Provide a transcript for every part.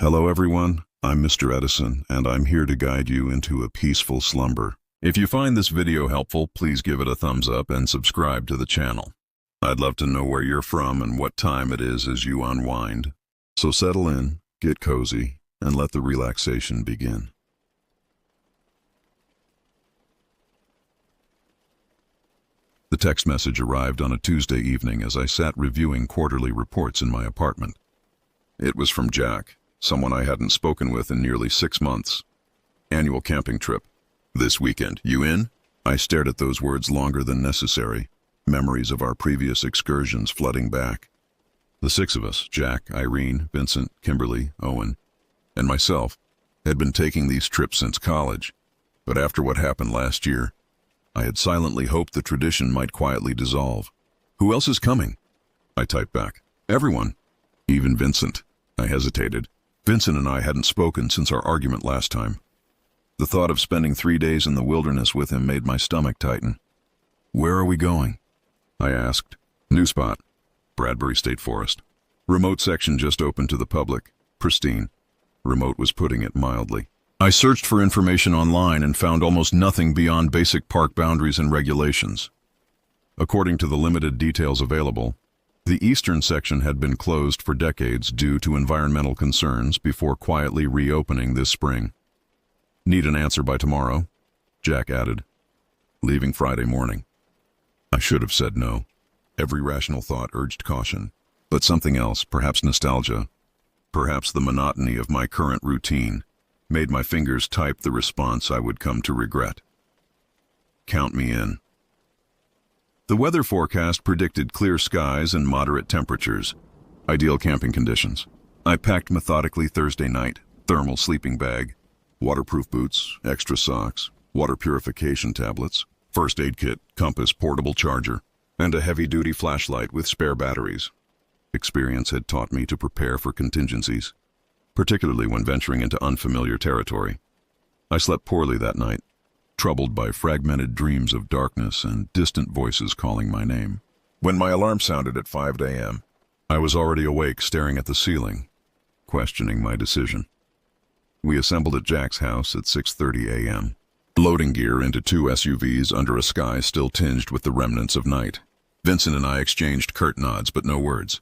Hello everyone, I'm Mr. Edison, and I'm here to guide you into a peaceful slumber. If you find this video helpful, please give it a thumbs up and subscribe to the channel. I'd love to know where you're from and what time it is as you unwind. So settle in, get cozy, and let the relaxation begin. The text message arrived on a Tuesday evening as I sat reviewing quarterly reports in my apartment. It was from Jack, someone I hadn't spoken with in nearly 6 months. Annual camping trip. This weekend, you in? I stared at those words longer than necessary, memories of our previous excursions flooding back. The 6 of us, Jack, Irene, Vincent, Kimberly, Owen, and myself, had been taking these trips since college, but after what happened last year, I had silently hoped the tradition might quietly dissolve. Who else is coming? I typed back. Everyone. Even Vincent. I hesitated. Vincent and I hadn't spoken since our argument last time. The thought of spending 3 days in the wilderness with him made my stomach tighten. Where are we going? I asked. New spot. Bradbury State Forest. Remote section just opened to the public. Pristine. Remote was putting it mildly. I searched for information online and found almost nothing beyond basic park boundaries and regulations. According to the limited details available, the eastern section had been closed for decades due to environmental concerns before quietly reopening this spring. Need an answer by tomorrow, Jack added. Leaving Friday morning. I should have said no. Every rational thought urged caution, but something else, perhaps nostalgia, perhaps the monotony of my current routine, made my fingers type the response I would come to regret. Count me in. The weather forecast predicted clear skies and moderate temperatures, ideal camping conditions. I packed methodically Thursday night, thermal sleeping bag, waterproof boots, extra socks, water purification tablets, first aid kit, compass, portable charger, and a heavy-duty flashlight with spare batteries. Experience had taught me to prepare for contingencies, particularly when venturing into unfamiliar territory. I slept poorly that night, troubled by fragmented dreams of darkness and distant voices calling my name. When my alarm sounded at 5 a.m., I was already awake, staring at the ceiling, questioning my decision. We assembled at Jack's house at 6:30 a.m., loading gear into 2 SUVs under a sky still tinged with the remnants of night. Vincent and I exchanged curt nods, but no words.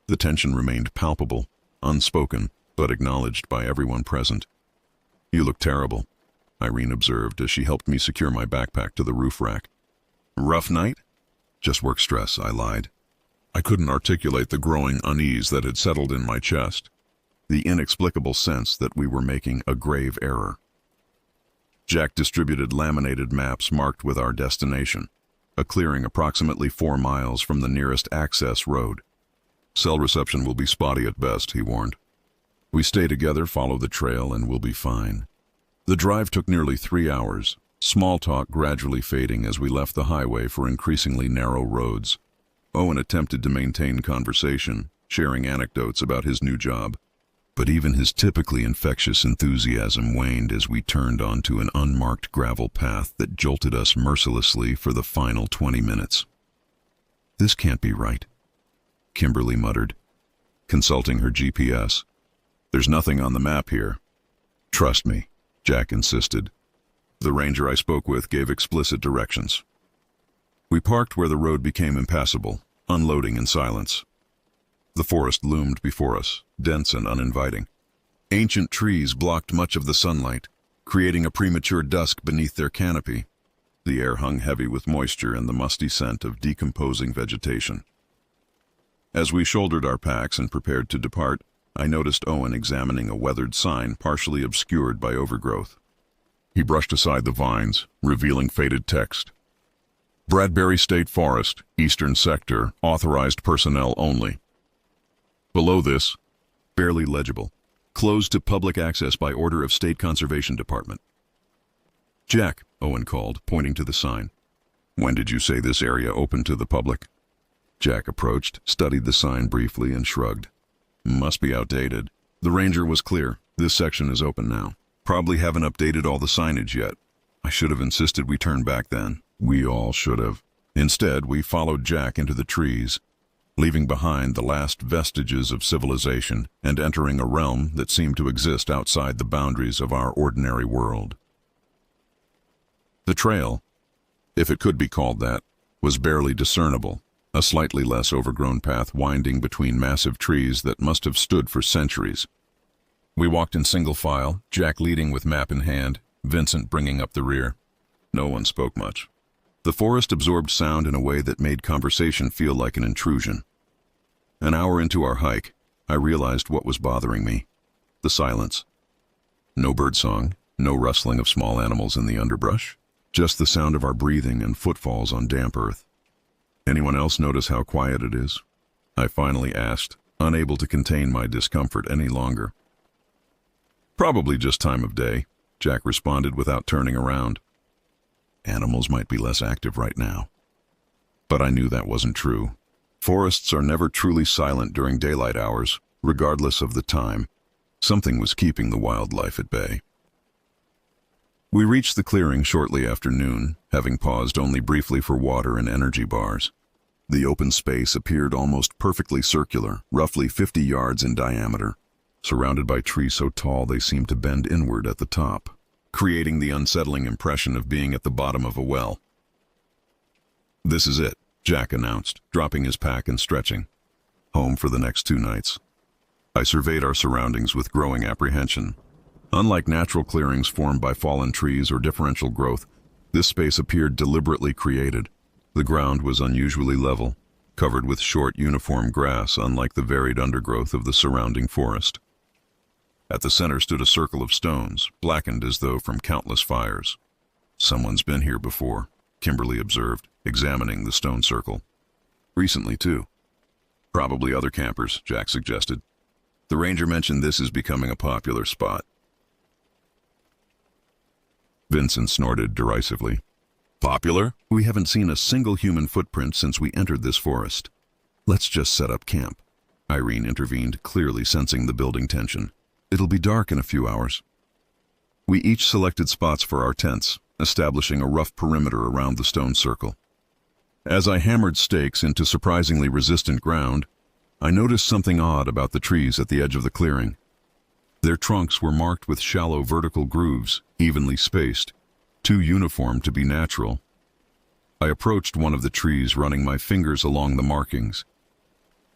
The tension remained palpable, unspoken, but acknowledged by everyone present. You look terrible, Irene observed as she helped me secure my backpack to the roof rack. Rough night? Just work stress, I lied. I couldn't articulate the growing unease that had settled in my chest, the inexplicable sense that we were making a grave error. Jack distributed laminated maps marked with our destination, a clearing approximately 4 miles from the nearest access road. Cell reception will be spotty at best, he warned. We stay together, follow the trail, and we'll be fine. The drive took nearly 3 hours, small talk gradually fading as we left the highway for increasingly narrow roads. Owen attempted to maintain conversation, sharing anecdotes about his new job, but even his typically infectious enthusiasm waned as we turned onto an unmarked gravel path that jolted us mercilessly for the final 20 minutes. This can't be right, Kimberly muttered, consulting her GPS. There's nothing on the map here. Trust me, Jack insisted. The ranger I spoke with gave explicit directions. We parked where the road became impassable, unloading in silence. The forest loomed before us, dense and uninviting. Ancient trees blocked much of the sunlight, creating a premature dusk beneath their canopy. The air hung heavy with moisture and the musty scent of decomposing vegetation. As we shouldered our packs and prepared to depart, I noticed Owen examining a weathered sign partially obscured by overgrowth. He brushed aside the vines, revealing faded text. Bradbury State Forest, Eastern Sector, authorized personnel only. Below this, barely legible, closed to public access by order of State Conservation Department. Jack, Owen called, pointing to the sign. When did you say this area opened to the public? Jack approached, studied the sign briefly, and shrugged. Must be outdated. The ranger was clear. This section is open now. Probably haven't updated all the signage yet. I should have insisted we turn back then. We all should have. Instead, we followed Jack into the trees, leaving behind the last vestiges of civilization and entering a realm that seemed to exist outside the boundaries of our ordinary world. The trail, if it could be called that, was barely discernible, a slightly less overgrown path winding between massive trees that must have stood for centuries. We walked in single file, Jack leading with map in hand, Vincent bringing up the rear. No one spoke much. The forest absorbed sound in a way that made conversation feel like an intrusion. An hour into our hike, I realized what was bothering me. The silence. No birdsong, no rustling of small animals in the underbrush, just the sound of our breathing and footfalls on damp earth. Anyone else notice how quiet it is? I finally asked, unable to contain my discomfort any longer. Probably just time of day, Jack responded without turning around. Animals might be less active right now. But I knew that wasn't true. Forests are never truly silent during daylight hours, regardless of the time. Something was keeping the wildlife at bay. We reached the clearing shortly after noon, having paused only briefly for water and energy bars. The open space appeared almost perfectly circular, roughly 50 yards in diameter, surrounded by trees so tall they seemed to bend inward at the top, creating the unsettling impression of being at the bottom of a well. "This is it," Jack announced, dropping his pack and stretching. "Home for the next 2 nights." I surveyed our surroundings with growing apprehension. Unlike natural clearings formed by fallen trees or differential growth, this space appeared deliberately created. The ground was unusually level, covered with short, uniform grass unlike the varied undergrowth of the surrounding forest. At the center stood a circle of stones, blackened as though from countless fires. "Someone's been here before," Kimberly observed, examining the stone circle. "Recently, too." "Probably other campers," Jack suggested. "The ranger mentioned this is becoming a popular spot." Vincent snorted derisively. "Popular? We haven't seen a single human footprint since we entered this forest. Let's just set up camp." Irene intervened, clearly sensing the building tension. "It'll be dark in a few hours." We each selected spots for our tents, establishing a rough perimeter around the stone circle. As I hammered stakes into surprisingly resistant ground, I noticed something odd about the trees at the edge of the clearing. Their trunks were marked with shallow vertical grooves, evenly spaced, too uniform to be natural. I approached one of the trees, running my fingers along the markings.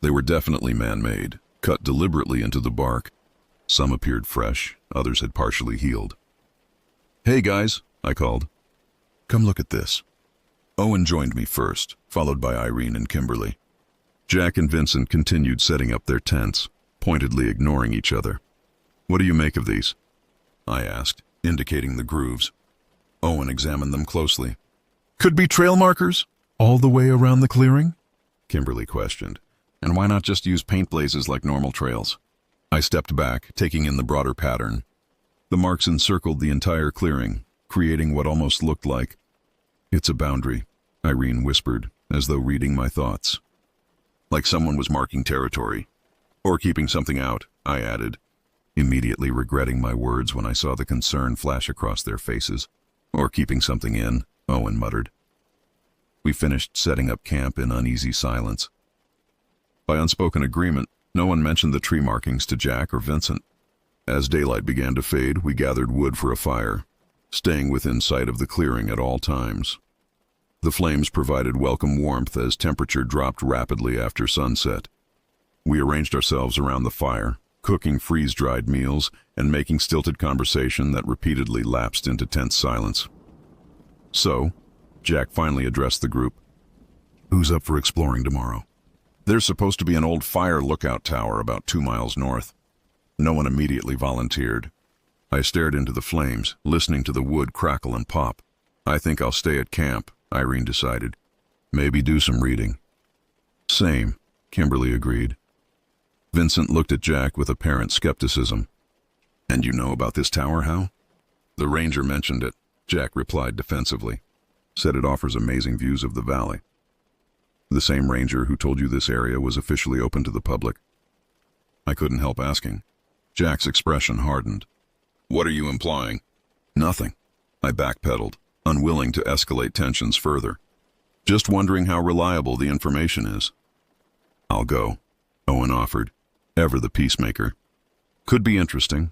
They were definitely man-made, cut deliberately into the bark. Some appeared fresh, others had partially healed. "Hey guys," I called. "Come look at this." Owen joined me first, followed by Irene and Kimberly. Jack and Vincent continued setting up their tents, pointedly ignoring each other. "What do you make of these?" I asked, indicating the grooves. Owen examined them closely. "Could be trail markers, all the way around the clearing?" Kimberly questioned. "And why not just use paint blazes like normal trails?" I stepped back, taking in the broader pattern. The marks encircled the entire clearing, creating what almost looked like... "It's a boundary," Irene whispered, as though reading my thoughts. "Like someone was marking territory. Or keeping something out," I added, immediately regretting my words when I saw the concern flash across their faces. "Or keeping something in," Owen muttered. We finished setting up camp in uneasy silence. By unspoken agreement, no one mentioned the tree markings to Jack or Vincent. As daylight began to fade, we gathered wood for a fire, staying within sight of the clearing at all times. The flames provided welcome warmth as temperature dropped rapidly after sunset. We arranged ourselves around the fire, cooking freeze-dried meals and making stilted conversation that repeatedly lapsed into tense silence. "So," Jack finally addressed the group, "who's up for exploring tomorrow?" "There's supposed to be an old fire lookout tower about 2 miles north." No one immediately volunteered. I stared into the flames, listening to the wood crackle and pop. "I think I'll stay at camp," Irene decided. "Maybe do some reading." "Same," Kimberly agreed. Vincent looked at Jack with apparent skepticism. "And you know about this tower, how?" "The ranger mentioned it," Jack replied defensively. "Said it offers amazing views of the valley." "The same ranger who told you this area was officially open to the public?" I couldn't help asking. Jack's expression hardened. "What are you implying?" "Nothing." I backpedaled, unwilling to escalate tensions further. "Just wondering how reliable the information is." I'll go, Owen offered, ever the peacemaker. Could be interesting.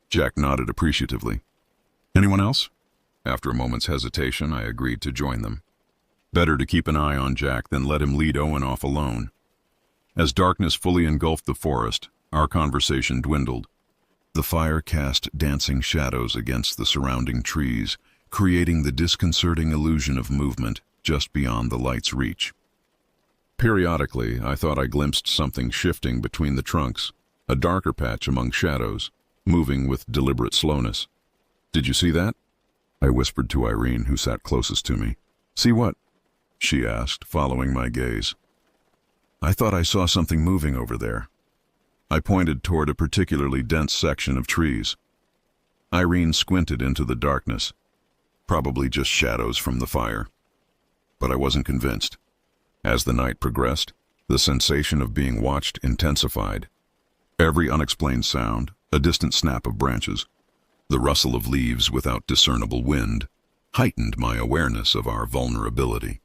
Jack nodded appreciatively. Anyone else? After a moment's hesitation, I agreed to join them. Better to keep an eye on Jack than let him lead Owen off alone. As darkness fully engulfed the forest, our conversation dwindled. The fire cast dancing shadows against the surrounding trees, creating the disconcerting illusion of movement just beyond the light's reach. Periodically, I thought I glimpsed something shifting between the trunks, a darker patch among shadows, moving with deliberate slowness. Did you see that? I whispered to Irene, who sat closest to me. See what? She asked, following my gaze. I thought I saw something moving over there. I pointed toward a particularly dense section of trees. Irene squinted into the darkness. Probably just shadows from the fire. But I wasn't convinced. As the night progressed, the sensation of being watched intensified. Every unexplained sound, a distant snap of branches, the rustle of leaves without discernible wind, heightened my awareness of our vulnerability.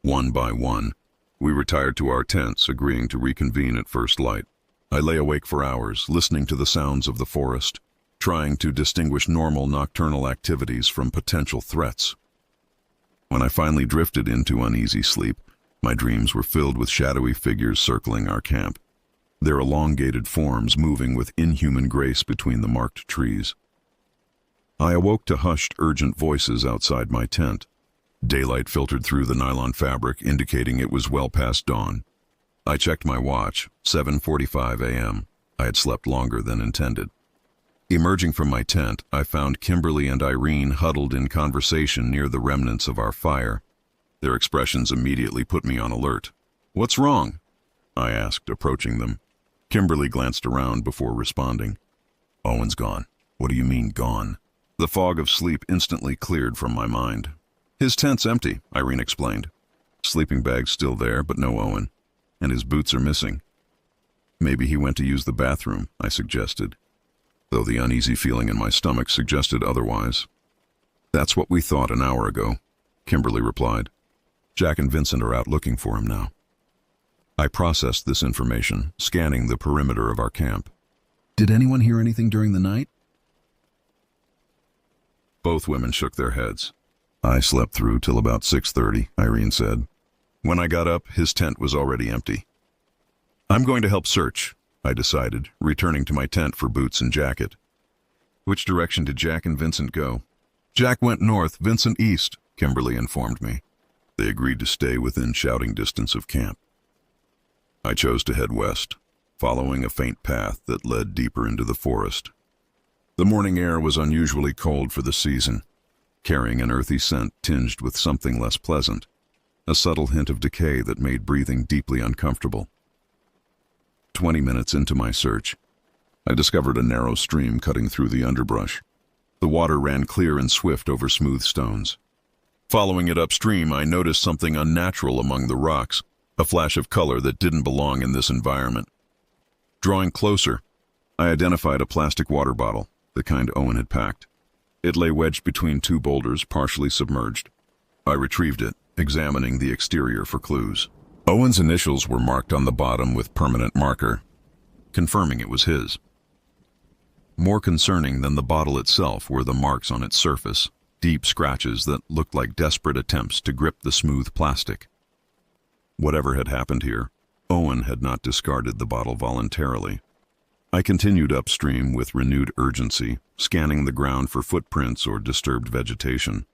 One by one, we retired to our tents, agreeing to reconvene at first light. I lay awake for hours, listening to the sounds of the forest, trying to distinguish normal nocturnal activities from potential threats. When I finally drifted into uneasy sleep, my dreams were filled with shadowy figures circling our camp, their elongated forms moving with inhuman grace between the marked trees. I awoke to hushed, urgent voices outside my tent. Daylight filtered through the nylon fabric, indicating it was well past dawn. I checked my watch, 7:45 a.m. I had slept longer than intended. Emerging from my tent, I found Kimberly and Irene huddled in conversation near the remnants of our fire. Their expressions immediately put me on alert. "What's wrong?" I asked, approaching them. Kimberly glanced around before responding. "Owen's gone." "What do you mean, gone?" The fog of sleep instantly cleared from my mind. "His tent's empty," Irene explained. "Sleeping bag's still there, but no Owen. And his boots are missing." "Maybe he went to use the bathroom," I suggested, though the uneasy feeling in my stomach suggested otherwise. "That's what we thought an hour ago," Kimberly replied. "Jack and Vincent are out looking for him now." I processed this information, scanning the perimeter of our camp. "Did anyone hear anything during the night?" Both women shook their heads. "I slept through till about 6:30, Irene said. When I got up, his tent was already empty. "I'm going to help search," I decided, returning to my tent for boots and jacket. "Which direction did Jack and Vincent go?" "Jack went north, Vincent east," Kimberly informed me. They agreed to stay within shouting distance of camp. I chose to head west, following a faint path that led deeper into the forest. The morning air was unusually cold for the season, carrying an earthy scent tinged with something less pleasant, a subtle hint of decay that made breathing deeply uncomfortable. 20 minutes into my search, I discovered a narrow stream cutting through the underbrush. The water ran clear and swift over smooth stones. Following it upstream, I noticed something unnatural among the rocks, a flash of color that didn't belong in this environment. Drawing closer, I identified a plastic water bottle, the kind Owen had packed. It lay wedged between two boulders, partially submerged. I retrieved it, examining the exterior for clues. Owen's initials were marked on the bottom with permanent marker, confirming it was his. More concerning than the bottle itself were the marks on its surface, deep scratches that looked like desperate attempts to grip the smooth plastic. Whatever had happened here, Owen had not discarded the bottle voluntarily. I continued upstream with renewed urgency, scanning the ground for footprints or disturbed vegetation.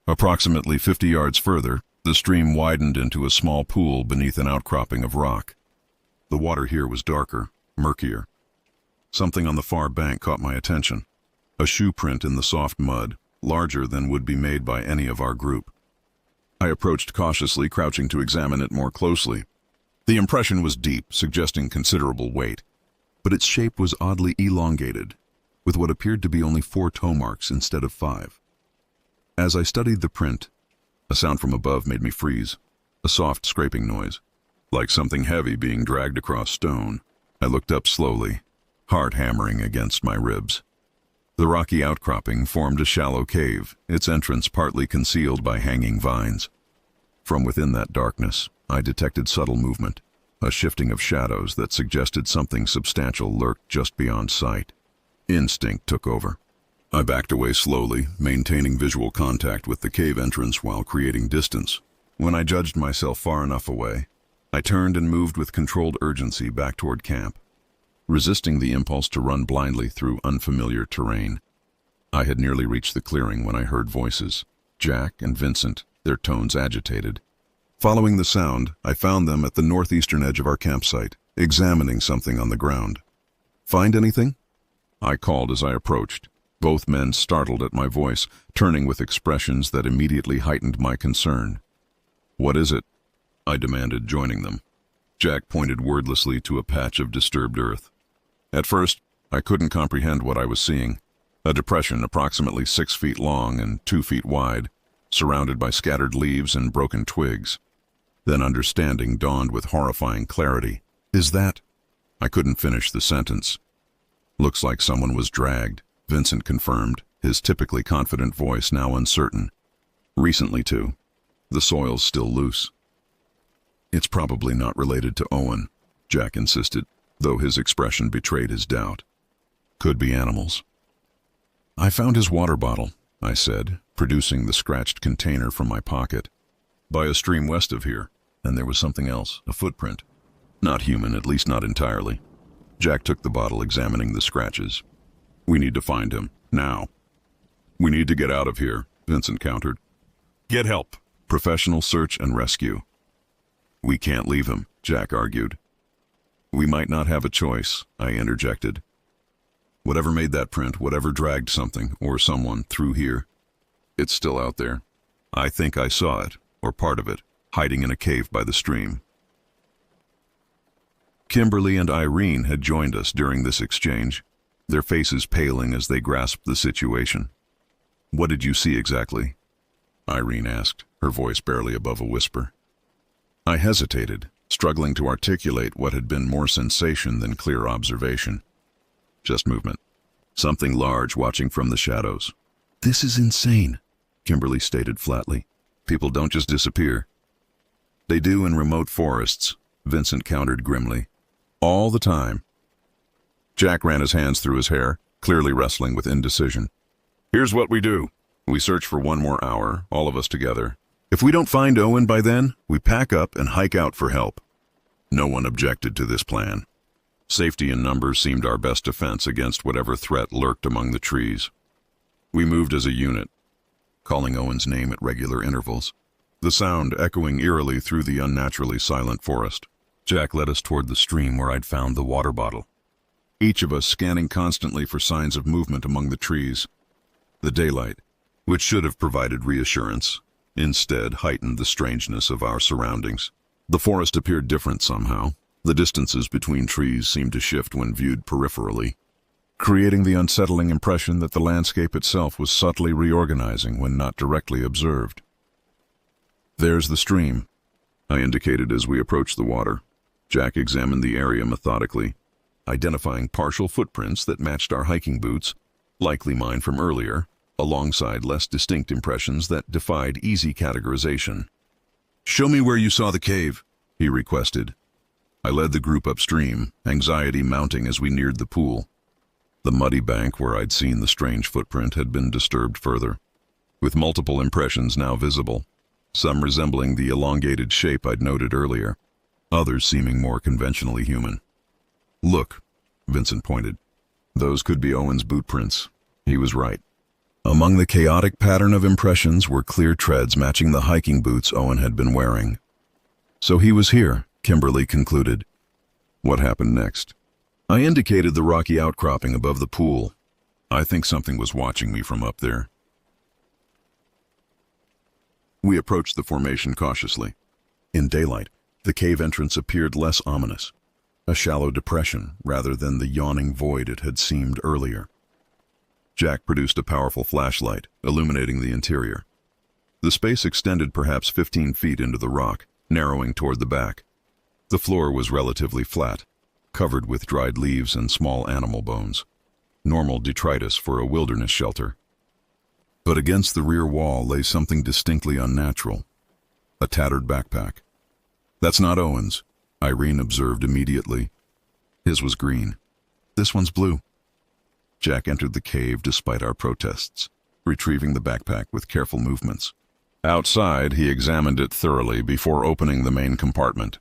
Approximately 50 yards further, the stream widened into a small pool beneath an outcropping of rock. The water here was darker, murkier. Something on the far bank caught my attention. A shoe print in the soft mud, larger than would be made by any of our group. I approached cautiously, crouching to examine it more closely. The impression was deep, suggesting considerable weight, but its shape was oddly elongated, with what appeared to be only 4 toe marks instead of 5. As I studied the print, a sound from above made me freeze, a soft scraping noise, like something heavy being dragged across stone. I looked up slowly, heart hammering against my ribs. The rocky outcropping formed a shallow cave, its entrance partly concealed by hanging vines. From within that darkness, I detected subtle movement, a shifting of shadows that suggested something substantial lurked just beyond sight. Instinct took over. I backed away slowly, maintaining visual contact with the cave entrance while creating distance. When I judged myself far enough away, I turned and moved with controlled urgency back toward camp, resisting the impulse to run blindly through unfamiliar terrain. I had nearly reached the clearing when I heard voices. Jack and Vincent, their tones agitated. Following the sound, I found them at the northeastern edge of our campsite, examining something on the ground. "Find anything?" I called as I approached. Both men startled at my voice, turning with expressions that immediately heightened my concern. "What is it?" I demanded, joining them. Jack pointed wordlessly to a patch of disturbed earth. At first, I couldn't comprehend what I was seeing. A depression approximately 6 feet long and 2 feet wide, surrounded by scattered leaves and broken twigs. Then understanding dawned with horrifying clarity. "Is that—" I couldn't finish the sentence. "Looks like someone was dragged," Vincent confirmed, his typically confident voice now uncertain. "Recently, too. The soil's still loose." "It's probably not related to Owen," Jack insisted, though his expression betrayed his doubt. "Could be animals." "I found his water bottle," I said, producing the scratched container from my pocket. "By a stream west of here, and there was something else, a footprint. Not human, at least not entirely." Jack took the bottle, examining the scratches. "We need to find him, now." "We need to get out of here," Vincent countered. "Get help. Professional search and rescue." "We can't leave him," Jack argued. "We might not have a choice," I interjected. "Whatever made that print, whatever dragged something or someone through here, it's still out there. I think I saw it, or part of it, hiding in a cave by the stream." Kimberly and Irene had joined us during this exchange, their faces paling as they grasped the situation. "What did you see exactly?" Irene asked, her voice barely above a whisper. I hesitated, struggling to articulate what had been more sensation than clear observation. "Just movement. Something large watching from the shadows." "This is insane," Kimberly stated flatly. "People don't just disappear." "They do in remote forests," Vincent countered grimly. "All the time." Jack ran his hands through his hair, clearly wrestling with indecision. "Here's what we do. We search for 1 more hour, all of us together. If we don't find Owen by then, we pack up and hike out for help." No one objected to this plan. Safety in numbers seemed our best defense against whatever threat lurked among the trees. We moved as a unit, calling Owen's name at regular intervals, the sound echoing eerily through the unnaturally silent forest. Jack led us toward the stream where I'd found the water bottle, each of us scanning constantly for signs of movement among the trees. The daylight, which should have provided reassurance, instead heightened the strangeness of our surroundings. The forest appeared different somehow. The distances between trees seemed to shift when viewed peripherally, creating the unsettling impression that the landscape itself was subtly reorganizing when not directly observed. "There's the stream," I indicated as we approached the water. Jack examined the area methodically, identifying partial footprints that matched our hiking boots, likely mine from earlier, alongside less distinct impressions that defied easy categorization. "Show me where you saw the cave," he requested. I led the group upstream, anxiety mounting as we neared the pool. The muddy bank where I'd seen the strange footprint had been disturbed further, with multiple impressions now visible, some resembling the elongated shape I'd noted earlier, others seeming more conventionally human. "Look," Vincent pointed. "Those could be Owen's boot prints." He was right. Among the chaotic pattern of impressions were clear treads matching the hiking boots Owen had been wearing. "So he was here," Kimberly concluded. "What happened next?" I indicated the rocky outcropping above the pool. "I think something was watching me from up there." We approached the formation cautiously. In daylight, the cave entrance appeared less ominous, a shallow depression rather than the yawning void it had seemed earlier. Jack produced a powerful flashlight, illuminating the interior. The space extended perhaps 15 feet into the rock, narrowing toward the back. The floor was relatively flat, covered with dried leaves and small animal bones, normal detritus for a wilderness shelter. But against the rear wall lay something distinctly unnatural, a tattered backpack. "That's not Owen's," Irene observed immediately. His was green. This one's blue. Jack entered the cave despite our protests, retrieving the backpack with careful movements. Outside, he examined it thoroughly before opening the main compartment.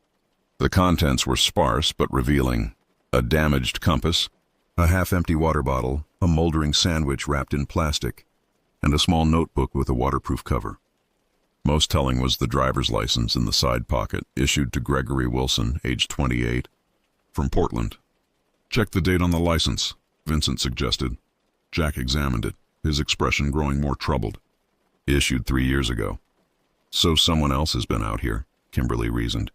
The contents were sparse but revealing. A damaged compass, a half-empty water bottle, a moldering sandwich wrapped in plastic, and a small notebook with a waterproof cover. Most telling was the driver's license in the side pocket, issued to Gregory Wilson, age 28, from Portland. "Check the date on the license," Vincent suggested. Jack examined it, his expression growing more troubled. "Issued 3 years ago. So someone else has been out here," Kimberly reasoned.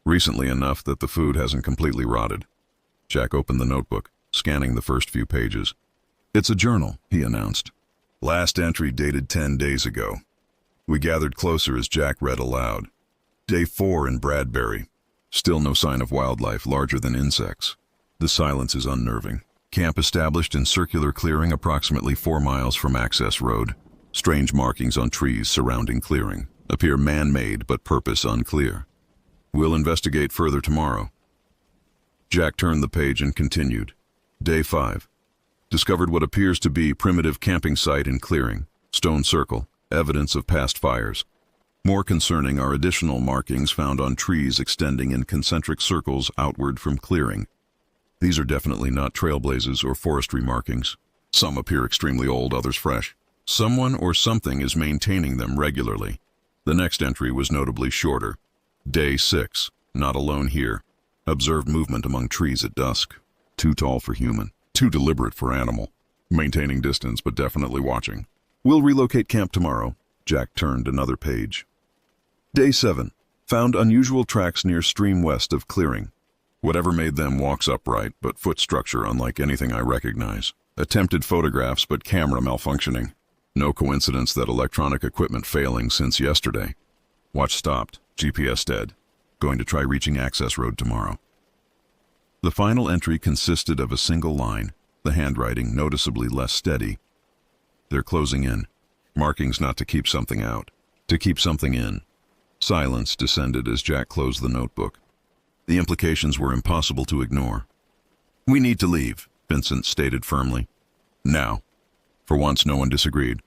"Recently enough that the food hasn't completely rotted." Jack opened the notebook, scanning the first few pages. "It's a journal," he announced. "Last entry dated 10 days ago." We gathered closer as Jack read aloud. "Day 4 in Bradbury. Still no sign of wildlife larger than insects. The silence is unnerving. Camp established in circular clearing approximately 4 miles from access road. Strange markings on trees surrounding clearing. Appear man-made but purpose unclear. We'll investigate further tomorrow." Jack turned the page and continued. Day 5. Discovered what appears to be primitive camping site in clearing. Stone circle. Evidence of past fires. More concerning are additional markings found on trees extending in concentric circles outward from clearing. These are definitely not trailblazes or forestry markings. Some appear extremely old, others fresh. Someone or something is maintaining them regularly. The next entry was notably shorter. Day 6. Not alone here. Observed movement among trees at dusk. Too tall for human. Too deliberate for animal. Maintaining distance but definitely watching. We'll relocate camp tomorrow. Jack turned another page. Day 7. Found unusual tracks near stream west of clearing. Whatever made them walks upright, but foot structure unlike anything I recognize. Attempted photographs, but camera malfunctioning. No coincidence that electronic equipment failing since yesterday. Watch stopped. GPS dead. Going to try reaching access road tomorrow. The final entry consisted of a single line, the handwriting noticeably less steady. They're closing in. Markings not to keep something out, to keep something in. Silence descended as Jack closed the notebook. The implications were impossible to ignore. "We need to leave," Vincent stated firmly. "Now." For once, no one disagreed.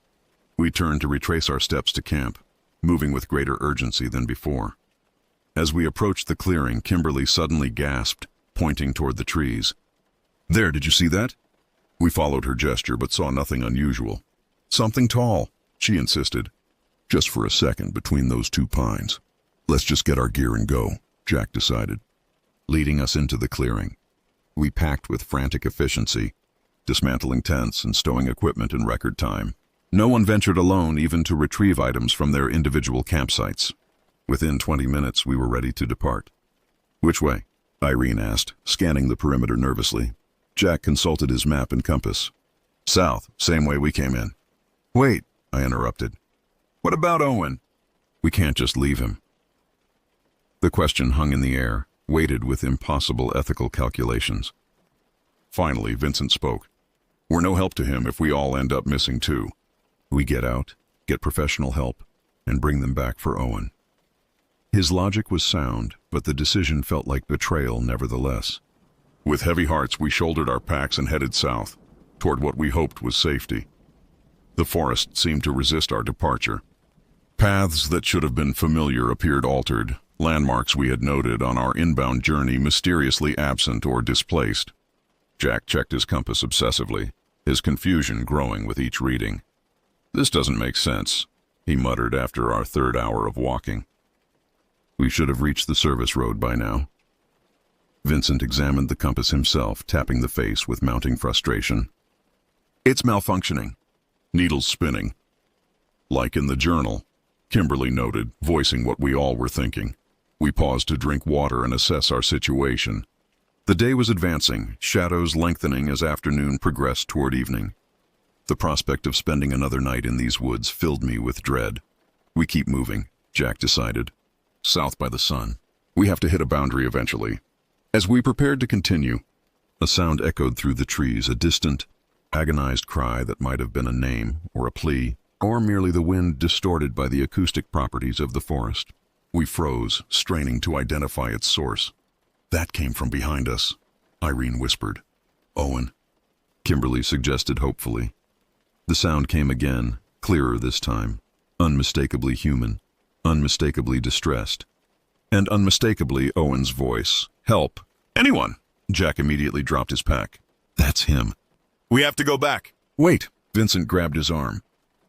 We turned to retrace our steps to camp, moving with greater urgency than before. As we approached the clearing, Kimberly suddenly gasped, pointing toward the trees. "There, did you see that?" We followed her gesture but saw nothing unusual. "Something tall," she insisted. "Just for a second between those 2 pines. Let's just get our gear and go," Jack decided, leading us into the clearing. We packed with frantic efficiency, dismantling tents and stowing equipment in record time. No one ventured alone even to retrieve items from their individual campsites. Within 20 minutes, we were ready to depart. "Which way?" Irene asked, scanning the perimeter nervously. Jack consulted his map and compass. "South, same way we came in." "Wait," I interrupted. "What about Owen?" "We can't just leave him." The question hung in the air, weighted with impossible ethical calculations. Finally, Vincent spoke. "We're no help to him if we all end up missing too. We get out, get professional help, and bring them back for Owen." His logic was sound, but the decision felt like betrayal nevertheless. With heavy hearts, we shouldered our packs and headed south, toward what we hoped was safety. The forest seemed to resist our departure. Paths that should have been familiar appeared altered, landmarks we had noted on our inbound journey mysteriously absent or displaced. Jack checked his compass obsessively, his confusion growing with each reading. "This doesn't make sense," he muttered after our 3rd hour of walking. "We should have reached the service road by now." Vincent examined the compass himself, tapping the face with mounting frustration. "It's malfunctioning. Needles spinning." "Like in the journal," Kimberly noted, voicing what we all were thinking. We paused to drink water and assess our situation. The day was advancing, shadows lengthening as afternoon progressed toward evening. The prospect of spending another night in these woods filled me with dread. "We keep moving," Jack decided. "South by the sun. We have to hit a boundary eventually." As we prepared to continue, a sound echoed through the trees, a distant, agonized cry that might have been a name or a plea, or merely the wind distorted by the acoustic properties of the forest. We froze, straining to identify its source. That came from behind us, Irene whispered. Owen, Kimberly suggested hopefully. The sound came again, clearer this time, unmistakably human, unmistakably distressed, and unmistakably Owen's voice. Help! Anyone! Jack immediately dropped his pack. That's him. We have to go back. Wait! Vincent grabbed his arm.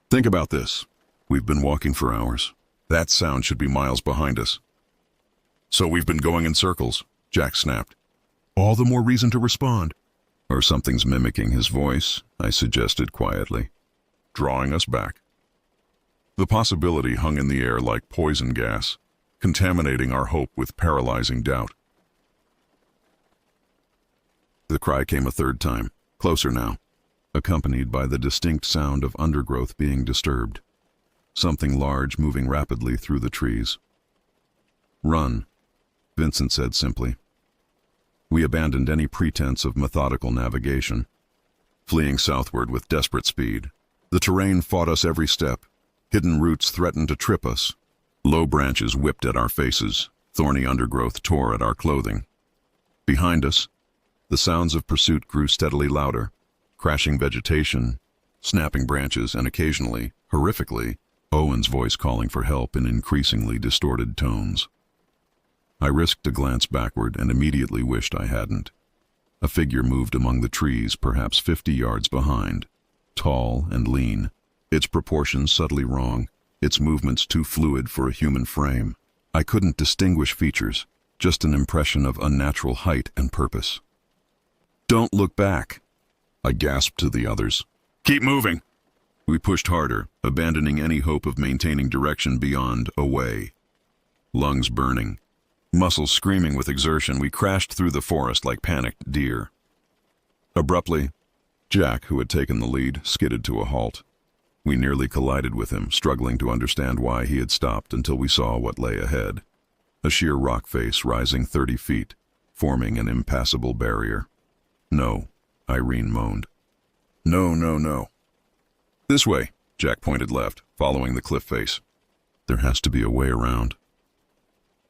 Think about this. We've been walking for hours. That sound should be miles behind us. So we've been going in circles, Jack snapped. All the more reason to respond. Or something's mimicking his voice, I suggested quietly, drawing us back. The possibility hung in the air like poison gas, contaminating our hope with paralyzing doubt. The cry came a third time, closer now, accompanied by the distinct sound of undergrowth being disturbed. Something large moving rapidly through the trees. Run, Vincent said simply. We abandoned any pretense of methodical navigation, fleeing southward with desperate speed. The terrain fought us every step. Hidden roots threatened to trip us. Low branches whipped at our faces. Thorny undergrowth tore at our clothing. Behind us, the sounds of pursuit grew steadily louder. Crashing vegetation, snapping branches, and occasionally, horrifically, Owen's voice calling for help in increasingly distorted tones. I risked a glance backward and immediately wished I hadn't. A figure moved among the trees, perhaps 50 yards behind. Tall and lean, its proportions subtly wrong, its movements too fluid for a human frame. I couldn't distinguish features, just an impression of unnatural height and purpose. Don't look back, I gasped to the others. Keep moving! We pushed harder, abandoning any hope of maintaining direction beyond away. Lungs burning, muscles screaming with exertion, we crashed through the forest like panicked deer. Abruptly, Jack, who had taken the lead, skidded to a halt. We nearly collided with him, struggling to understand why he had stopped until we saw what lay ahead. A sheer rock face rising 30 feet, forming an impassable barrier. No, Irene moaned. No, no, no. This way, Jack pointed left, following the cliff face. There has to be a way around.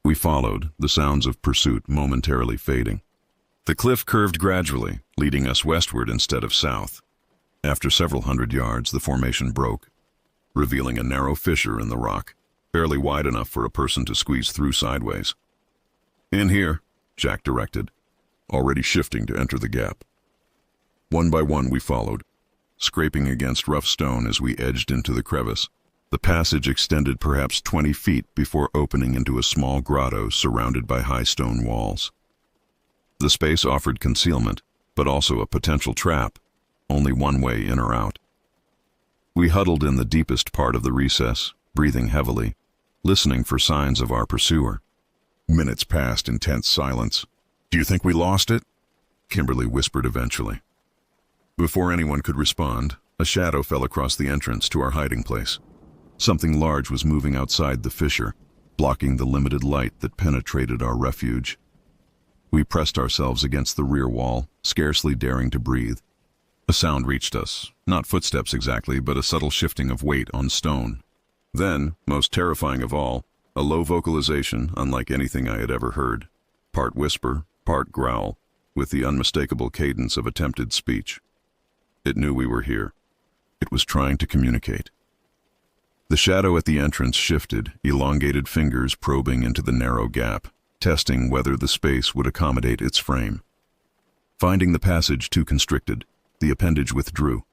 We followed, the sounds of pursuit momentarily fading. The cliff curved gradually, leading us westward instead of south. After several hundred yards, the formation broke, revealing a narrow fissure in the rock, barely wide enough for a person to squeeze through sideways. In here, Jack directed, already shifting to enter the gap. One by one we followed, scraping against rough stone as we edged into the crevice. The passage extended perhaps 20 feet before opening into a small grotto surrounded by high stone walls. The space offered concealment, but also a potential trap, only one way in or out. We huddled in the deepest part of the recess, breathing heavily, listening for signs of our pursuer. Minutes passed in tense silence. Do you think we lost it? Kimberly whispered eventually. Before anyone could respond, a shadow fell across the entrance to our hiding place. Something large was moving outside the fissure, blocking the limited light that penetrated our refuge. We pressed ourselves against the rear wall, scarcely daring to breathe. A sound reached us, not footsteps exactly, but a subtle shifting of weight on stone. Then, most terrifying of all, a low vocalization unlike anything I had ever heard. Part whisper, part growl, with the unmistakable cadence of attempted speech. It knew we were here. It was trying to communicate. The shadow at the entrance shifted, elongated fingers probing into the narrow gap, testing whether the space would accommodate its frame. Finding the passage too constricted, the appendage withdrew.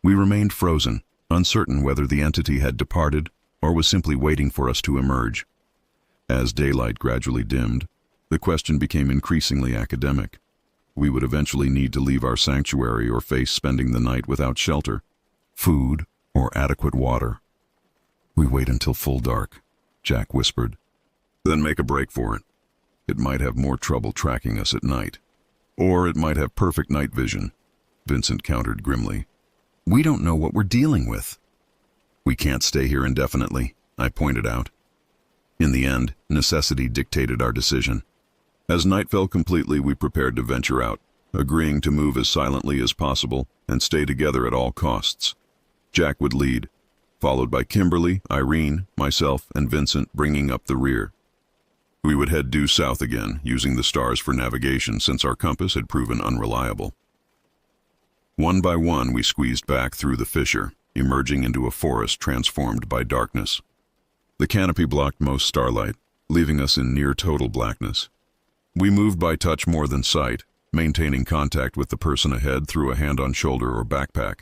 We remained frozen, uncertain whether the entity had departed or was simply waiting for us to emerge. As daylight gradually dimmed, the question became increasingly academic. We would eventually need to leave our sanctuary or face spending the night without shelter, food, or adequate water. We wait until full dark, Jack whispered. Then make a break for it. It might have more trouble tracking us at night. Or it might have perfect night vision, Vincent countered grimly. We don't know what we're dealing with. We can't stay here indefinitely, I pointed out. In the end, necessity dictated our decision. As night fell completely, we prepared to venture out, agreeing to move as silently as possible and stay together at all costs. Jack would lead, followed by Kimberly, Irene, myself, and Vincent bringing up the rear. We would head due south again, using the stars for navigation since our compass had proven unreliable. One by one, we squeezed back through the fissure, emerging into a forest transformed by darkness. The canopy blocked most starlight, leaving us in near total blackness. We moved by touch more than sight, maintaining contact with the person ahead through a hand on shoulder or backpack.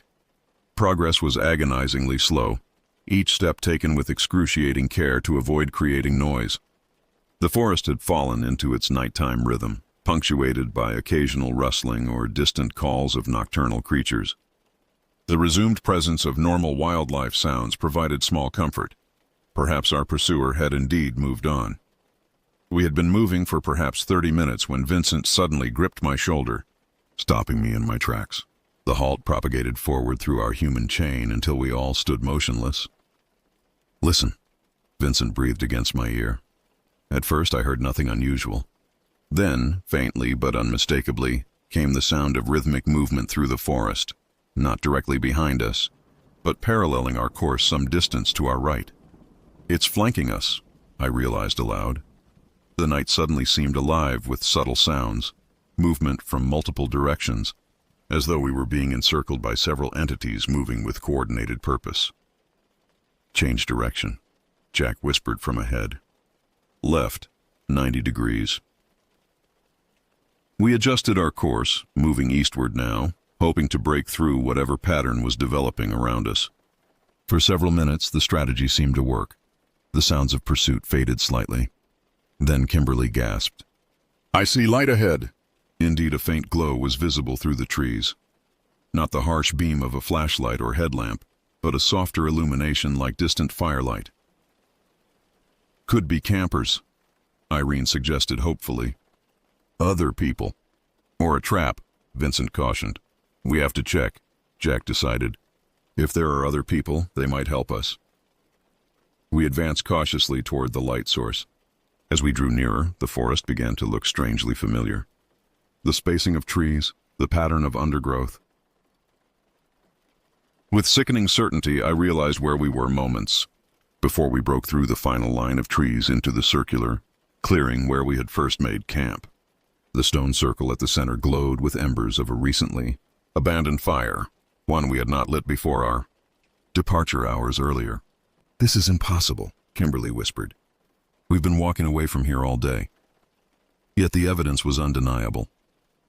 Progress was agonizingly slow, each step taken with excruciating care to avoid creating noise. The forest had fallen into its nighttime rhythm, punctuated by occasional rustling or distant calls of nocturnal creatures. The resumed presence of normal wildlife sounds provided small comfort. Perhaps our pursuer had indeed moved on. We had been moving for perhaps 30 minutes when Vincent suddenly gripped my shoulder, stopping me in my tracks. The halt propagated forward through our human chain until we all stood motionless. "Listen," Vincent breathed against my ear. At first I heard nothing unusual. Then, faintly but unmistakably, came the sound of rhythmic movement through the forest, not directly behind us, but paralleling our course some distance to our right. "It's flanking us," I realized aloud. The night suddenly seemed alive with subtle sounds, movement from multiple directions, as though we were being encircled by several entities moving with coordinated purpose. "Change direction," Jack whispered from ahead. "Left, 90 degrees. We adjusted our course, moving eastward now, hoping to break through whatever pattern was developing around us. For several minutes, the strategy seemed to work. The sounds of pursuit faded slightly. Then Kimberly gasped. "I see light ahead." Indeed, a faint glow was visible through the trees. Not the harsh beam of a flashlight or headlamp, but a softer illumination like distant firelight. "Could be campers," Irene suggested hopefully. "Other people. Or a trap," Vincent cautioned. "We have to check," Jack decided. "If there are other people, they might help us." We advanced cautiously toward the light source. As we drew nearer, the forest began to look strangely familiar. The spacing of trees, the pattern of undergrowth. With sickening certainty, I realized where we were moments before we broke through the final line of trees into the circular clearing where we had first made camp. The stone circle at the center glowed with embers of a recently abandoned fire, one we had not lit before our departure hours earlier. "This is impossible," Kimberly whispered. "We've been walking away from here all day." Yet the evidence was undeniable.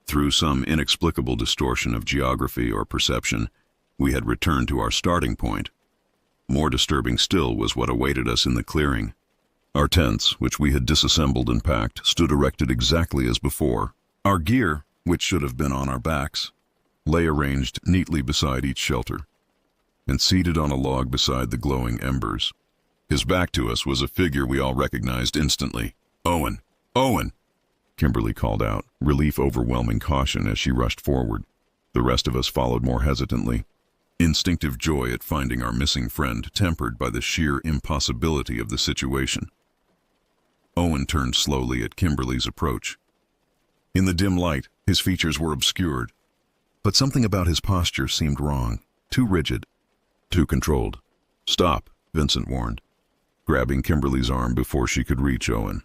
Through some inexplicable distortion of geography or perception, we had returned to our starting point. More disturbing still was what awaited us in the clearing. Our tents, which we had disassembled and packed, stood erected exactly as before. Our gear, which should have been on our backs, lay arranged neatly beside each shelter. And seated on a log beside the glowing embers, his back to us, was a figure we all recognized instantly. "Owen! Owen!" Kimberly called out, relief overwhelming caution as she rushed forward. The rest of us followed more hesitantly. Instinctive joy at finding our missing friend tempered by the sheer impossibility of the situation. Owen turned slowly at Kimberly's approach. In the dim light, his features were obscured, but something about his posture seemed wrong, too rigid, too controlled. "Stop," Vincent warned, grabbing Kimberly's arm before she could reach Owen.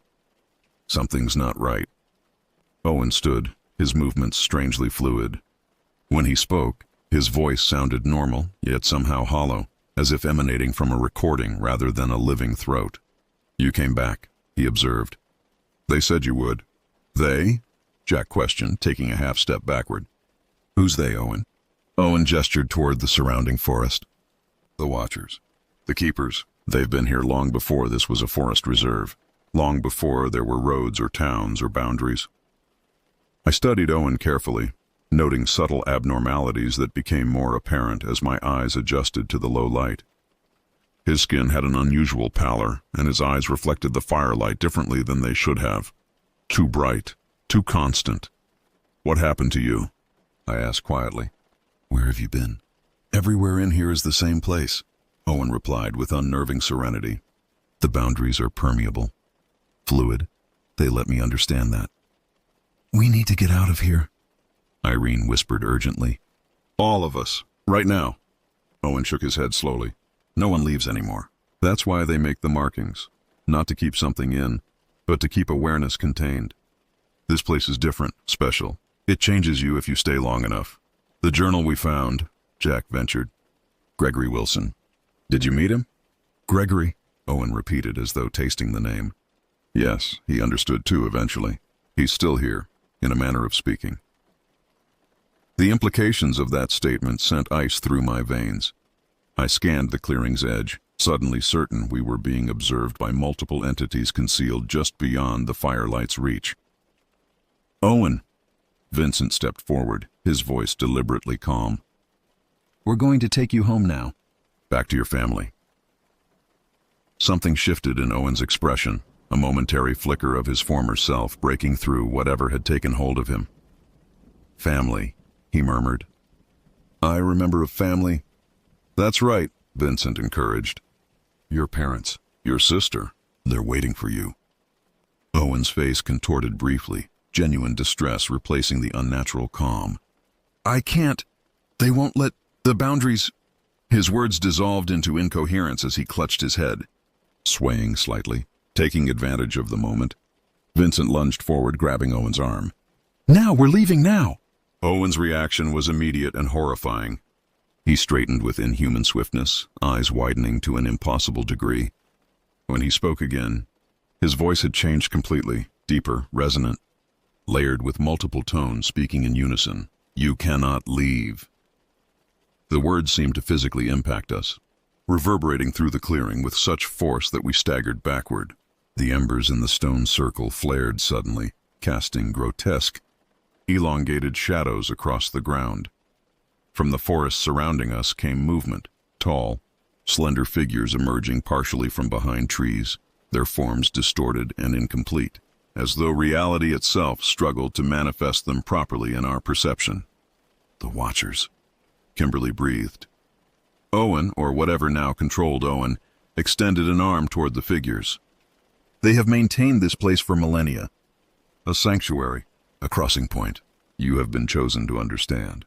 "Something's not right." Owen stood, his movements strangely fluid. When he spoke, his voice sounded normal, yet somehow hollow, as if emanating from a recording rather than a living throat. "You came back," he observed. "They said you would." "They?" Jack questioned, taking a half step backward. "Who's they, Owen?" Owen gestured toward the surrounding forest. "The Watchers. The Keepers. They've been here long before this was a forest reserve, long before there were roads or towns or boundaries." I studied Owen carefully, noting subtle abnormalities that became more apparent as my eyes adjusted to the low light. His skin had an unusual pallor, and his eyes reflected the firelight differently than they should have. Too bright, too constant. "What happened to you?" I asked quietly. "Where have you been?" "Everywhere in here is the same place," Owen replied with unnerving serenity. "The boundaries are permeable, fluid. They let me understand that." "We need to get out of here," Irene whispered urgently. "All of us, right now." Owen shook his head slowly. "No one leaves anymore. That's why they make the markings. Not to keep something in, but to keep awareness contained. This place is different, special. It changes you if you stay long enough. The journal we found, Jack ventured. Gregory Wilson. Did you meet him? Gregory, Owen repeated as though tasting the name. Yes, he understood too eventually. He's still here, in a manner of speaking. The implications of that statement sent ice through my veins. I scanned the clearing's edge, suddenly certain we were being observed by multiple entities concealed just beyond the firelight's reach. Owen! Vincent stepped forward, his voice deliberately calm. We're going to take you home now. Back to your family. Something shifted in Owen's expression, a momentary flicker of his former self breaking through whatever had taken hold of him. Family, he murmured. I remember a family. That's right, Vincent encouraged. Your parents, your sister, they're waiting for you. Owen's face contorted briefly, genuine distress replacing the unnatural calm. I can't. They won't let the boundaries. His words dissolved into incoherence as he clutched his head. Swaying slightly, taking advantage of the moment, Vincent lunged forward, grabbing Owen's arm. Now, we're leaving now! Owen's reaction was immediate and horrifying. He straightened with inhuman swiftness, eyes widening to an impossible degree. When he spoke again, his voice had changed completely, deeper, resonant, layered with multiple tones speaking in unison. You cannot leave. The words seemed to physically impact us, reverberating through the clearing with such force that we staggered backward. The embers in the stone circle flared suddenly, casting grotesque, elongated shadows across the ground. From the forest surrounding us came movement, tall, slender figures emerging partially from behind trees, their forms distorted and incomplete, as though reality itself struggled to manifest them properly in our perception. The Watchers, Kimberly breathed. Owen, or whatever now controlled Owen, extended an arm toward the figures. They have maintained this place for millennia. A sanctuary, a crossing point. You have been chosen to understand.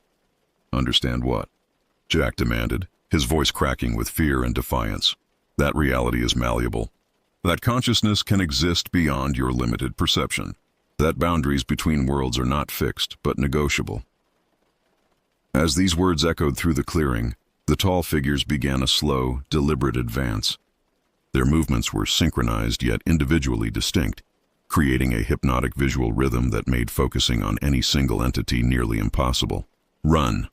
Understand what? Jack demanded, his voice cracking with fear and defiance. That reality is malleable. That consciousness can exist beyond your limited perception. That boundaries between worlds are not fixed, but negotiable. As these words echoed through the clearing, the tall figures began a slow, deliberate advance. Their movements were synchronized yet individually distinct, creating a hypnotic visual rhythm that made focusing on any single entity nearly impossible. Run!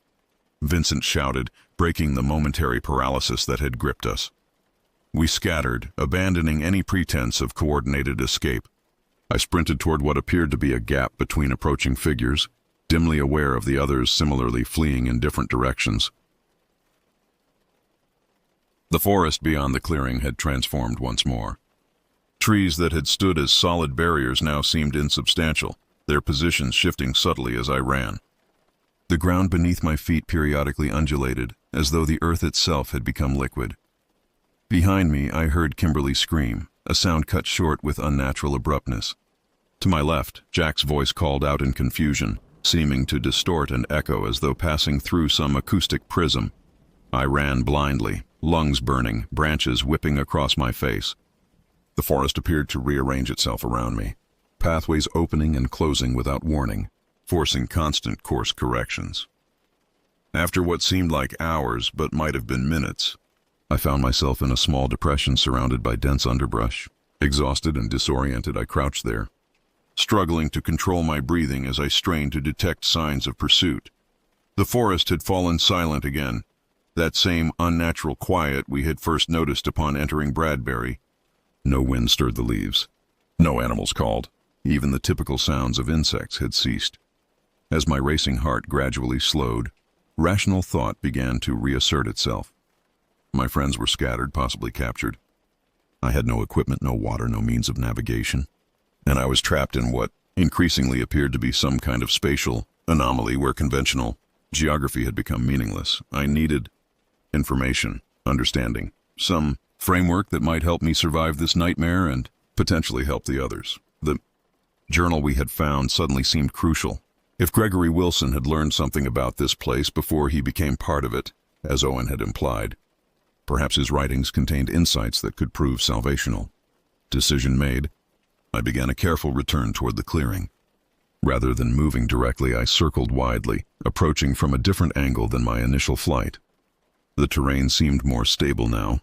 Vincent shouted, breaking the momentary paralysis that had gripped us. We scattered, abandoning any pretense of coordinated escape. I sprinted toward what appeared to be a gap between approaching figures, dimly aware of the others similarly fleeing in different directions. The forest beyond the clearing had transformed once more. Trees that had stood as solid barriers now seemed insubstantial, their positions shifting subtly as I ran. The ground beneath my feet periodically undulated, as though the earth itself had become liquid. Behind me, I heard Kimberly scream, a sound cut short with unnatural abruptness. To my left, Jack's voice called out in confusion, seeming to distort and echo as though passing through some acoustic prism. I ran blindly, lungs burning, branches whipping across my face. The forest appeared to rearrange itself around me, pathways opening and closing without warning, forcing constant course corrections. After what seemed like hours but might have been minutes, I found myself in a small depression surrounded by dense underbrush. Exhausted and disoriented, I crouched there, struggling to control my breathing as I strained to detect signs of pursuit. The forest had fallen silent again, that same unnatural quiet we had first noticed upon entering Bradbury. No wind stirred the leaves. No animals called. Even the typical sounds of insects had ceased. As my racing heart gradually slowed, rational thought began to reassert itself. My friends were scattered, possibly captured. I had no equipment, no water, no means of navigation. And I was trapped in what increasingly appeared to be some kind of spatial anomaly where conventional geography had become meaningless. I needed information, understanding, some framework that might help me survive this nightmare and potentially help the others. The journal we had found suddenly seemed crucial. If Gregory Wilson had learned something about this place before he became part of it, as Owen had implied, perhaps his writings contained insights that could prove salvational. Decision made. I began a careful return toward the clearing. Rather than moving directly, I circled widely, approaching from a different angle than my initial flight. The terrain seemed more stable now,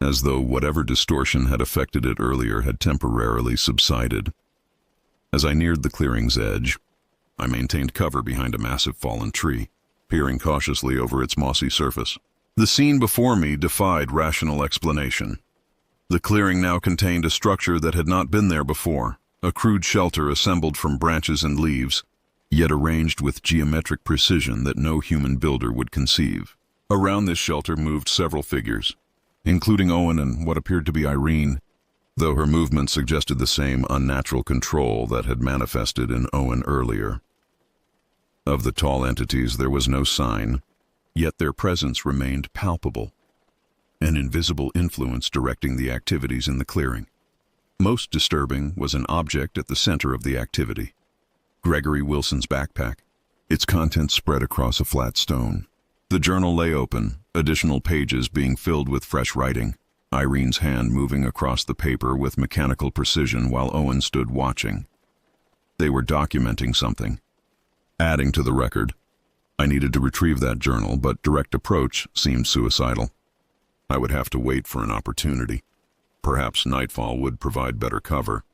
as though whatever distortion had affected it earlier had temporarily subsided. As I neared the clearing's edge, I maintained cover behind a massive fallen tree, peering cautiously over its mossy surface. The scene before me defied rational explanation. The clearing now contained a structure that had not been there before, a crude shelter assembled from branches and leaves, yet arranged with geometric precision that no human builder would conceive. Around this shelter moved several figures, including Owen and what appeared to be Irene, though her movement suggested the same unnatural control that had manifested in Owen earlier. Of the tall entities there was no sign, yet their presence remained palpable, an invisible influence directing the activities in the clearing. Most disturbing was an object at the center of the activity. Gregory Wilson's backpack, its contents spread across a flat stone. The journal lay open, additional pages being filled with fresh writing, Irene's hand moving across the paper with mechanical precision while Owen stood watching. They were documenting something, adding to the record. I needed to retrieve that journal, but direct approach seemed suicidal. I would have to wait for an opportunity. Perhaps nightfall would provide better cover.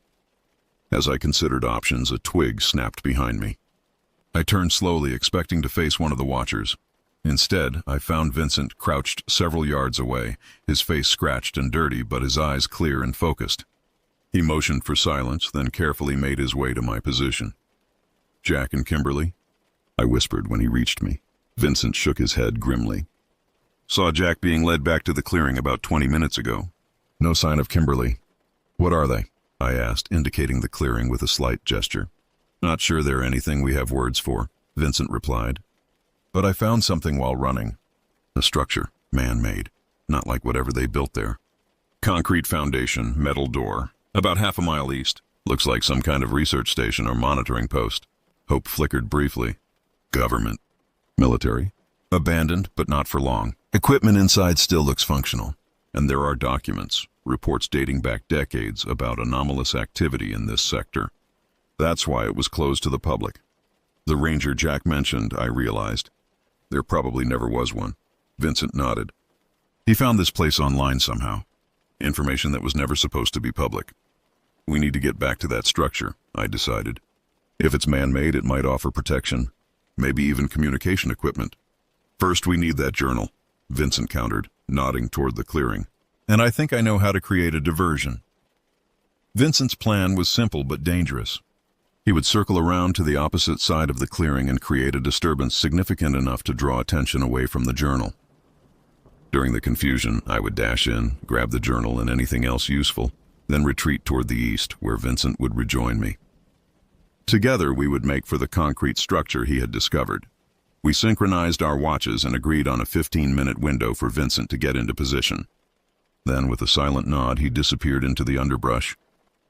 As I considered options, a twig snapped behind me. I turned slowly, expecting to face one of the watchers. Instead, I found Vincent crouched several yards away, his face scratched and dirty, but his eyes clear and focused. He motioned for silence, then carefully made his way to my position. "Jack and Kimberly?" I whispered when he reached me. Vincent shook his head grimly. "Saw Jack being led back to the clearing about 20 minutes ago. No sign of Kimberly." "What are they?" I asked, indicating the clearing with a slight gesture. "Not sure they're anything we have words for," Vincent replied. "But I found something while running. A structure, man-made, not like whatever they built there. Concrete foundation, metal door, about half a mile east. Looks like some kind of research station or monitoring post." Hope flickered briefly. "Government? Military?" "Abandoned, but not for long. Equipment inside still looks functional. And there are documents, reports dating back decades about anomalous activity in this sector. That's why it was closed to the public." "The ranger Jack mentioned," I realized. "There probably never was one." Vincent nodded. "He found this place online somehow. Information that was never supposed to be public. We need to get back to that structure," I decided. "If it's man-made, it might offer protection, maybe even communication equipment." "First, we need that journal," Vincent countered, nodding toward the clearing. "And I think I know how to create a diversion." Vincent's plan was simple but dangerous. He would circle around to the opposite side of the clearing and create a disturbance significant enough to draw attention away from the journal. During the confusion, I would dash in, grab the journal and anything else useful, then retreat toward the east, where Vincent would rejoin me. Together, we would make for the concrete structure he had discovered. We synchronized our watches and agreed on a 15-minute window for Vincent to get into position. Then, with a silent nod, he disappeared into the underbrush,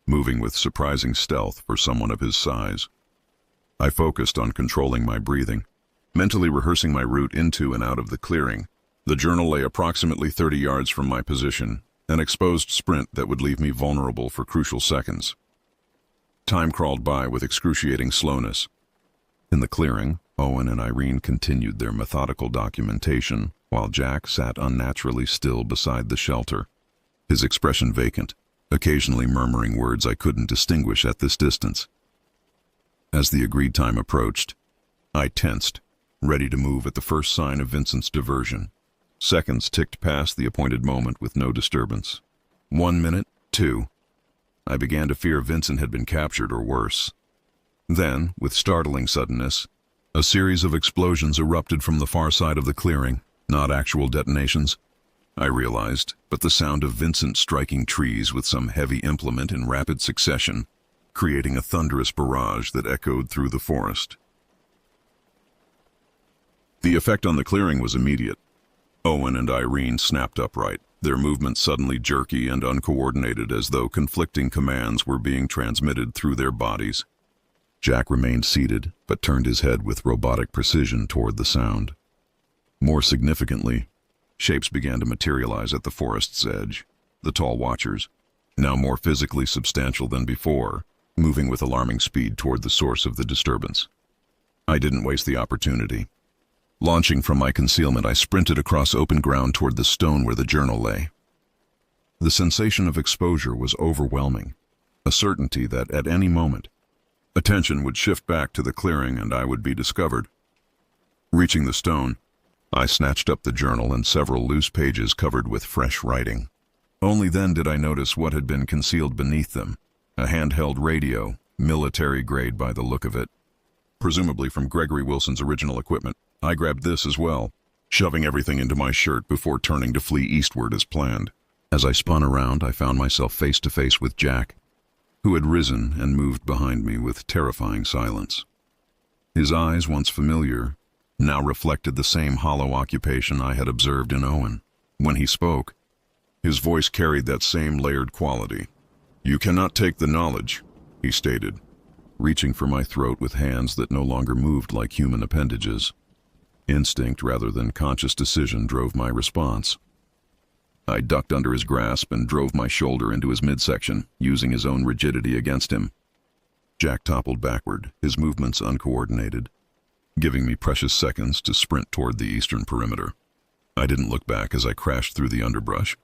moving with surprising stealth for someone of his size. I focused on controlling my breathing, mentally rehearsing my route into and out of the clearing. The journal lay approximately 30 yards from my position, an exposed sprint that would leave me vulnerable for crucial seconds. Time crawled by with excruciating slowness. In the clearing, Owen and Irene continued their methodical documentation, while Jack sat unnaturally still beside the shelter, his expression vacant, occasionally murmuring words I couldn't distinguish at this distance. As the agreed time approached, I tensed, ready to move at the first sign of Vincent's diversion. Seconds ticked past the appointed moment with no disturbance. 1 minute, 2. I began to fear Vincent had been captured or worse. Then, with startling suddenness, a series of explosions erupted from the far side of the clearing, not actual detonations, I realized, but the sound of Vincent striking trees with some heavy implement in rapid succession, creating a thunderous barrage that echoed through the forest. The effect on the clearing was immediate. Owen and Irene snapped upright, their movements suddenly jerky and uncoordinated as though conflicting commands were being transmitted through their bodies. Jack remained seated, but turned his head with robotic precision toward the sound. More significantly, shapes began to materialize at the forest's edge. The tall watchers, now more physically substantial than before, moving with alarming speed toward the source of the disturbance. I didn't waste the opportunity. Launching from my concealment, I sprinted across open ground toward the stone where the journal lay. The sensation of exposure was overwhelming, a certainty that at any moment, attention would shift back to the clearing and I would be discovered. Reaching the stone, I snatched up the journal and several loose pages covered with fresh writing. Only then did I notice what had been concealed beneath them, a handheld radio, military grade by the look of it. Presumably from Gregory Wilson's original equipment, I grabbed this as well, shoving everything into my shirt before turning to flee eastward as planned. As I spun around, I found myself face to face with Jack, who had risen and moved behind me with terrifying silence. His eyes, once familiar, now reflected the same hollow occupation I had observed in Owen. When he spoke, his voice carried that same layered quality. "You cannot take the knowledge," he stated, reaching for my throat with hands that no longer moved like human appendages. Instinct rather than conscious decision drove my response. I ducked under his grasp and drove my shoulder into his midsection, using his own rigidity against him. Jack toppled backward, his movements uncoordinated, giving me precious seconds to sprint toward the eastern perimeter. I didn't look back as I crashed through the underbrush,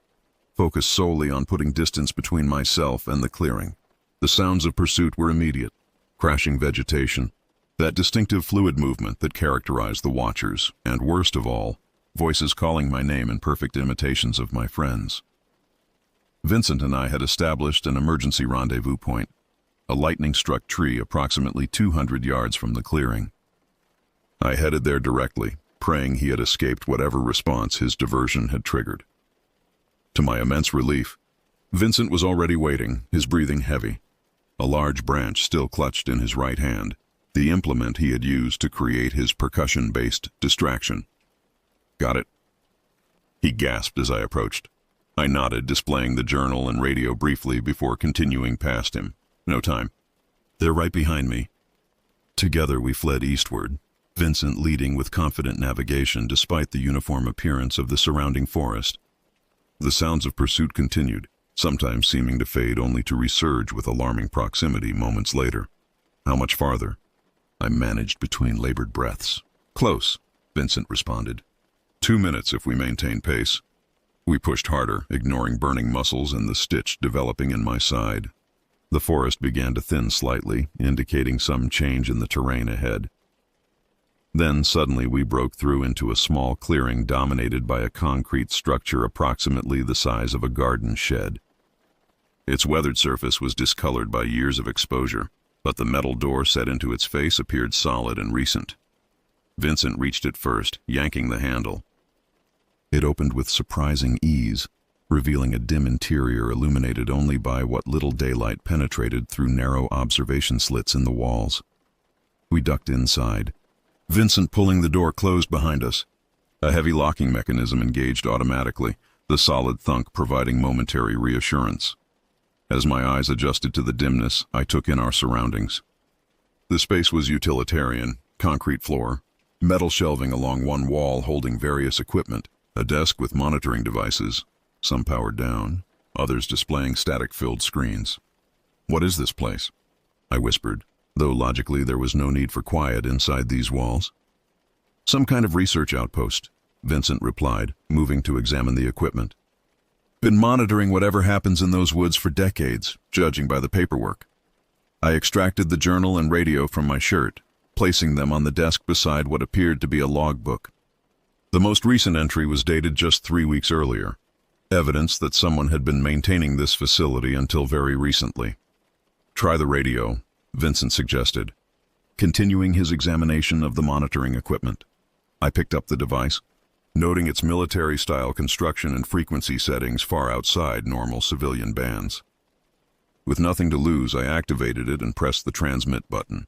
focused solely on putting distance between myself and the clearing. The sounds of pursuit were immediate: crashing vegetation, that distinctive fluid movement that characterized the watchers, and worst of all, voices calling my name in perfect imitations of my friends. Vincent and I had established an emergency rendezvous point, a lightning-struck tree approximately 200 yards from the clearing. I headed there directly, praying he had escaped whatever response his diversion had triggered. To my immense relief, Vincent was already waiting, his breathing heavy, a large branch still clutched in his right hand, the implement he had used to create his percussion-based distraction. "Got it?" he gasped as I approached. I nodded, displaying the journal and radio briefly before continuing past him. "No time. They're right behind me." Together we fled eastward, Vincent leading with confident navigation despite the uniform appearance of the surrounding forest. The sounds of pursuit continued, sometimes seeming to fade only to resurge with alarming proximity moments later. "How much farther?" I managed between labored breaths. "Close," Vincent responded. 2 minutes if we maintain pace." We pushed harder, ignoring burning muscles and the stitch developing in my side. The forest began to thin slightly, indicating some change in the terrain ahead. Then suddenly we broke through into a small clearing dominated by a concrete structure approximately the size of a garden shed. Its weathered surface was discolored by years of exposure, but the metal door set into its face appeared solid and recent. Vincent reached it first, yanking the handle. It opened with surprising ease, revealing a dim interior illuminated only by what little daylight penetrated through narrow observation slits in the walls. We ducked inside, Vincent pulling the door closed behind us. A heavy locking mechanism engaged automatically, the solid thunk providing momentary reassurance. As my eyes adjusted to the dimness, I took in our surroundings. The space was utilitarian: concrete floor, metal shelving along one wall holding various equipment, a desk with monitoring devices, some powered down, others displaying static-filled screens. "What is this place?" I whispered, though logically there was no need for quiet inside these walls. "Some kind of research outpost," Vincent replied, moving to examine the equipment. "Been monitoring whatever happens in those woods for decades, judging by the paperwork." I extracted the journal and radio from my shirt, placing them on the desk beside what appeared to be a logbook. The most recent entry was dated just 3 weeks earlier, evidence that someone had been maintaining this facility until very recently. "Try the radio," Vincent suggested, continuing his examination of the monitoring equipment. I picked up the device, noting its military-style construction and frequency settings far outside normal civilian bands. With nothing to lose, I activated it and pressed the transmit button.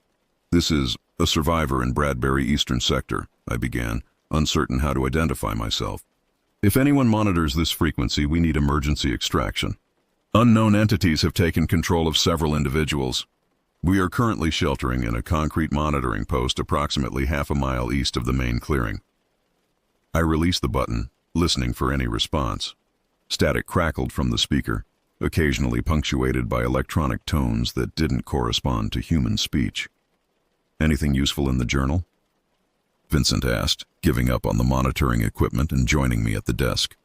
"This is a survivor in Bradbury Eastern Sector," I began, uncertain how to identify myself. "If anyone monitors this frequency, we need emergency extraction. Unknown entities have taken control of several individuals. We are currently sheltering in a concrete monitoring post approximately half a mile east of the main clearing." I released the button, listening for any response. Static crackled from the speaker, occasionally punctuated by electronic tones that didn't correspond to human speech. "Anything useful in the journal?" Vincent asked, giving up on the monitoring equipment and joining me at the desk.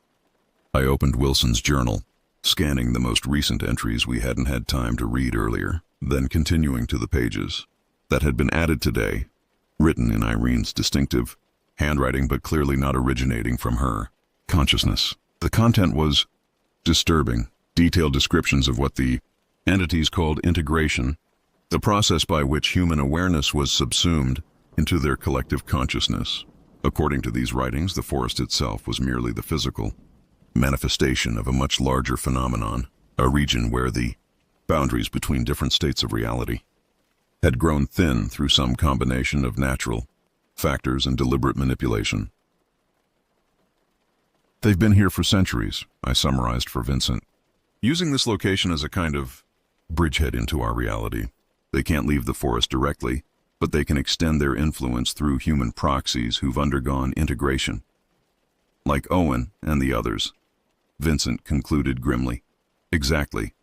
I opened Wilson's journal, scanning the most recent entries we hadn't had time to read earlier, then continuing to the pages that had been added today, written in Irene's distinctive handwriting but clearly not originating from her consciousness. The content was disturbing, detailed descriptions of what the entities called integration, the process by which human awareness was subsumed into their collective consciousness. According to these writings, the forest itself was merely the physical manifestation of a much larger phenomenon, a region where the boundaries between different states of reality had grown thin through some combination of natural factors and deliberate manipulation. "They've been here for centuries," I summarized for Vincent, "using this location as a kind of bridgehead into our reality. They can't leave the forest directly, but they can extend their influence through human proxies who've undergone integration. Like Owen and the others," Vincent concluded grimly. "Exactly.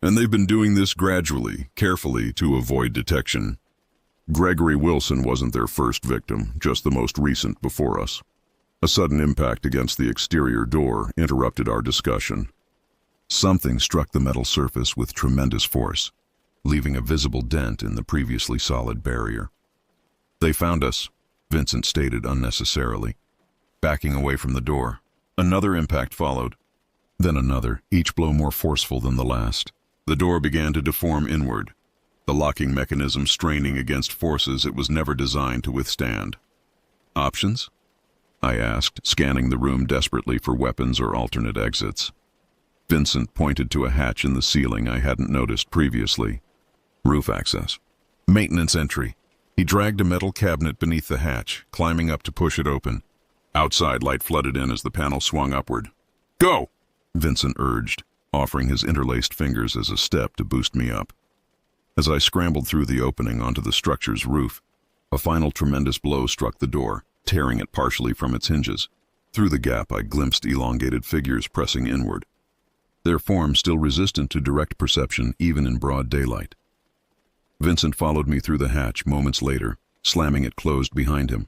And they've been doing this gradually, carefully, to avoid detection. Gregory Wilson wasn't their first victim, just the most recent before us." A sudden impact against the exterior door interrupted our discussion. Something struck the metal surface with tremendous force, leaving a visible dent in the previously solid barrier. "They found us," Vincent stated unnecessarily, backing away from the door. Another impact followed, then another, each blow more forceful than the last. The door began to deform inward, the locking mechanism straining against forces it was never designed to withstand. "Options?" I asked, scanning the room desperately for weapons or alternate exits. Vincent pointed to a hatch in the ceiling I hadn't noticed previously. "Roof access. Maintenance entry." He dragged a metal cabinet beneath the hatch, climbing up to push it open. Outside light flooded in as the panel swung upward. "Go!" Vincent urged, offering his interlaced fingers as a step to boost me up. As I scrambled through the opening onto the structure's roof, a final tremendous blow struck the door, tearing it partially from its hinges. Through the gap I glimpsed elongated figures pressing inward, their forms still resistant to direct perception even in broad daylight. Vincent followed me through the hatch moments later, slamming it closed behind him.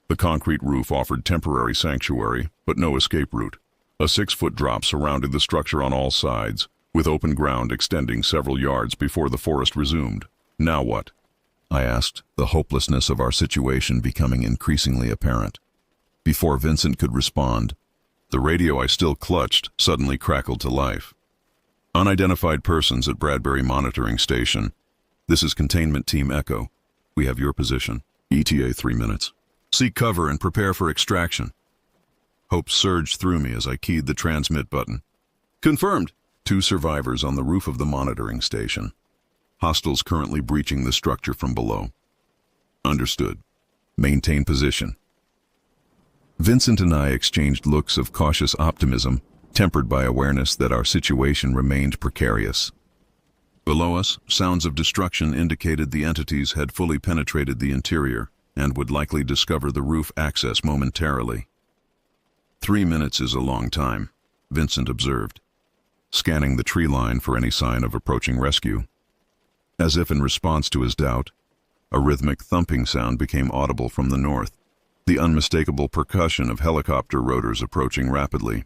The concrete roof offered temporary sanctuary, but no escape route. A 6-foot drop surrounded the structure on all sides, with open ground extending several yards before the forest resumed. "Now what?" I asked, the hopelessness of our situation becoming increasingly apparent. Before Vincent could respond, the radio I still clutched suddenly crackled to life. "Unidentified persons at Bradbury Monitoring Station. This is Containment Team Echo. We have your position. ETA 3 minutes. Seek cover and prepare for extraction." Hope surged through me as I keyed the transmit button. "Confirmed." 2 survivors on the roof of the monitoring station. Hostiles currently breaching the structure from below. "Understood. Maintain position." Vincent and I exchanged looks of cautious optimism, tempered by awareness that our situation remained precarious. Below us, sounds of destruction indicated the entities had fully penetrated the interior and would likely discover the roof access momentarily. 3 minutes is a long time, Vincent observed, scanning the tree line for any sign of approaching rescue. As if in response to his doubt, a rhythmic thumping sound became audible from the north, the unmistakable percussion of helicopter rotors approaching rapidly.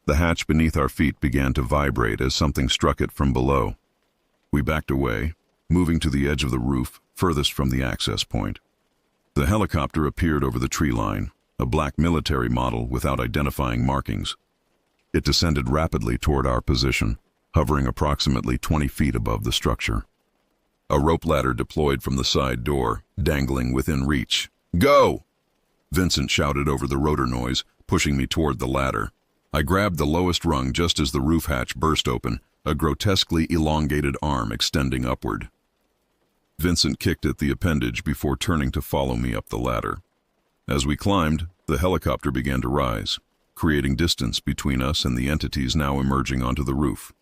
The hatch beneath our feet began to vibrate as something struck it from below. We backed away, moving to the edge of the roof, furthest from the access point. The helicopter appeared over the tree line, a black military model without identifying markings. It descended rapidly toward our position, hovering approximately 20 feet above the structure. A rope ladder deployed from the side door, dangling within reach. "Go!" Vincent shouted over the rotor noise, pushing me toward the ladder. I grabbed the lowest rung just as the roof hatch burst open, a grotesquely elongated arm extending upward. Vincent kicked at the appendage before turning to follow me up the ladder. As we climbed, the helicopter began to rise, creating distance between us and the entities now emerging onto the roof.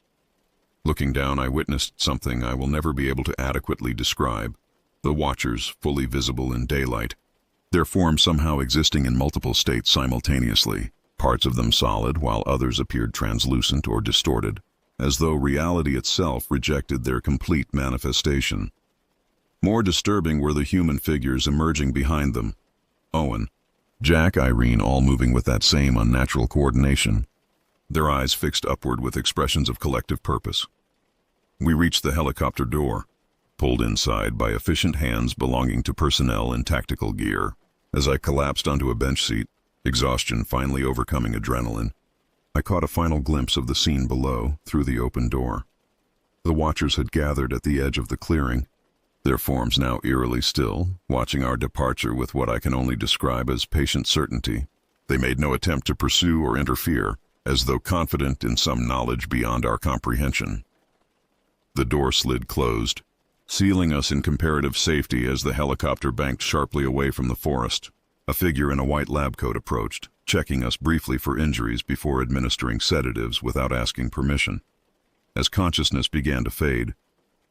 Looking down, I witnessed something I will never be able to adequately describe. The watchers, fully visible in daylight, their forms somehow existing in multiple states simultaneously, parts of them solid while others appeared translucent or distorted, as though reality itself rejected their complete manifestation. More disturbing were the human figures emerging behind them. Owen, Jack, Irene, all moving with that same unnatural coordination, their eyes fixed upward with expressions of collective purpose. We reached the helicopter door, pulled inside by efficient hands belonging to personnel in tactical gear. As I collapsed onto a bench seat, exhaustion finally overcoming adrenaline, I caught a final glimpse of the scene below through the open door. The watchers had gathered at the edge of the clearing, their forms now eerily still, watching our departure with what I can only describe as patient certainty. They made no attempt to pursue or interfere, as though confident in some knowledge beyond our comprehension. The door slid closed, sealing us in comparative safety as the helicopter banked sharply away from the forest. A figure in a white lab coat approached, checking us briefly for injuries before administering sedatives without asking permission. As consciousness began to fade,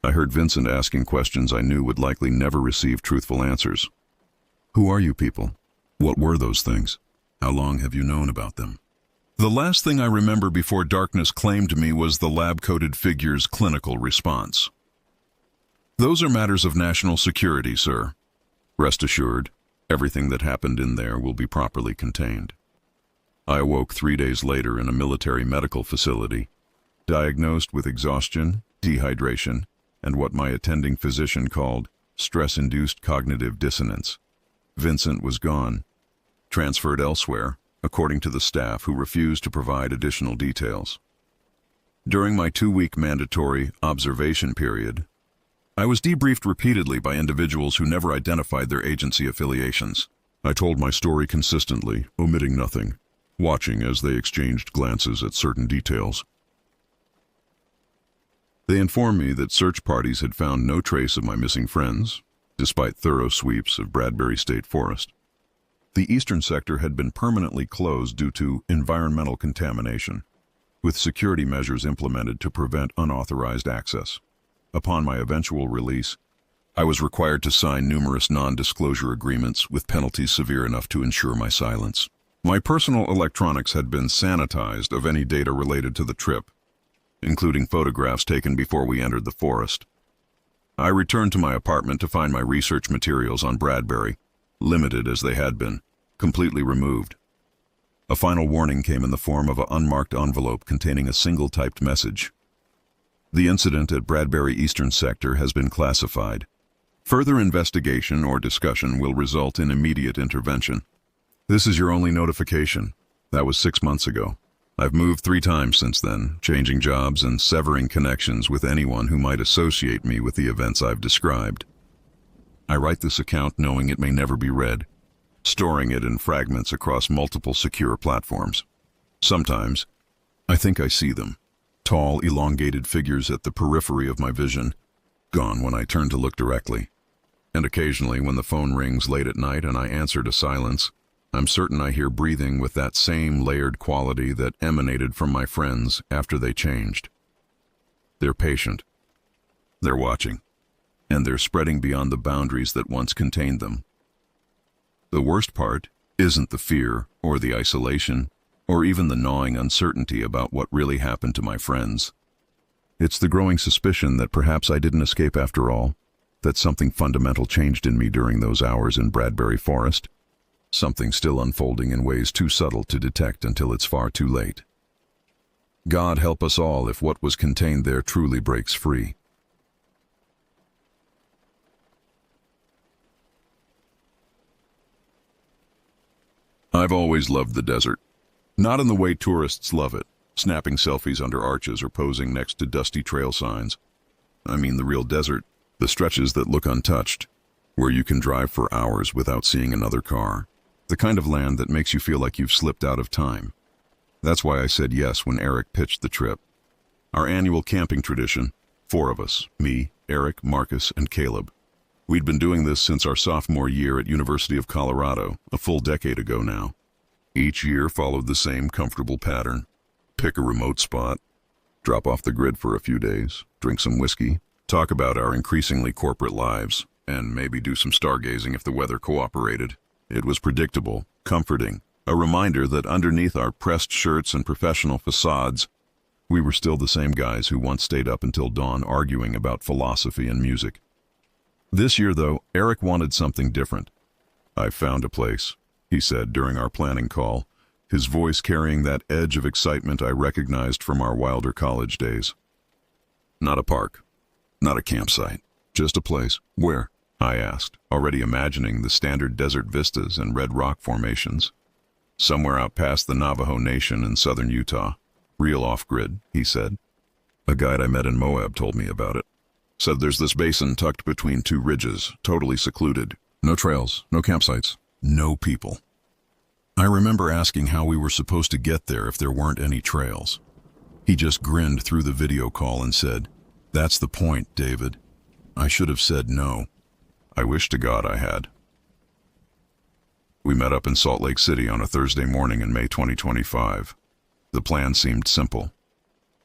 I heard Vincent asking questions I knew would likely never receive truthful answers. Who are you people? What were those things? How long have you known about them? The last thing I remember before darkness claimed me was the lab-coated figure's clinical response. Those are matters of national security, sir. Rest assured, everything that happened in there will be properly contained. I awoke 3 days later in a military medical facility, diagnosed with exhaustion, dehydration, and what my attending physician called stress-induced cognitive dissonance. Vincent was gone, transferred elsewhere, according to the staff who refused to provide additional details. During my 2-week mandatory observation period, I was debriefed repeatedly by individuals who never identified their agency affiliations. I told my story consistently, omitting nothing, watching as they exchanged glances at certain details. They informed me that search parties had found no trace of my missing friends, despite thorough sweeps of Bradbury State Forest. The eastern sector had been permanently closed due to environmental contamination, with security measures implemented to prevent unauthorized access. Upon my eventual release, I was required to sign numerous non-disclosure agreements with penalties severe enough to ensure my silence. My personal electronics had been sanitized of any data related to the trip, including photographs taken before we entered the forest. I returned to my apartment to find my research materials on Bradbury, limited as they had been, completely removed. A final warning came in the form of an unmarked envelope containing a single typed message. The incident at Bradbury Eastern Sector has been classified. Further investigation or discussion will result in immediate intervention. This is your only notification. That was 6 months ago. I've moved 3 times since then, changing jobs and severing connections with anyone who might associate me with the events I've described. I write this account knowing it may never be read, storing it in fragments across multiple secure platforms. Sometimes, I think I see them. Tall, elongated figures at the periphery of my vision, gone when I turn to look directly. And occasionally, when the phone rings late at night and I answer to silence, I'm certain I hear breathing with that same layered quality that emanated from my friends after they changed. They're patient. They're watching. And they're spreading beyond the boundaries that once contained them. The worst part isn't the fear or the isolation, or even the gnawing uncertainty about what really happened to my friends. It's the growing suspicion that perhaps I didn't escape after all, that something fundamental changed in me during those hours in Bradbury Forest, something still unfolding in ways too subtle to detect until it's far too late. God help us all if what was contained there truly breaks free. I've always loved the desert. Not in the way tourists love it, snapping selfies under arches or posing next to dusty trail signs. I mean the real desert, the stretches that look untouched, where you can drive for hours without seeing another car. The kind of land that makes you feel like you've slipped out of time. That's why I said yes when Eric pitched the trip. Our annual camping tradition, 4 of us, me, Eric, Marcus, and Caleb. We'd been doing this since our sophomore year at University of Colorado, a full decade ago now. Each year followed the same comfortable pattern. Pick a remote spot, drop off the grid for a few days, drink some whiskey, talk about our increasingly corporate lives, and maybe do some stargazing if the weather cooperated. It was predictable, comforting, A reminder that underneath our pressed shirts and professional facades, we were still the same guys who once stayed up until dawn arguing about philosophy and music. This year, though, Eric wanted something different. "I've found a place," he said during our planning call, his voice carrying that edge of excitement I recognized from our wilder college days. "Not a park, not a campsite, just a place." "Where?" I asked, already imagining the standard desert vistas and red rock formations. "Somewhere out past the Navajo Nation in southern Utah. Real off-grid," he said. "A guide I met in Moab told me about it. Said there's this basin tucked between two ridges, totally secluded. No trails, no campsites, no people." I remember asking how we were supposed to get there if there weren't any trails. He just grinned through the video call and said, "That's the point, David." I should have said no. I wish to God I had. We met up in Salt Lake City on a Thursday morning in May 2025. The plan seemed simple.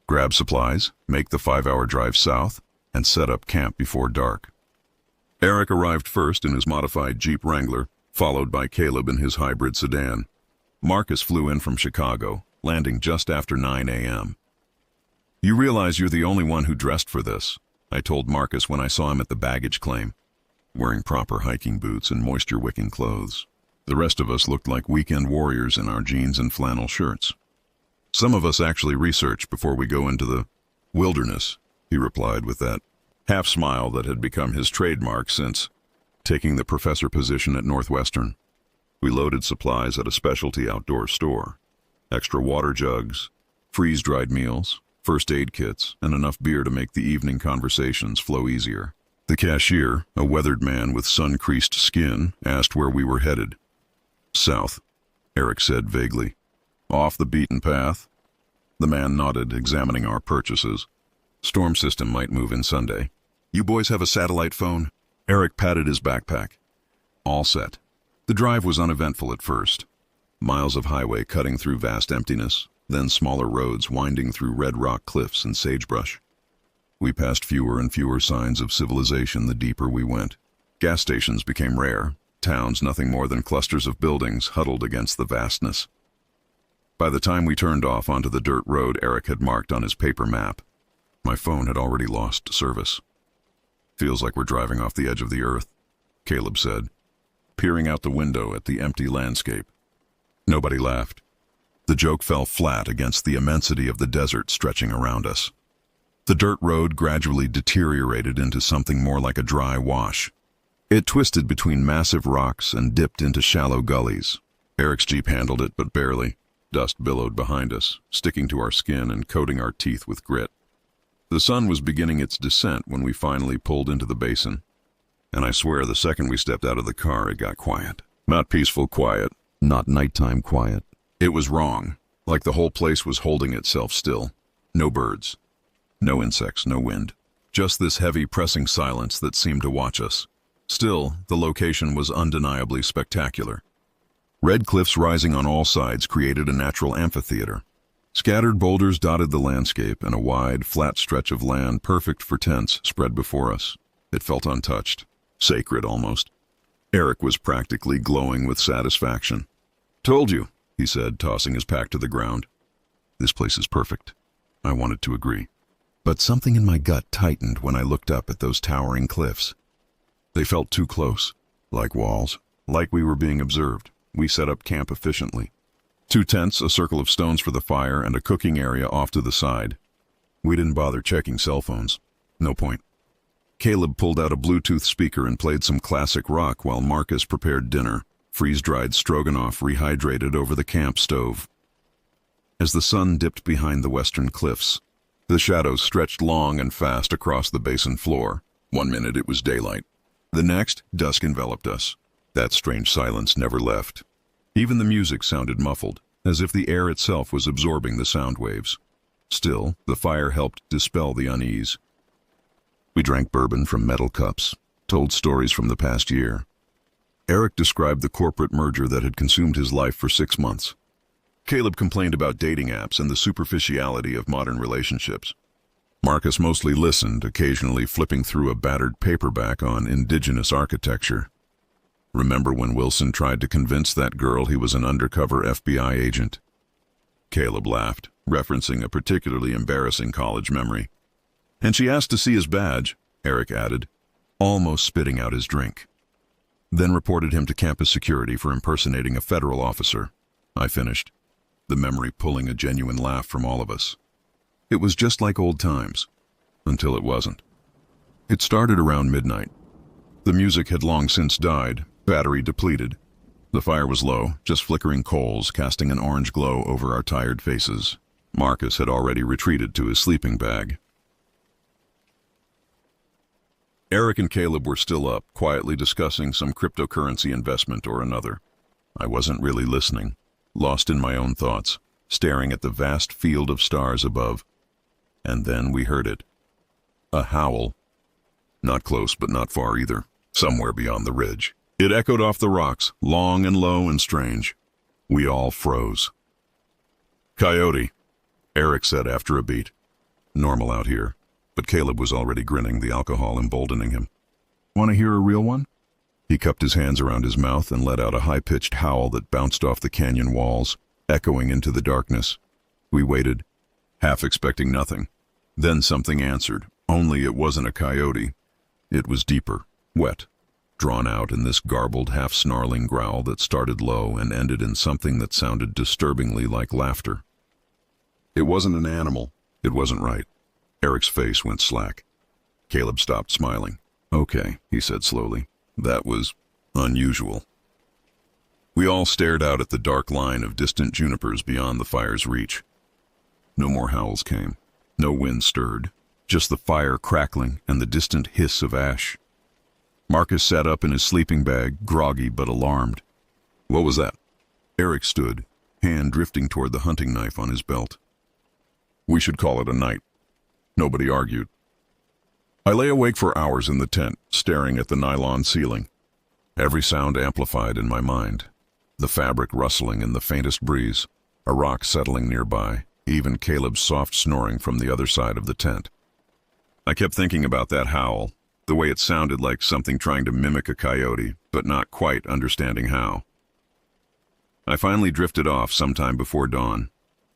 Grab supplies, make the 5-hour drive south, and set up camp before dark. Eric arrived first in his modified Jeep Wrangler, followed by Caleb in his hybrid sedan. Marcus flew in from Chicago, landing just after 9 a.m. "You realize you're the only one who dressed for this," I told Marcus when I saw him at the baggage claim, wearing proper hiking boots and moisture-wicking clothes. The rest of us looked like weekend warriors in our jeans and flannel shirts. "Some of us actually research before we go into the wilderness," he replied with that half-smile that had become his trademark since taking the professor position at Northwestern. We loaded supplies at a specialty outdoor store. Extra water jugs, freeze-dried meals, first aid kits, and enough beer to make the evening conversations flow easier. The cashier, a weathered man with sun-creased skin, asked where we were headed. "South," Eric said vaguely. "Off the beaten path?" The man nodded, examining our purchases. "Storm system might move in Sunday. You boys have a satellite phone?" Eric patted his backpack. "All set." The drive was uneventful at first. Miles of highway cutting through vast emptiness, then smaller roads winding through red rock cliffs and sagebrush. We passed fewer and fewer signs of civilization the deeper we went. Gas stations became rare, towns nothing more than clusters of buildings huddled against the vastness. By the time we turned off onto the dirt road Eric had marked on his paper map, my phone had already lost service. "Feels like we're driving off the edge of the earth," Caleb said, peering out the window at the empty landscape. Nobody laughed. The joke fell flat against the immensity of the desert stretching around us. The dirt road gradually deteriorated into something more like a dry wash. It twisted between massive rocks and dipped into shallow gullies. Eric's Jeep handled it, but barely. Dust billowed behind us, sticking to our skin and coating our teeth with grit. The sun was beginning its descent when we finally pulled into the basin. And I swear the second we stepped out of the car, it got quiet. Not peaceful quiet, not nighttime quiet. It was wrong, like the whole place was holding itself still. No birds, no insects, no wind. Just this heavy, pressing silence that seemed to watch us. Still, the location was undeniably spectacular. Red cliffs rising on all sides created a natural amphitheater. Scattered boulders dotted the landscape, and a wide, flat stretch of land perfect for tents spread before us. It felt untouched, sacred almost. Eric was practically glowing with satisfaction. "Told you," he said, tossing his pack to the ground. "This place is perfect." I wanted to agree. But something in my gut tightened when I looked up at those towering cliffs. They felt too close, like walls, like we were being observed. We set up camp efficiently. 2 tents, a circle of stones for the fire, and a cooking area off to the side. We didn't bother checking cell phones. No point. Caleb pulled out a Bluetooth speaker and played some classic rock while Marcus prepared dinner, freeze-dried stroganoff rehydrated over the camp stove. As the sun dipped behind the western cliffs, the shadows stretched long and fast across the basin floor. 1 minute it was daylight. The next, dusk enveloped us. That strange silence never left. Even the music sounded muffled, as if the air itself was absorbing the sound waves. Still, the fire helped dispel the unease. We drank bourbon from metal cups, told stories from the past year. Eric described the corporate merger that had consumed his life for 6 months. Caleb complained about dating apps and the superficiality of modern relationships. Marcus mostly listened, occasionally flipping through a battered paperback on indigenous architecture. Remember when Wilson tried to convince that girl he was an undercover FBI agent? Caleb laughed, referencing a particularly embarrassing college memory. And she asked to see his badge, Eric added, almost spitting out his drink. Then reported him to campus security for impersonating a federal officer. I finished, the memory pulling a genuine laugh from all of us. It was just like old times, until it wasn't. It started around midnight. The music had long since died, battery depleted. The fire was low, just flickering coals casting an orange glow over our tired faces. Marcus had already retreated to his sleeping bag. Eric and Caleb were still up, quietly discussing some cryptocurrency investment or another. I wasn't really listening, lost in my own thoughts, staring at the vast field of stars above. And then we heard it. A howl. Not close, but not far either, somewhere beyond the ridge. It echoed off the rocks, long and low and strange. We all froze. Coyote, Eric said after a beat. Normal out here, but Caleb was already grinning, the alcohol emboldening him. Want to hear a real one? He cupped his hands around his mouth and let out a high-pitched howl that bounced off the canyon walls, echoing into the darkness. We waited, half expecting nothing. Then something answered, only it wasn't a coyote. It was deeper, wet, drawn out in this garbled, half-snarling growl that started low and ended in something that sounded disturbingly like laughter. It wasn't an animal. It wasn't right. Eric's face went slack. Caleb stopped smiling. Okay, he said slowly. That was unusual. We all stared out at the dark line of distant junipers beyond the fire's reach. No more howls came. No wind stirred. Just the fire crackling and the distant hiss of ash. Marcus sat up in his sleeping bag, groggy but alarmed. What was that? Eric stood, hand drifting toward the hunting knife on his belt. We should call it a night. Nobody argued. I lay awake for hours in the tent, staring at the nylon ceiling. Every sound amplified in my mind. The fabric rustling in the faintest breeze, a rock settling nearby, even Caleb's soft snoring from the other side of the tent. I kept thinking about that howl, the way it sounded like something trying to mimic a coyote, but not quite understanding how. I finally drifted off sometime before dawn,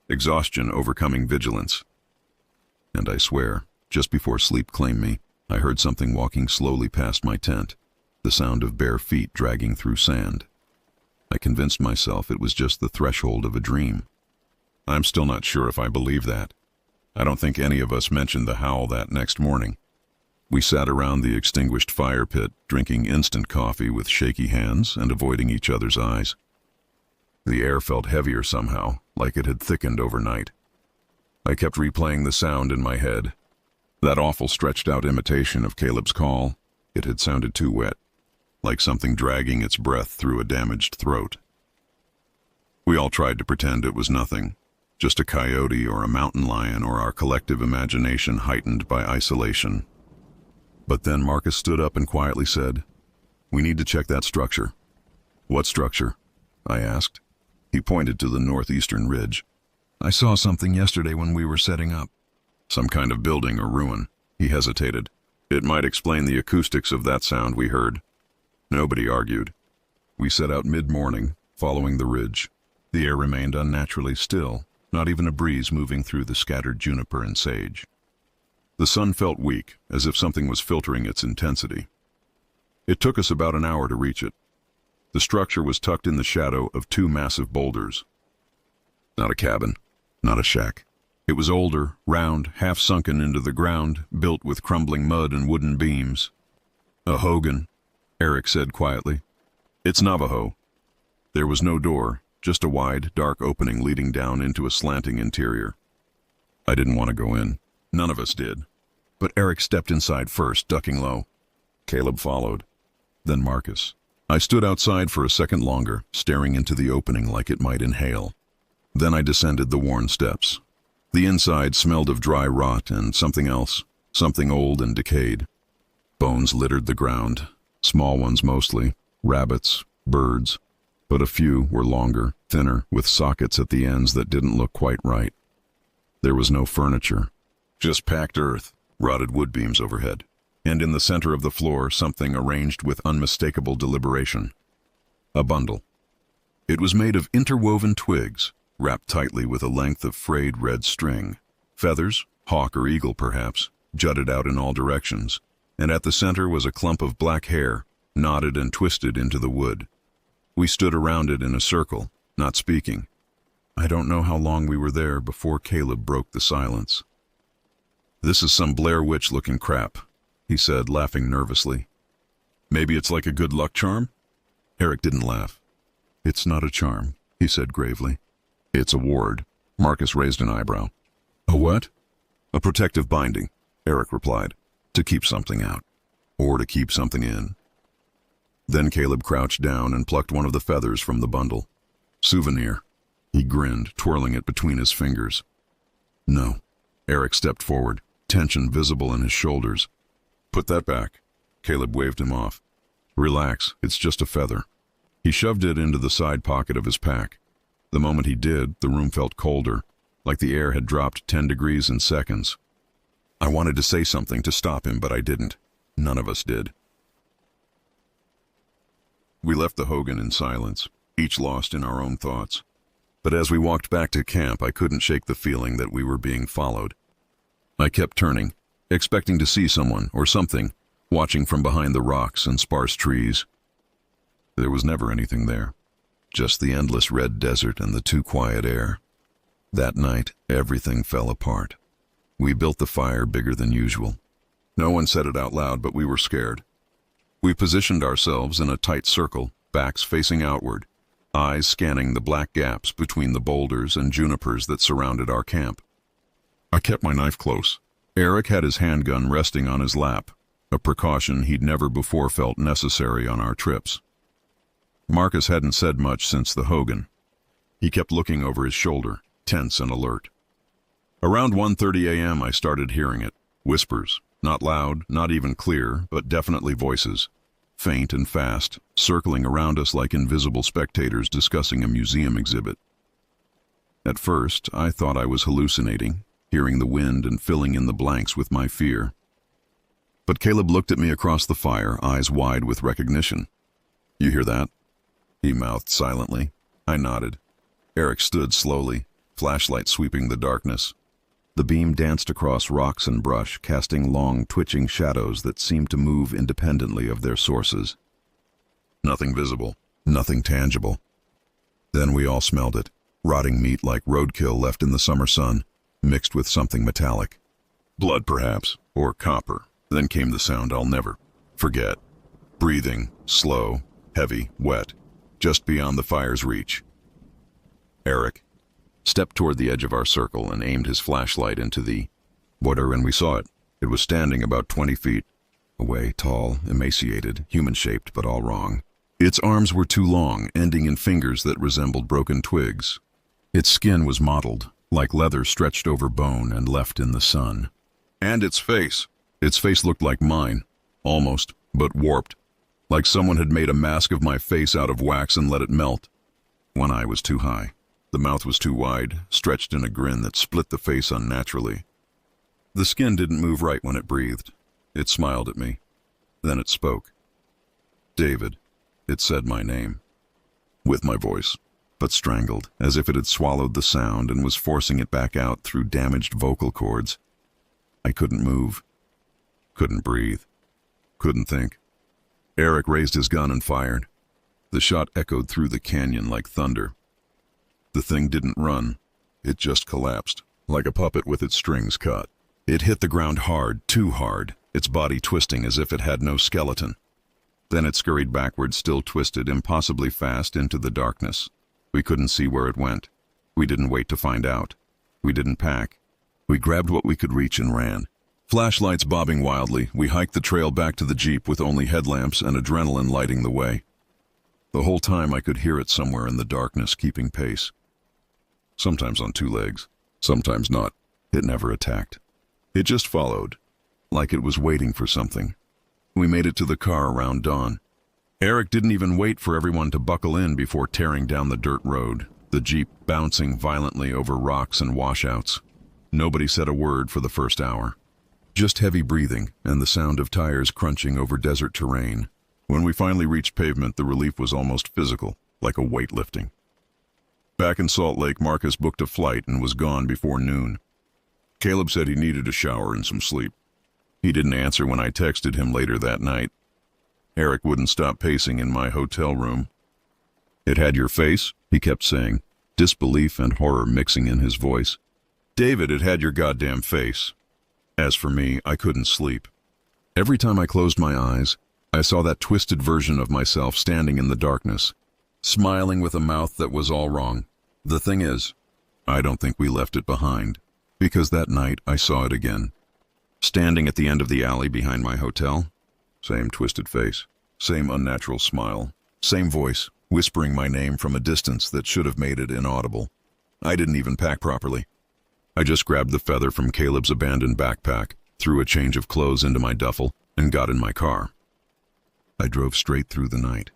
exhaustion overcoming vigilance. And I swear, just before sleep claimed me, I heard something walking slowly past my tent, the sound of bare feet dragging through sand. I convinced myself it was just the threshold of a dream. I'm still not sure if I believe that. I don't think any of us mentioned the howl that next morning. We sat around the extinguished fire pit, drinking instant coffee with shaky hands and avoiding each other's eyes. The air felt heavier somehow, like it had thickened overnight. I kept replaying the sound in my head. That awful stretched-out imitation of Caleb's call. It had sounded too wet, like something dragging its breath through a damaged throat. We all tried to pretend it was nothing, just a coyote or a mountain lion or our collective imagination heightened by isolation. But then Marcus stood up and quietly said, "We need to check that structure." "What structure?" I asked. He pointed to the northeastern ridge. "I saw something yesterday when we were setting up." "Some kind of building or ruin." He hesitated. "It might explain the acoustics of that sound we heard." Nobody argued. We set out mid-morning, following the ridge. The air remained unnaturally still, not even a breeze moving through the scattered juniper and sage. The sun felt weak, as if something was filtering its intensity. It took us about an hour to reach it. The structure was tucked in the shadow of two massive boulders. Not a cabin, not a shack. It was older, round, half-sunken into the ground, built with crumbling mud and wooden beams. "A hogan," Eric said quietly. "It's Navajo." There was no door, just a wide, dark opening leading down into a slanting interior. I didn't want to go in. None of us did. But Eric stepped inside first, ducking low. Caleb followed. Then Marcus. I stood outside for a second longer, staring into the opening like it might inhale. Then I descended the worn steps. The inside smelled of dry rot and something else, something old and decayed. Bones littered the ground, small ones mostly, rabbits, birds, but a few were longer, thinner, with sockets at the ends that didn't look quite right. There was no furniture, just packed earth, rotted wood beams overhead, and in the center of the floor something arranged with unmistakable deliberation. A bundle. It was made of interwoven twigs, wrapped tightly with a length of frayed red string. Feathers, hawk or eagle perhaps, jutted out in all directions, and at the center was a clump of black hair, knotted and twisted into the wood. We stood around it in a circle, not speaking. I don't know how long we were there before Caleb broke the silence. "This is some Blair Witch-looking crap," he said, laughing nervously. "Maybe it's like a good luck charm?" Eric didn't laugh. "It's not a charm," he said gravely. "It's a ward." Marcus raised an eyebrow. "A what?" "A protective binding," Eric replied. "To keep something out. Or to keep something in." Then Caleb crouched down and plucked one of the feathers from the bundle. "Souvenir." He grinned, twirling it between his fingers. "No." Eric stepped forward, tension visible in his shoulders. "Put that back." Caleb waved him off. "Relax, it's just a feather." He shoved it into the side pocket of his pack. The moment he did, the room felt colder, like the air had dropped 10 degrees in seconds. I wanted to say something to stop him, but I didn't. None of us did. We left the Hogan in silence, each lost in our own thoughts. But as we walked back to camp, I couldn't shake the feeling that we were being followed. I kept turning, expecting to see someone or something, watching from behind the rocks and sparse trees. There was never anything there, just the endless red desert and the too quiet air. That night, everything fell apart. We built the fire bigger than usual. No one said it out loud, but we were scared. We positioned ourselves in a tight circle, backs facing outward, eyes scanning the black gaps between the boulders and junipers that surrounded our camp. I kept my knife close. Eric had his handgun resting on his lap, a precaution he'd never before felt necessary on our trips. Marcus hadn't said much since the Hogan. He kept looking over his shoulder, tense and alert. Around 1:30 a.m. I started hearing it. Whispers, not loud, not even clear, but definitely voices. Faint and fast, circling around us like invisible spectators discussing a museum exhibit. At first, I thought I was hallucinating, hearing the wind and filling in the blanks with my fear. But Caleb looked at me across the fire, eyes wide with recognition. "You hear that?" he mouthed silently. I nodded. Eric stood slowly, flashlight sweeping the darkness. The beam danced across rocks and brush, casting long, twitching shadows that seemed to move independently of their sources. Nothing visible, nothing tangible. Then we all smelled it, rotting meat like roadkill left in the summer sun, mixed with something metallic. Blood, perhaps, or copper. Then came the sound I'll never forget. Breathing, slow, heavy, wet, just beyond the fire's reach. Eric stepped toward the edge of our circle and aimed his flashlight into the water, and we saw it. It was standing about 20 feet away, tall, emaciated, human-shaped, but all wrong. Its arms were too long, ending in fingers that resembled broken twigs. Its skin was mottled, like leather stretched over bone and left in the sun. And its face looked like mine, almost, but warped, like someone had made a mask of my face out of wax and let it melt. One eye was too high. The mouth was too wide, stretched in a grin that split the face unnaturally. The skin didn't move right when it breathed. It smiled at me. Then it spoke. "David," it said my name. With my voice, but strangled, as if it had swallowed the sound and was forcing it back out through damaged vocal cords. I couldn't move. Couldn't breathe. Couldn't think. Eric raised his gun and fired. The shot echoed through the canyon like thunder. The thing didn't run. It just collapsed, like a puppet with its strings cut. It hit the ground hard, too hard, its body twisting as if it had no skeleton. Then it scurried backward, still twisted, impossibly fast, into the darkness. We couldn't see where it went. We didn't wait to find out. We didn't pack. We grabbed what we could reach and ran. Flashlights bobbing wildly, we hiked the trail back to the Jeep with only headlamps and adrenaline lighting the way. The whole time I could hear it somewhere in the darkness, keeping pace. Sometimes on two legs, sometimes not. It never attacked. It just followed, like it was waiting for something. We made it to the car around dawn. Eric didn't even wait for everyone to buckle in before tearing down the dirt road, the Jeep bouncing violently over rocks and washouts. Nobody said a word for the first hour. Just heavy breathing and the sound of tires crunching over desert terrain. When we finally reached pavement, the relief was almost physical, like a weight lifting. Back in Salt Lake, Marcus booked a flight and was gone before noon. Caleb said he needed a shower and some sleep. He didn't answer when I texted him later that night. Eric wouldn't stop pacing in my hotel room. "It had your face," he kept saying, disbelief and horror mixing in his voice. "David, it had your goddamn face." As for me, I couldn't sleep. Every time I closed my eyes, I saw that twisted version of myself standing in the darkness, smiling with a mouth that was all wrong. The thing is, I don't think we left it behind, because that night I saw it again. Standing at the end of the alley behind my hotel, same twisted face, same unnatural smile, same voice, whispering my name from a distance that should have made it inaudible. I didn't even pack properly. I just grabbed the feather from Caleb's abandoned backpack, threw a change of clothes into my duffel, and got in my car. I drove straight through the night.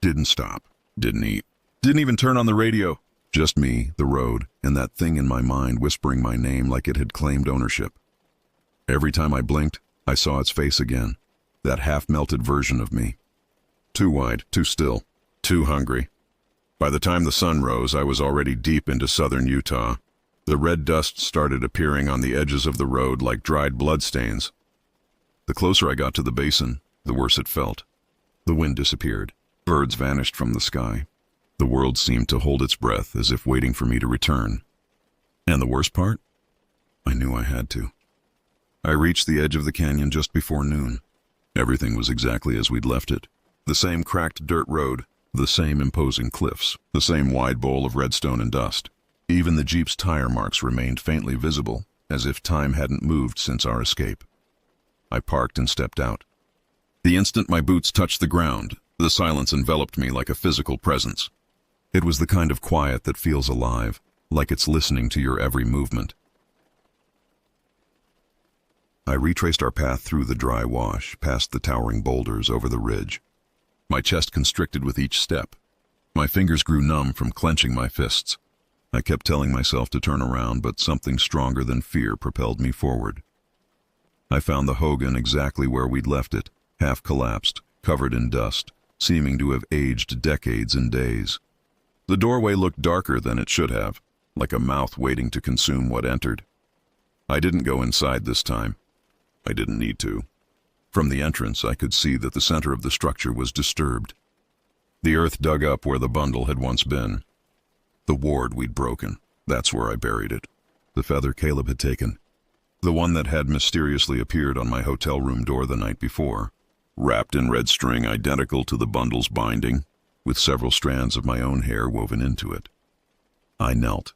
Didn't stop, didn't eat, didn't even turn on the radio. Just me, the road, and that thing in my mind whispering my name like it had claimed ownership. Every time I blinked, I saw its face again, that half-melted version of me. Too wide, too still, too hungry. By the time the sun rose, I was already deep into southern Utah. The red dust started appearing on the edges of the road like dried bloodstains. The closer I got to the basin, the worse it felt. The wind disappeared. Birds vanished from the sky. The world seemed to hold its breath as if waiting for me to return. And the worst part? I knew I had to. I reached the edge of the canyon just before noon. Everything was exactly as we'd left it. The same cracked dirt road, the same imposing cliffs, the same wide bowl of redstone and dust. Even the Jeep's tire marks remained faintly visible, as if time hadn't moved since our escape. I parked and stepped out. The instant my boots touched the ground, the silence enveloped me like a physical presence. It was the kind of quiet that feels alive, like it's listening to your every movement. I retraced our path through the dry wash, past the towering boulders over the ridge. My chest constricted with each step. My fingers grew numb from clenching my fists. I kept telling myself to turn around, but something stronger than fear propelled me forward. I found the Hogan exactly where we'd left it, half collapsed, covered in dust, seeming to have aged decades and days. The doorway looked darker than it should have, like a mouth waiting to consume what entered. I didn't go inside this time. I didn't need to. From the entrance, I could see that the center of the structure was disturbed. The earth dug up where the bundle had once been. The ward we'd broken, that's where I buried it. The feather Caleb had taken. The one that had mysteriously appeared on my hotel room door the night before, wrapped in red string identical to the bundle's binding, with several strands of my own hair woven into it. I knelt,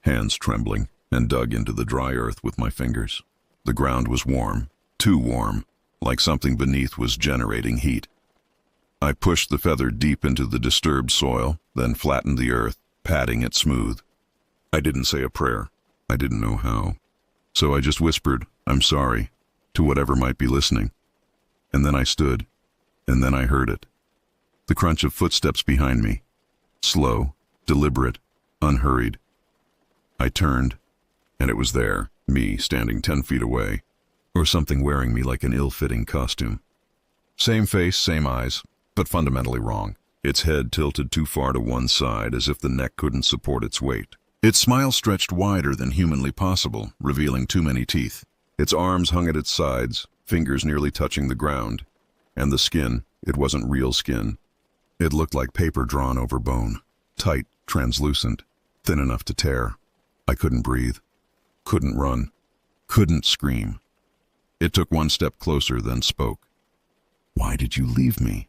hands trembling, and dug into the dry earth with my fingers. The ground was warm, too warm, like something beneath was generating heat. I pushed the feather deep into the disturbed soil, then flattened the earth, patting it smooth. I didn't say a prayer. I didn't know how. So I just whispered, "I'm sorry," to whatever might be listening. And then I stood, and then I heard it. The crunch of footsteps behind me. Slow, deliberate, unhurried. I turned, and it was there, me standing 10 feet away, or something wearing me like an ill-fitting costume. Same face, same eyes, but fundamentally wrong. Its head tilted too far to one side as if the neck couldn't support its weight. Its smile stretched wider than humanly possible, revealing too many teeth. Its arms hung at its sides, fingers nearly touching the ground. And the skin, it wasn't real skin. It looked like paper drawn over bone. Tight, translucent, thin enough to tear. I couldn't breathe. Couldn't run. Couldn't scream. It took one step closer, then spoke. "Why did you leave me?"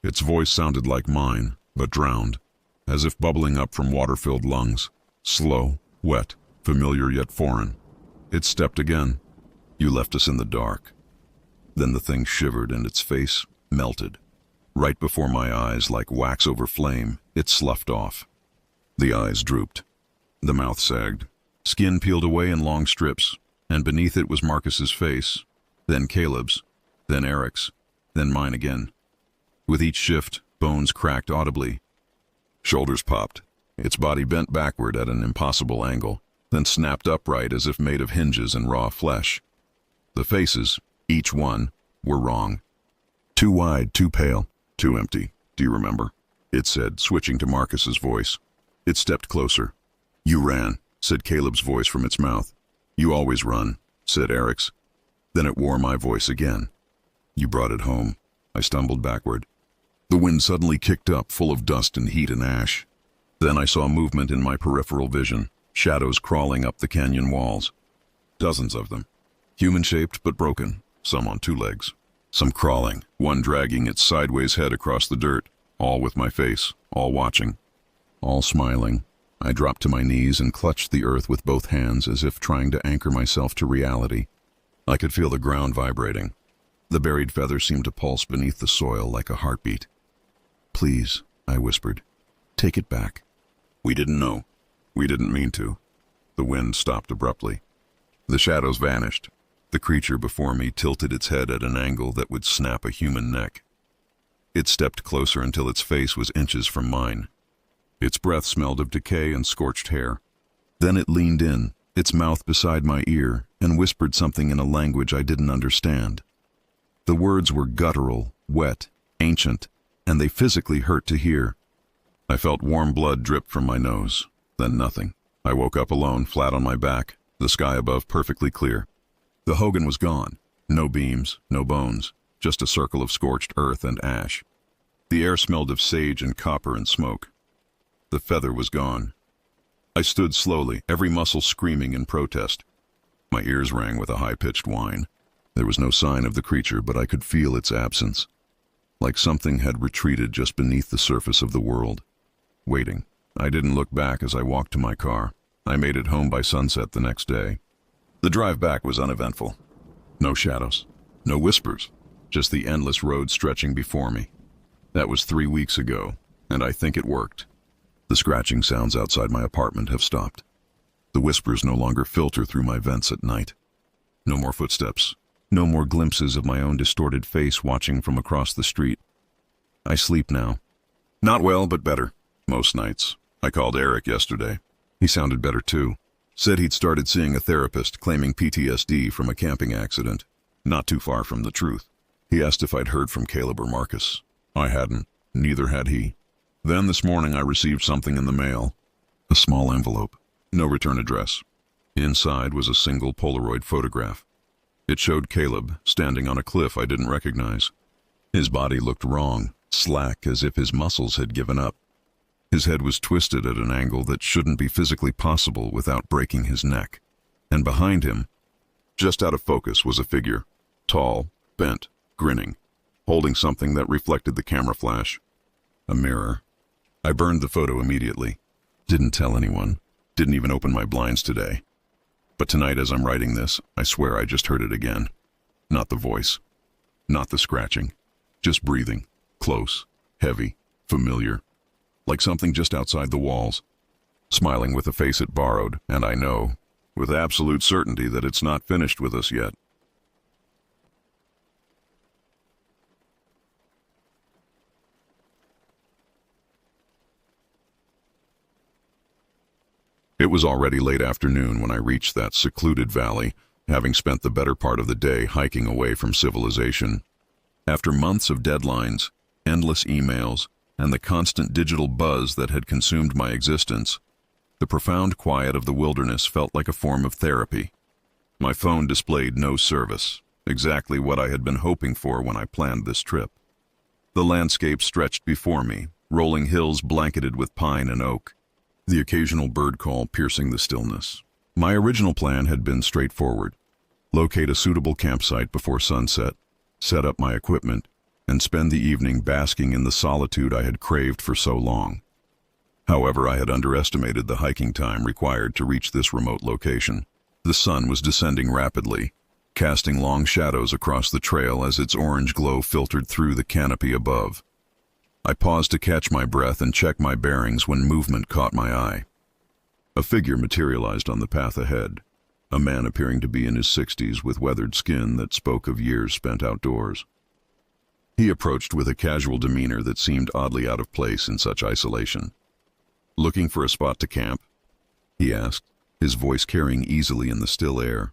Its voice sounded like mine, but drowned, as if bubbling up from water-filled lungs. Slow, wet, familiar yet foreign. It stepped again. "You left us in the dark." Then the thing shivered and its face melted. Right before my eyes, like wax over flame, it sloughed off. The eyes drooped. The mouth sagged. Skin peeled away in long strips, and beneath it was Marcus's face, then Caleb's, then Eric's, then mine again. With each shift, bones cracked audibly. Shoulders popped. Its body bent backward at an impossible angle, then snapped upright as if made of hinges and raw flesh. The faces, each one, were wrong. Too wide, too pale, too empty. Do you remember? It said, switching to Marcus's voice. It stepped closer. You ran, said Caleb's voice from its mouth. You always run, said Eric's. Then it wore my voice again. You brought it home. I stumbled backward. The wind suddenly kicked up, full of dust and heat and ash. Then I saw movement in my peripheral vision, shadows crawling up the canyon walls. Dozens of them. Human-shaped but broken, some on two legs. Some crawling, one dragging its sideways head across the dirt, all with my face, all watching, all smiling. I dropped to my knees and clutched the earth with both hands as if trying to anchor myself to reality. I could feel the ground vibrating. The buried feather seemed to pulse beneath the soil like a heartbeat. Please, I whispered, take it back. We didn't know. We didn't mean to. The wind stopped abruptly. The shadows vanished. The creature before me tilted its head at an angle that would snap a human neck. It stepped closer until its face was inches from mine. Its breath smelled of decay and scorched hair. Then it leaned in, its mouth beside my ear, and whispered something in a language I didn't understand. The words were guttural, wet, ancient, and they physically hurt to hear. I felt warm blood drip from my nose, then nothing. I woke up alone, flat on my back, the sky above perfectly clear. The Hogan was gone. No beams, no bones, just a circle of scorched earth and ash. The air smelled of sage and copper and smoke. The feather was gone. I stood slowly, every muscle screaming in protest. My ears rang with a high-pitched whine. There was no sign of the creature, but I could feel its absence. Like something had retreated just beneath the surface of the world. Waiting. I didn't look back as I walked to my car. I made it home by sunset the next day. The drive back was uneventful. No shadows. No whispers. Just the endless road stretching before me. That was 3 weeks ago, and I think it worked. The scratching sounds outside my apartment have stopped. The whispers no longer filter through my vents at night. No more footsteps. No more glimpses of my own distorted face watching from across the street. I sleep now. Not well, but better. Most nights. I called Eric yesterday. He sounded better too. Said he'd started seeing a therapist claiming PTSD from a camping accident. Not too far from the truth. He asked if I'd heard from Caleb or Marcus. I hadn't. Neither had he. Then this morning I received something in the mail. A small envelope. No return address. Inside was a single Polaroid photograph. It showed Caleb standing on a cliff I didn't recognize. His body looked wrong, slack as if his muscles had given up. His head was twisted at an angle that shouldn't be physically possible without breaking his neck. And behind him, just out of focus, was a figure. Tall, bent, grinning, holding something that reflected the camera flash. A mirror. I burned the photo immediately. Didn't tell anyone. Didn't even open my blinds today. But tonight as I'm writing this, I swear I just heard it again. Not the voice. Not the scratching. Just breathing. Close. Heavy. Familiar. Like something just outside the walls. Smiling with a face it borrowed, and I know, with absolute certainty, that it's not finished with us yet. It was already late afternoon when I reached that secluded valley, having spent the better part of the day hiking away from civilization. After months of deadlines, endless emails, and the constant digital buzz that had consumed my existence, the profound quiet of the wilderness felt like a form of therapy. My phone displayed no service, exactly what I had been hoping for when I planned this trip. The landscape stretched before me, rolling hills blanketed with pine and oak, the occasional bird call piercing the stillness. My original plan had been straightforward: locate a suitable campsite before sunset, set up my equipment, and spend the evening basking in the solitude I had craved for so long. However, I had underestimated the hiking time required to reach this remote location. The sun was descending rapidly, casting long shadows across the trail as its orange glow filtered through the canopy above. I paused to catch my breath and check my bearings when movement caught my eye. A figure materialized on the path ahead, a man appearing to be in his 60s with weathered skin that spoke of years spent outdoors. He approached with a casual demeanor that seemed oddly out of place in such isolation. "Looking for a spot to camp?" he asked, his voice carrying easily in the still air.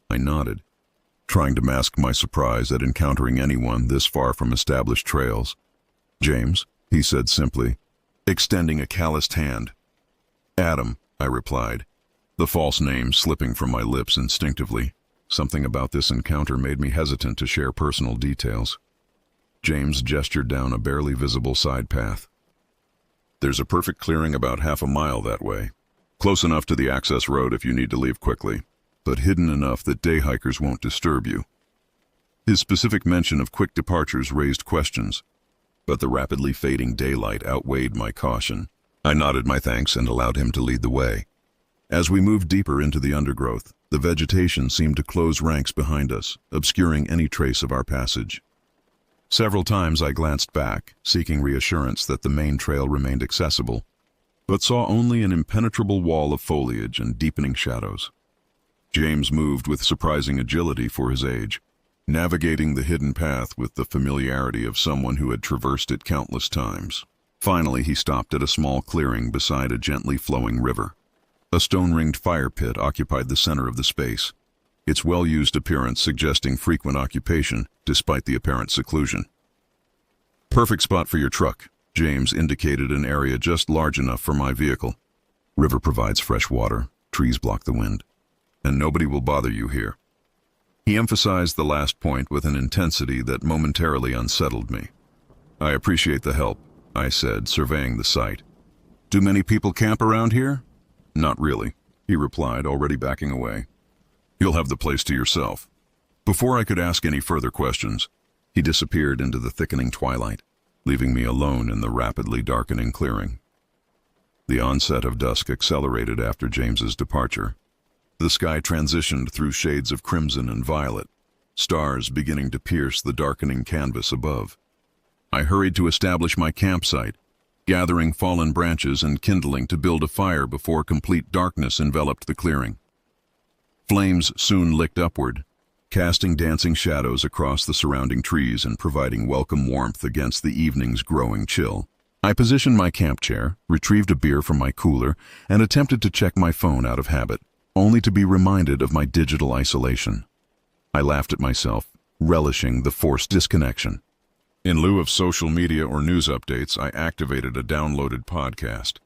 I nodded. trying to mask my surprise at encountering anyone this far from established trails. "James," he said simply, extending a calloused hand. "Adam," I replied, the false name slipping from my lips instinctively. Something about this encounter made me hesitant to share personal details. James gestured down a barely visible side path. "There's a perfect clearing about half a mile that way. Close enough to the access road if you need to leave quickly, but hidden enough that day hikers won't disturb you." His specific mention of quick departures raised questions, but the rapidly fading daylight outweighed my caution. I nodded my thanks and allowed him to lead the way. As we moved deeper into the undergrowth, the vegetation seemed to close ranks behind us, obscuring any trace of our passage. Several times I glanced back, seeking reassurance that the main trail remained accessible, but saw only an impenetrable wall of foliage and deepening shadows. James moved with surprising agility for his age, navigating the hidden path with the familiarity of someone who had traversed it countless times. Finally, he stopped at a small clearing beside a gently flowing river. A stone-ringed fire pit occupied the center of the space, its well-used appearance suggesting frequent occupation despite the apparent seclusion. "Perfect spot for your truck," James indicated an area just large enough for my vehicle. "River provides fresh water, trees block the wind, and nobody will bother you here." He emphasized the last point with an intensity that momentarily unsettled me. "I appreciate the help," I said, surveying the site. "Do many people camp around here?" "Not really," he replied, already backing away. "You'll have the place to yourself." Before I could ask any further questions, he disappeared into the thickening twilight, leaving me alone in the rapidly darkening clearing. The onset of dusk accelerated after James's departure. The sky transitioned through shades of crimson and violet, stars beginning to pierce the darkening canvas above. I hurried to establish my campsite, gathering fallen branches and kindling to build a fire before complete darkness enveloped the clearing. Flames soon licked upward, casting dancing shadows across the surrounding trees and providing welcome warmth against the evening's growing chill. I positioned my camp chair, retrieved a beer from my cooler, and attempted to check my phone out of habit, only to be reminded of my digital isolation. I laughed at myself, relishing the forced disconnection. In lieu of social media or news updates, I activated a downloaded podcast,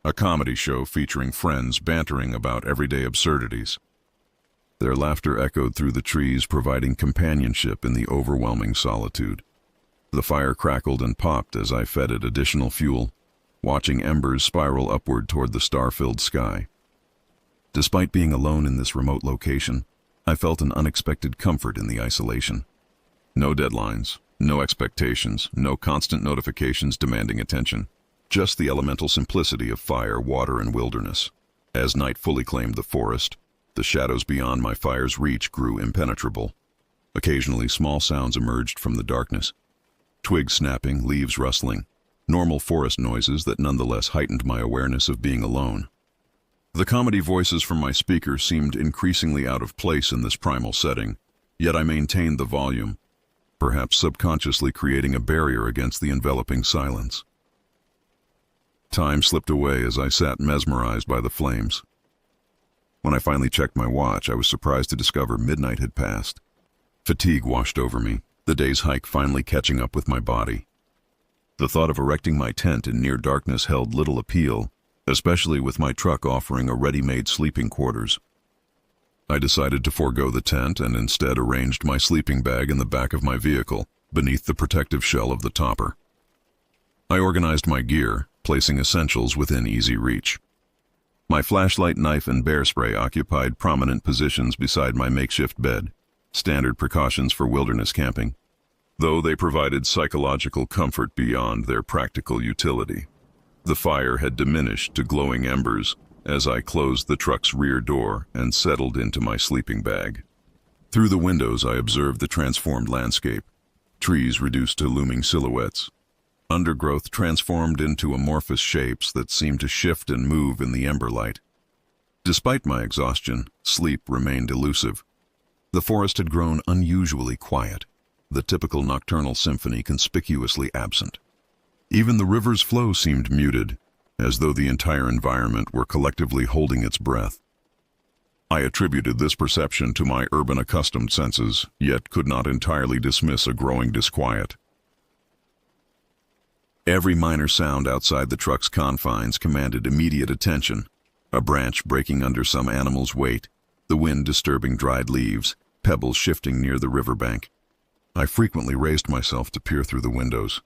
a comedy show featuring friends bantering about everyday absurdities. Their laughter echoed through the trees, providing companionship in the overwhelming solitude. The fire crackled and popped as I fed it additional fuel, watching embers spiral upward toward the star-filled sky. Despite being alone in this remote location, I felt an unexpected comfort in the isolation. No deadlines, no expectations, no constant notifications demanding attention. Just the elemental simplicity of fire, water, and wilderness. As night fully claimed the forest, the shadows beyond my fire's reach grew impenetrable. Occasionally, small sounds emerged from the darkness. Twigs snapping, leaves rustling. Normal forest noises that nonetheless heightened my awareness of being alone. The comedy voices from my speaker seemed increasingly out of place in this primal setting, yet I maintained the volume, perhaps subconsciously creating a barrier against the enveloping silence. Time slipped away as I sat mesmerized by the flames. When I finally checked my watch, I was surprised to discover midnight had passed. Fatigue washed over me, the day's hike finally catching up with my body. The thought of erecting my tent in near darkness held little appeal, especially with my truck offering a ready-made sleeping quarters. I decided to forego the tent and instead arranged my sleeping bag in the back of my vehicle, beneath the protective shell of the topper. I organized my gear, placing essentials within easy reach. My flashlight, knife, and bear spray occupied prominent positions beside my makeshift bed, standard precautions for wilderness camping, though they provided psychological comfort beyond their practical utility. The fire had diminished to glowing embers as I closed the truck's rear door and settled into my sleeping bag. Through the windows, I observed the transformed landscape, trees reduced to looming silhouettes, undergrowth transformed into amorphous shapes that seemed to shift and move in the ember light. Despite my exhaustion, sleep remained elusive. The forest had grown unusually quiet, the typical nocturnal symphony conspicuously absent. Even the river's flow seemed muted, as though the entire environment were collectively holding its breath. I attributed this perception to my urban-accustomed senses, yet could not entirely dismiss a growing disquiet. Every minor sound outside the truck's confines commanded immediate attention. A branch breaking under some animal's weight, the wind disturbing dried leaves, pebbles shifting near the riverbank. I frequently raised myself to peer through the windows,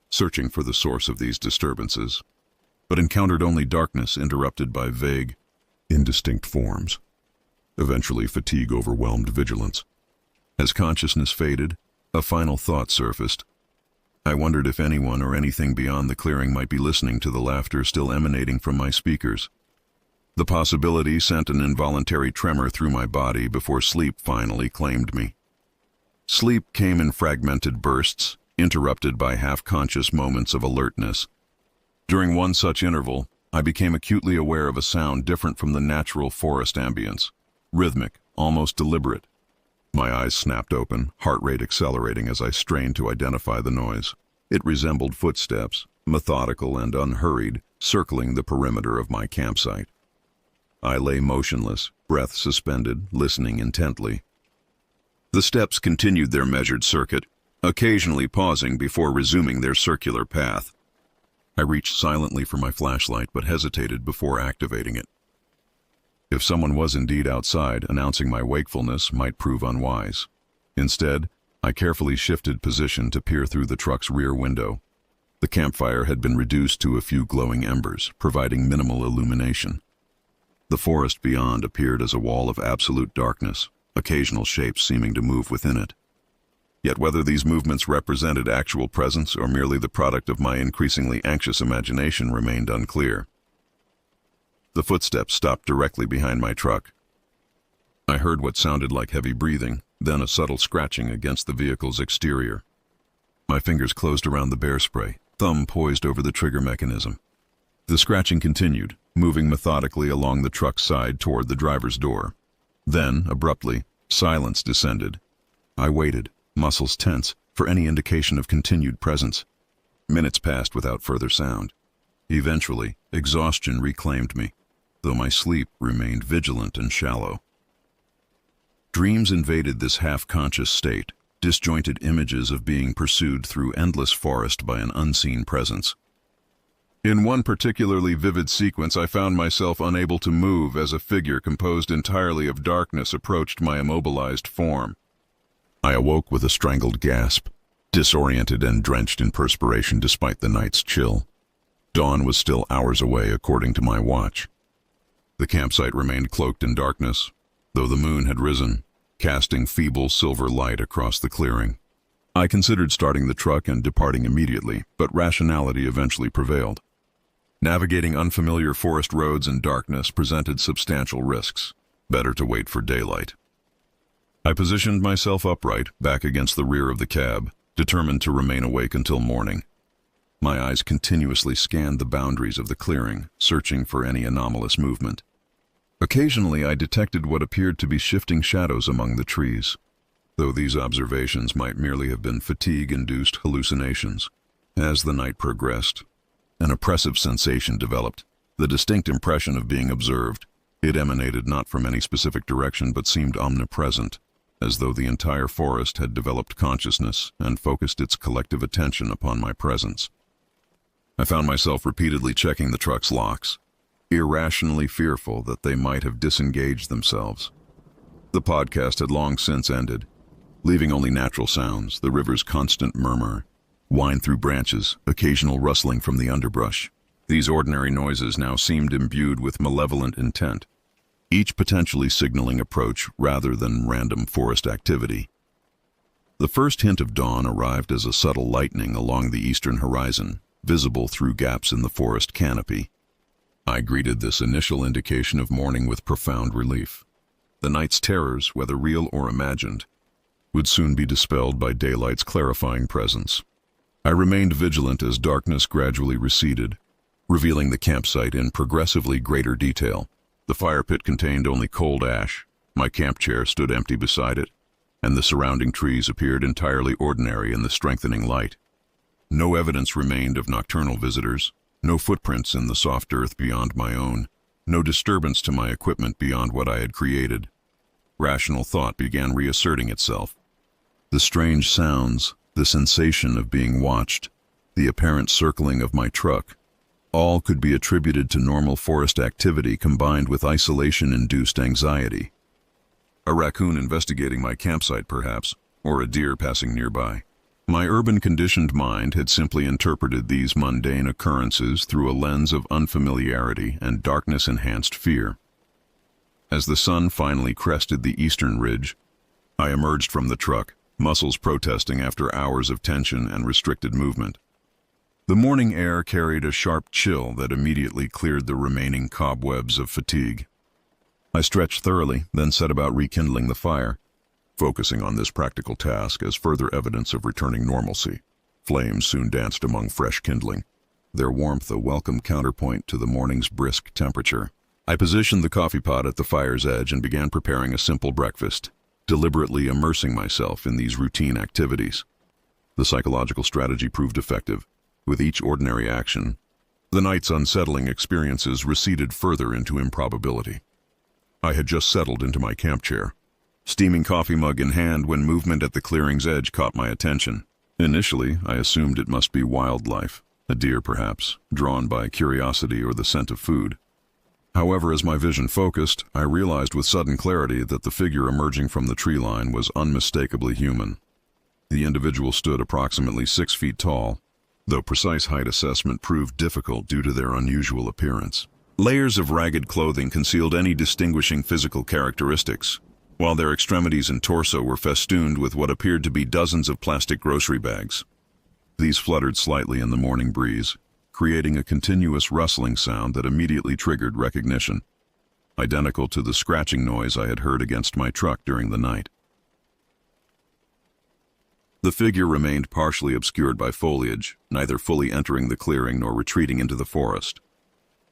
searching for the source of these disturbances, but encountered only darkness interrupted by vague, indistinct forms. Eventually, fatigue overwhelmed vigilance. As consciousness faded, a final thought surfaced. I wondered if anyone or anything beyond the clearing might be listening to the laughter still emanating from my speakers. The possibility sent an involuntary tremor through my body before sleep finally claimed me. Sleep came in fragmented bursts, interrupted by half-conscious moments of alertness. During one such interval, I became acutely aware of a sound different from the natural forest ambience, rhythmic, almost deliberate. My eyes snapped open, heart rate accelerating as I strained to identify the noise. It resembled footsteps, methodical and unhurried, circling the perimeter of my campsite. I lay motionless, breath suspended, listening intently. The steps continued their measured circuit, occasionally pausing before resuming their circular path. I reached silently for my flashlight but hesitated before activating it. If someone was indeed outside, announcing my wakefulness might prove unwise. Instead, I carefully shifted position to peer through the truck's rear window. The campfire had been reduced to a few glowing embers, providing minimal illumination. The forest beyond appeared as a wall of absolute darkness, occasional shapes seeming to move within it. Yet whether these movements represented actual presence or merely the product of my increasingly anxious imagination remained unclear. The footsteps stopped directly behind my truck. I heard what sounded like heavy breathing, then a subtle scratching against the vehicle's exterior. My fingers closed around the bear spray, thumb poised over the trigger mechanism. The scratching continued, moving methodically along the truck's side toward the driver's door. Then, abruptly, silence descended. I waited, muscles tense, for any indication of continued presence. Minutes passed without further sound. Eventually, exhaustion reclaimed me, though my sleep remained vigilant and shallow. Dreams invaded this half-conscious state, disjointed images of being pursued through endless forest by an unseen presence. In one particularly vivid sequence, I found myself unable to move as a figure composed entirely of darkness approached my immobilized form. I awoke with a strangled gasp, disoriented and drenched in perspiration despite the night's chill. Dawn was still hours away according to my watch. The campsite remained cloaked in darkness, though the moon had risen, casting feeble silver light across the clearing. I considered starting the truck and departing immediately, but rationality eventually prevailed. Navigating unfamiliar forest roads in darkness presented substantial risks. Better to wait for daylight. I positioned myself upright, back against the rear of the cab, determined to remain awake until morning. My eyes continuously scanned the boundaries of the clearing, searching for any anomalous movement. Occasionally, I detected what appeared to be shifting shadows among the trees, though these observations might merely have been fatigue-induced hallucinations. As the night progressed, an oppressive sensation developed, the distinct impression of being observed. It emanated not from any specific direction but seemed omnipresent, as though the entire forest had developed consciousness and focused its collective attention upon my presence. I found myself repeatedly checking the truck's locks, irrationally fearful that they might have disengaged themselves. The podcast had long since ended, leaving only natural sounds, the river's constant murmur, wind through branches, occasional rustling from the underbrush. These ordinary noises now seemed imbued with malevolent intent, each potentially signaling approach rather than random forest activity. The first hint of dawn arrived as a subtle lightening along the eastern horizon, visible through gaps in the forest canopy. I greeted this initial indication of morning with profound relief. The night's terrors, whether real or imagined, would soon be dispelled by daylight's clarifying presence. I remained vigilant as darkness gradually receded, revealing the campsite in progressively greater detail. The fire pit contained only cold ash, my camp chair stood empty beside it, and the surrounding trees appeared entirely ordinary in the strengthening light. No evidence remained of nocturnal visitors, no footprints in the soft earth beyond my own. No disturbance to my equipment beyond what I had created. Rational thought began reasserting itself. The strange sounds, the sensation of being watched, the apparent circling of my truck, all could be attributed to normal forest activity combined with isolation-induced anxiety. A raccoon investigating my campsite, perhaps, or a deer passing nearby. My urban-conditioned mind had simply interpreted these mundane occurrences through a lens of unfamiliarity and darkness-enhanced fear. As the sun finally crested the eastern ridge, I emerged from the truck, muscles protesting after hours of tension and restricted movement. The morning air carried a sharp chill that immediately cleared the remaining cobwebs of fatigue. I stretched thoroughly, then set about rekindling the fire, focusing on this practical task as further evidence of returning normalcy. Flames soon danced among fresh kindling, their warmth a welcome counterpoint to the morning's brisk temperature. I positioned the coffee pot at the fire's edge and began preparing a simple breakfast, deliberately immersing myself in these routine activities. The psychological strategy proved effective. With each ordinary action, the night's unsettling experiences receded further into improbability. I had just settled into my camp chair, steaming coffee mug in hand, when movement at the clearing's edge caught my attention. Initially, I assumed it must be wildlife, a deer perhaps, drawn by curiosity or the scent of food. However, as my vision focused, I realized with sudden clarity that the figure emerging from the tree line was unmistakably human. The individual stood approximately 6 feet tall, though precise height assessment proved difficult due to their unusual appearance. Layers of ragged clothing concealed any distinguishing physical characteristics, while their extremities and torso were festooned with what appeared to be dozens of plastic grocery bags. These fluttered slightly in the morning breeze, creating a continuous rustling sound that immediately triggered recognition, identical to the scratching noise I had heard against my truck during the night. The figure remained partially obscured by foliage, neither fully entering the clearing nor retreating into the forest.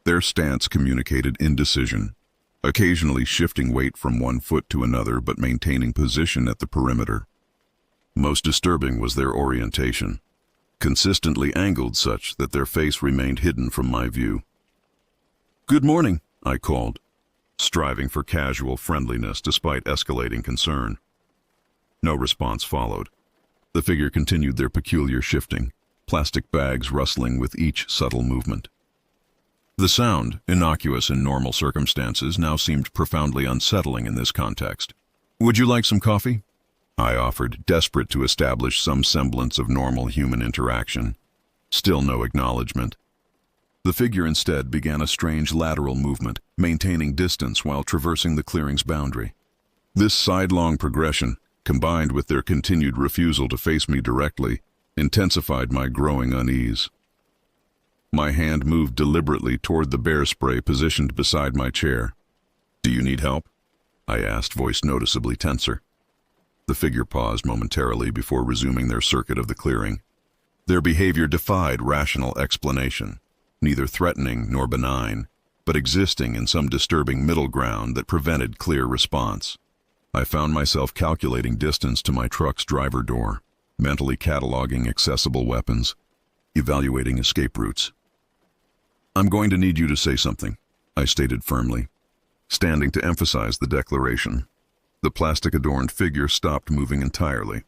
Their stance communicated indecision, occasionally shifting weight from one foot to another but maintaining position at the perimeter. Most disturbing was their orientation, consistently angled such that their face remained hidden from my view. "Good morning," I called, striving for casual friendliness despite escalating concern. No response followed. The figure continued their peculiar shifting, plastic bags rustling with each subtle movement. The sound, innocuous in normal circumstances, now seemed profoundly unsettling in this context. "Would you like some coffee?" I offered, desperate to establish some semblance of normal human interaction. Still no acknowledgement. The figure instead began a strange lateral movement, maintaining distance while traversing the clearing's boundary. This sidelong progression, combined with their continued refusal to face me directly, intensified my growing unease. My hand moved deliberately toward the bear spray positioned beside my chair. "Do you need help?" I asked, voice noticeably tenser. The figure paused momentarily before resuming their circuit of the clearing. Their behavior defied rational explanation, neither threatening nor benign, but existing in some disturbing middle ground that prevented clear response. I found myself calculating distance to my truck's driver door, mentally cataloging accessible weapons, evaluating escape routes. "I'm going to need you to say something," I stated firmly, standing to emphasize the declaration. The plastic-adorned figure stopped moving entirely.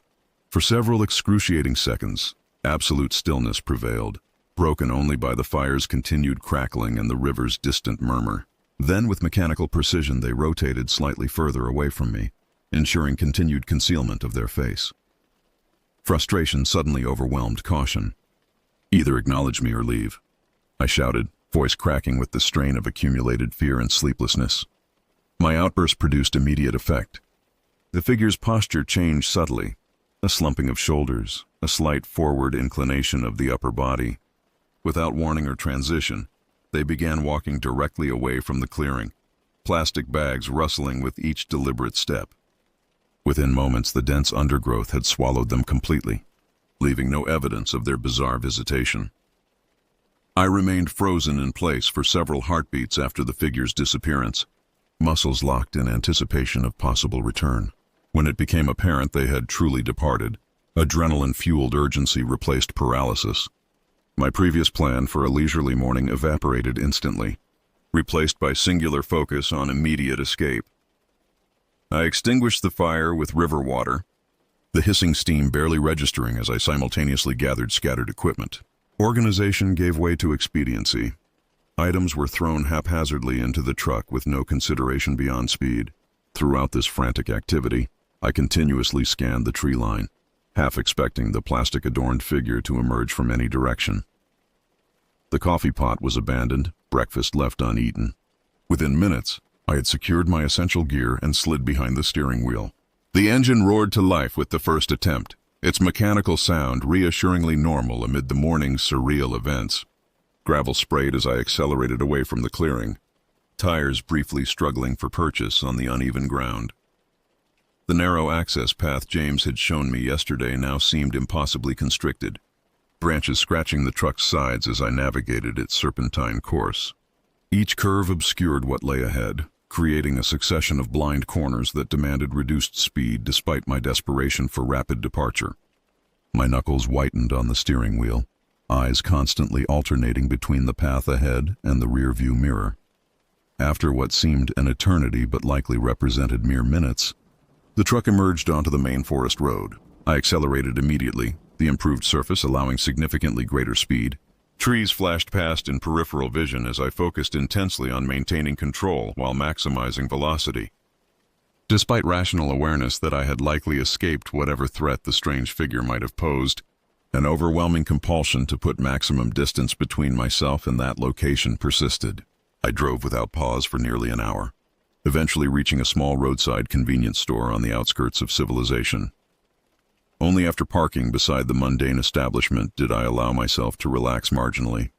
For several excruciating seconds, absolute stillness prevailed, broken only by the fire's continued crackling and the river's distant murmur. Then, with mechanical precision, they rotated slightly further away from me, ensuring continued concealment of their face. Frustration suddenly overwhelmed caution. "Either acknowledge me or leave," I shouted, voice cracking with the strain of accumulated fear and sleeplessness. My outburst produced immediate effect. The figure's posture changed subtly, a slumping of shoulders, a slight forward inclination of the upper body. Without warning or transition, they began walking directly away from the clearing, plastic bags rustling with each deliberate step. Within moments, the dense undergrowth had swallowed them completely, leaving no evidence of their bizarre visitation. I remained frozen in place for several heartbeats after the figure's disappearance, muscles locked in anticipation of possible return. When it became apparent they had truly departed, adrenaline-fueled urgency replaced paralysis. My previous plan for a leisurely morning evaporated instantly. replaced by singular focus on immediate escape. I extinguished the fire with river water, the hissing steam barely registering as I simultaneously gathered scattered equipment. Organization gave way to expediency. Items were thrown haphazardly into the truck with no consideration beyond speed. Throughout this frantic activity, I continuously scanned the tree line, half expecting the plastic-adorned figure to emerge from any direction. The coffee pot was abandoned, breakfast left uneaten. Within minutes, I had secured my essential gear and slid behind the steering wheel. The engine roared to life with the first attempt, its mechanical sound reassuringly normal amid the morning's surreal events. Gravel sprayed as I accelerated away from the clearing, tires briefly struggling for purchase on the uneven ground. The narrow access path James had shown me yesterday now seemed impossibly constricted, branches scratching the truck's sides as I navigated its serpentine course. Each curve obscured what lay ahead, creating a succession of blind corners that demanded reduced speed despite my desperation for rapid departure. My knuckles whitened on the steering wheel, eyes constantly alternating between the path ahead and the rear-view mirror. After what seemed an eternity but likely represented mere minutes, the truck emerged onto the main forest road. I accelerated immediately, the improved surface allowing significantly greater speed. Trees flashed past in peripheral vision as I focused intensely on maintaining control while maximizing velocity. Despite rational awareness that I had likely escaped whatever threat the strange figure might have posed, an overwhelming compulsion to put maximum distance between myself and that location persisted. I drove without pause for nearly an hour, eventually reaching a small roadside convenience store on the outskirts of civilization. Only after parking beside the mundane establishment did I allow myself to relax marginally.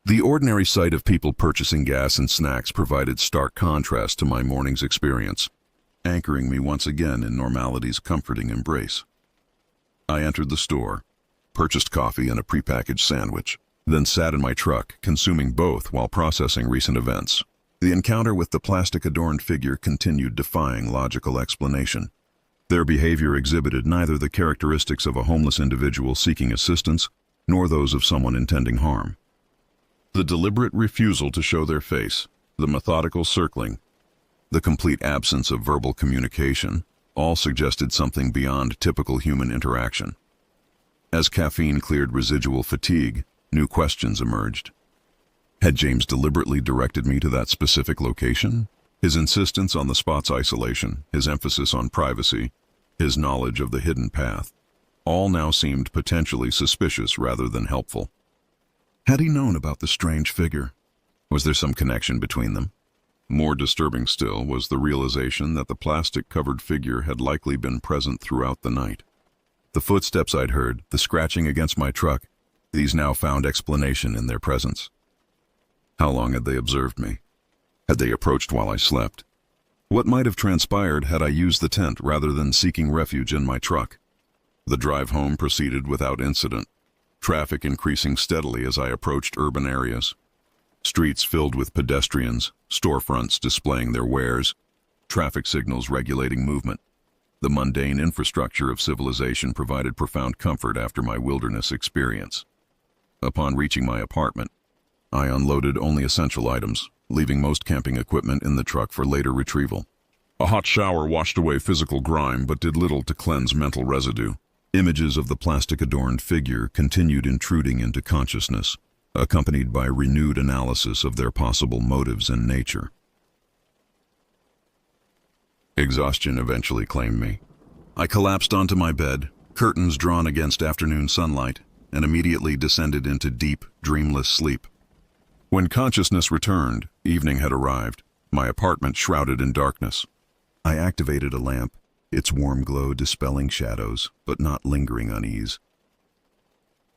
The ordinary sight of people purchasing gas and snacks provided stark contrast to my morning's experience, anchoring me once again in normality's comforting embrace. I entered the store, purchased coffee and a prepackaged sandwich, then sat in my truck, consuming both while processing recent events. The encounter with the plastic-adorned figure continued defying logical explanation. Their behavior exhibited neither the characteristics of a homeless individual seeking assistance, nor those of someone intending harm. The deliberate refusal to show their face, the methodical circling, the complete absence of verbal communication, all suggested something beyond typical human interaction. As caffeine cleared residual fatigue, new questions emerged. Had James deliberately directed me to that specific location? His insistence on the spot's isolation, his emphasis on privacy, his knowledge of the hidden path, all now seemed potentially suspicious rather than helpful. Had he known about the strange figure? Was there some connection between them? More disturbing still was the realization that the plastic-covered figure had likely been present throughout the night. The footsteps I'd heard, the scratching against my truck, these now found explanation in their presence. How long had they observed me? Had they approached while I slept? What might have transpired had I used the tent rather than seeking refuge in my truck? The drive home proceeded without incident, traffic increasing steadily as I approached urban areas. Streets filled with pedestrians, storefronts displaying their wares, traffic signals regulating movement. The mundane infrastructure of civilization provided profound comfort after my wilderness experience. Upon reaching my apartment, I unloaded only essential items, leaving most camping equipment in the truck for later retrieval. A hot shower washed away physical grime but did little to cleanse mental residue. Images of the plastic-adorned figure continued intruding into consciousness, accompanied by renewed analysis of their possible motives and nature. Exhaustion eventually claimed me. I collapsed onto my bed, curtains drawn against afternoon sunlight, and immediately descended into deep, dreamless sleep. When consciousness returned, evening had arrived, my apartment shrouded in darkness. I activated a lamp, its warm glow dispelling shadows, but not lingering unease.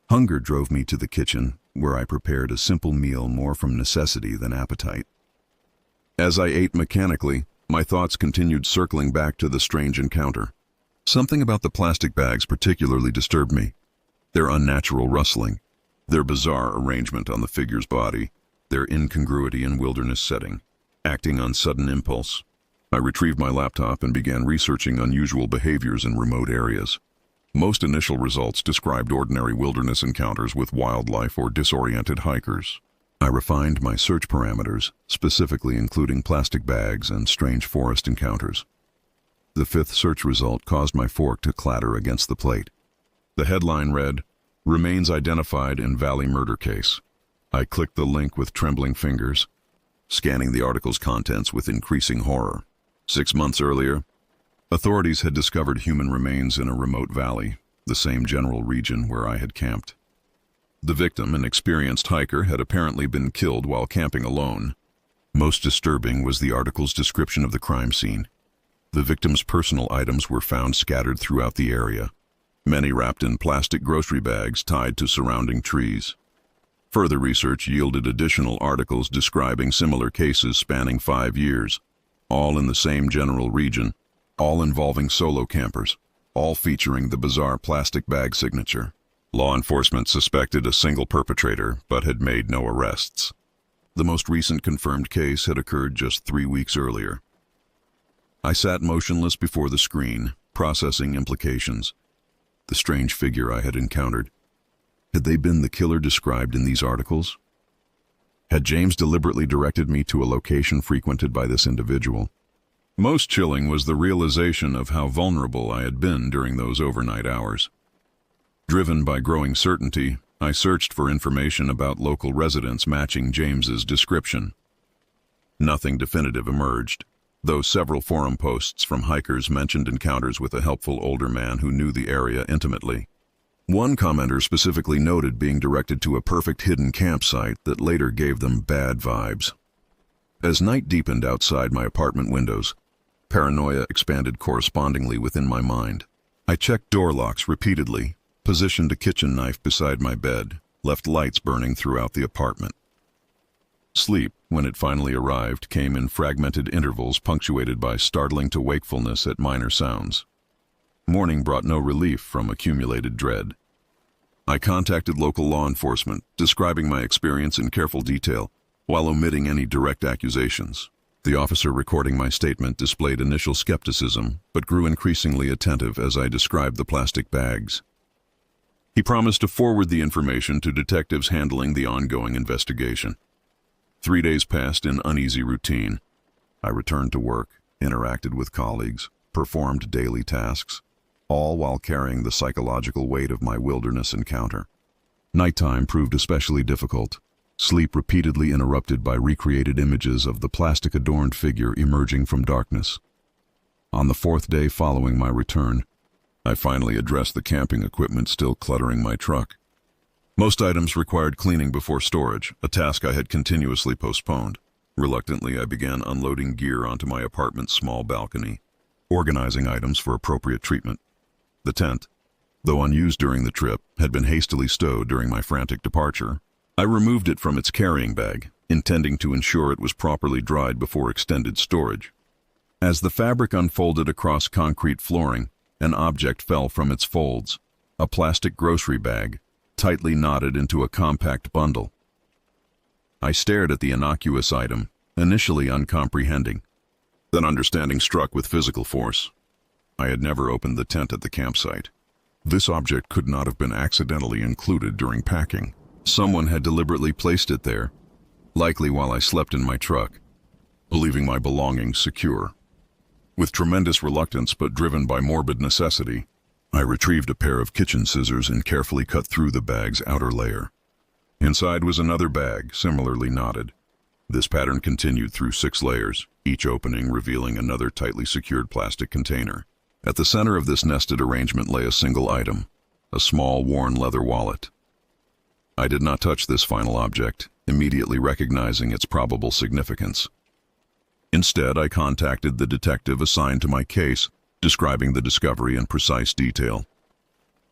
Hunger drove me to the kitchen, where I prepared a simple meal more from necessity than appetite. As I ate mechanically, my thoughts continued circling back to the strange encounter. Something about the plastic bags particularly disturbed me. Their unnatural rustling, their bizarre arrangement on the figure's body, their incongruity in wilderness setting. Acting on sudden impulse, I retrieved my laptop and began researching unusual behaviors in remote areas. Most initial results described ordinary wilderness encounters with wildlife or disoriented hikers. I refined my search parameters, specifically including plastic bags and strange forest encounters. The fifth search result caused my fork to clatter against the plate. The headline read, "Remains identified in Valley murder case." I clicked the link with trembling fingers, scanning the article's contents with increasing horror. 6 months earlier, authorities had discovered human remains in a remote valley, the same general region where I had camped. The victim, an experienced hiker, had apparently been killed while camping alone. Most disturbing was the article's description of the crime scene. The victim's personal items were found scattered throughout the area, many wrapped in plastic grocery bags tied to surrounding trees. Further research yielded additional articles describing similar cases spanning 5 years, all in the same general region, all involving solo campers, all featuring the bizarre plastic bag signature. Law enforcement suspected a single perpetrator, but had made no arrests. The most recent confirmed case had occurred just 3 weeks earlier. I sat motionless before the screen, processing implications. The strange figure I had encountered. Had they been the killer described in these articles? Had James deliberately directed me to a location frequented by this individual? Most chilling was the realization of how vulnerable I had been during those overnight hours. Driven by growing certainty, I searched for information about local residents matching James's description. Nothing definitive emerged, though several forum posts from hikers mentioned encounters with a helpful older man who knew the area intimately. One commenter specifically noted being directed to a perfect hidden campsite that later gave them bad vibes. As night deepened outside my apartment windows, paranoia expanded correspondingly within my mind. I checked door locks repeatedly, positioned a kitchen knife beside my bed, left lights burning throughout the apartment. Sleep, when it finally arrived, came in fragmented intervals punctuated by startling to wakefulness at minor sounds. Morning brought no relief from accumulated dread. I contacted local law enforcement, describing my experience in careful detail, while omitting any direct accusations. The officer recording my statement displayed initial skepticism, but grew increasingly attentive as I described the plastic bags. He promised to forward the information to detectives handling the ongoing investigation. 3 days passed in uneasy routine. I returned to work, interacted with colleagues, performed daily tasks, all while carrying the psychological weight of my wilderness encounter. Nighttime proved especially difficult, sleep repeatedly interrupted by recreated images of the plastic-adorned figure emerging from darkness. On the 4th day following my return, I finally addressed the camping equipment still cluttering my truck. Most items required cleaning before storage, a task I had continuously postponed. Reluctantly, I began unloading gear onto my apartment's small balcony, organizing items for appropriate treatment. The tent, though unused during the trip, had been hastily stowed during my frantic departure. I removed it from its carrying bag, intending to ensure it was properly dried before extended storage. As the fabric unfolded across concrete flooring, an object fell from its folds, a plastic grocery bag, tightly knotted into a compact bundle. I stared at the innocuous item, initially uncomprehending. Then understanding struck with physical force. I had never opened the tent at the campsite. This object could not have been accidentally included during packing. Someone had deliberately placed it there, likely while I slept in my truck, leaving my belongings secure. With tremendous reluctance but driven by morbid necessity, I retrieved a pair of kitchen scissors and carefully cut through the bag's outer layer. Inside was another bag, similarly knotted. This pattern continued through 6 layers, each opening revealing another tightly secured plastic container. At the center of this nested arrangement lay a single item, a small worn leather wallet. I did not touch this final object, immediately recognizing its probable significance. Instead, I contacted the detective assigned to my case, describing the discovery in precise detail.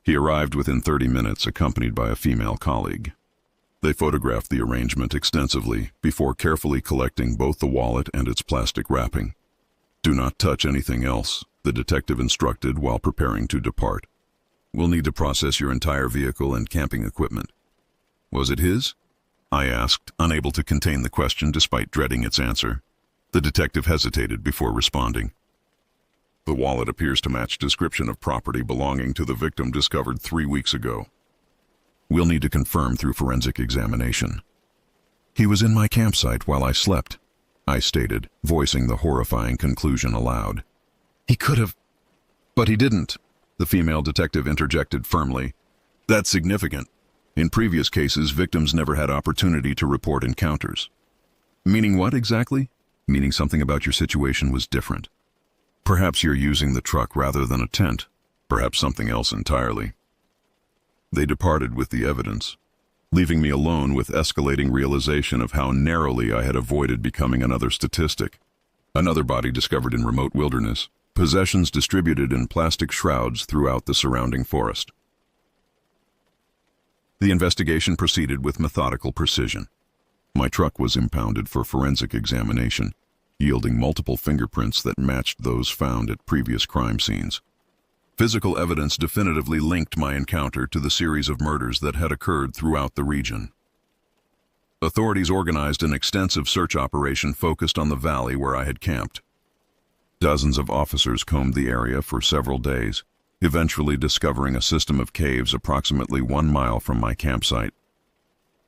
He arrived within 30 minutes, accompanied by a female colleague. They photographed the arrangement extensively before carefully collecting both the wallet and its plastic wrapping. "Do not touch anything else," the detective instructed while preparing to depart. "We'll need to process your entire vehicle and camping equipment." "Was it his?" I asked, unable to contain the question despite dreading its answer. The detective hesitated before responding. "The wallet appears to match description of property belonging to the victim discovered 3 weeks ago. We'll need to confirm through forensic examination." "He was in my campsite while I slept," I stated, voicing the horrifying conclusion aloud. "He could have, but he didn't," the female detective interjected firmly. "That's significant. In previous cases, victims never had opportunity to report encounters." "Meaning what exactly?" "Meaning something about your situation was different. Perhaps you're using the truck rather than a tent. Perhaps something else entirely." They departed with the evidence, leaving me alone with escalating realization of how narrowly I had avoided becoming another statistic. Another body discovered in remote wilderness, possessions distributed in plastic shrouds throughout the surrounding forest. The investigation proceeded with methodical precision. My truck was impounded for forensic examination, yielding multiple fingerprints that matched those found at previous crime scenes. Physical evidence definitively linked my encounter to the series of murders that had occurred throughout the region. Authorities organized an extensive search operation focused on the valley where I had camped. Dozens of officers combed the area for several days, eventually discovering a system of caves approximately 1 mile from my campsite.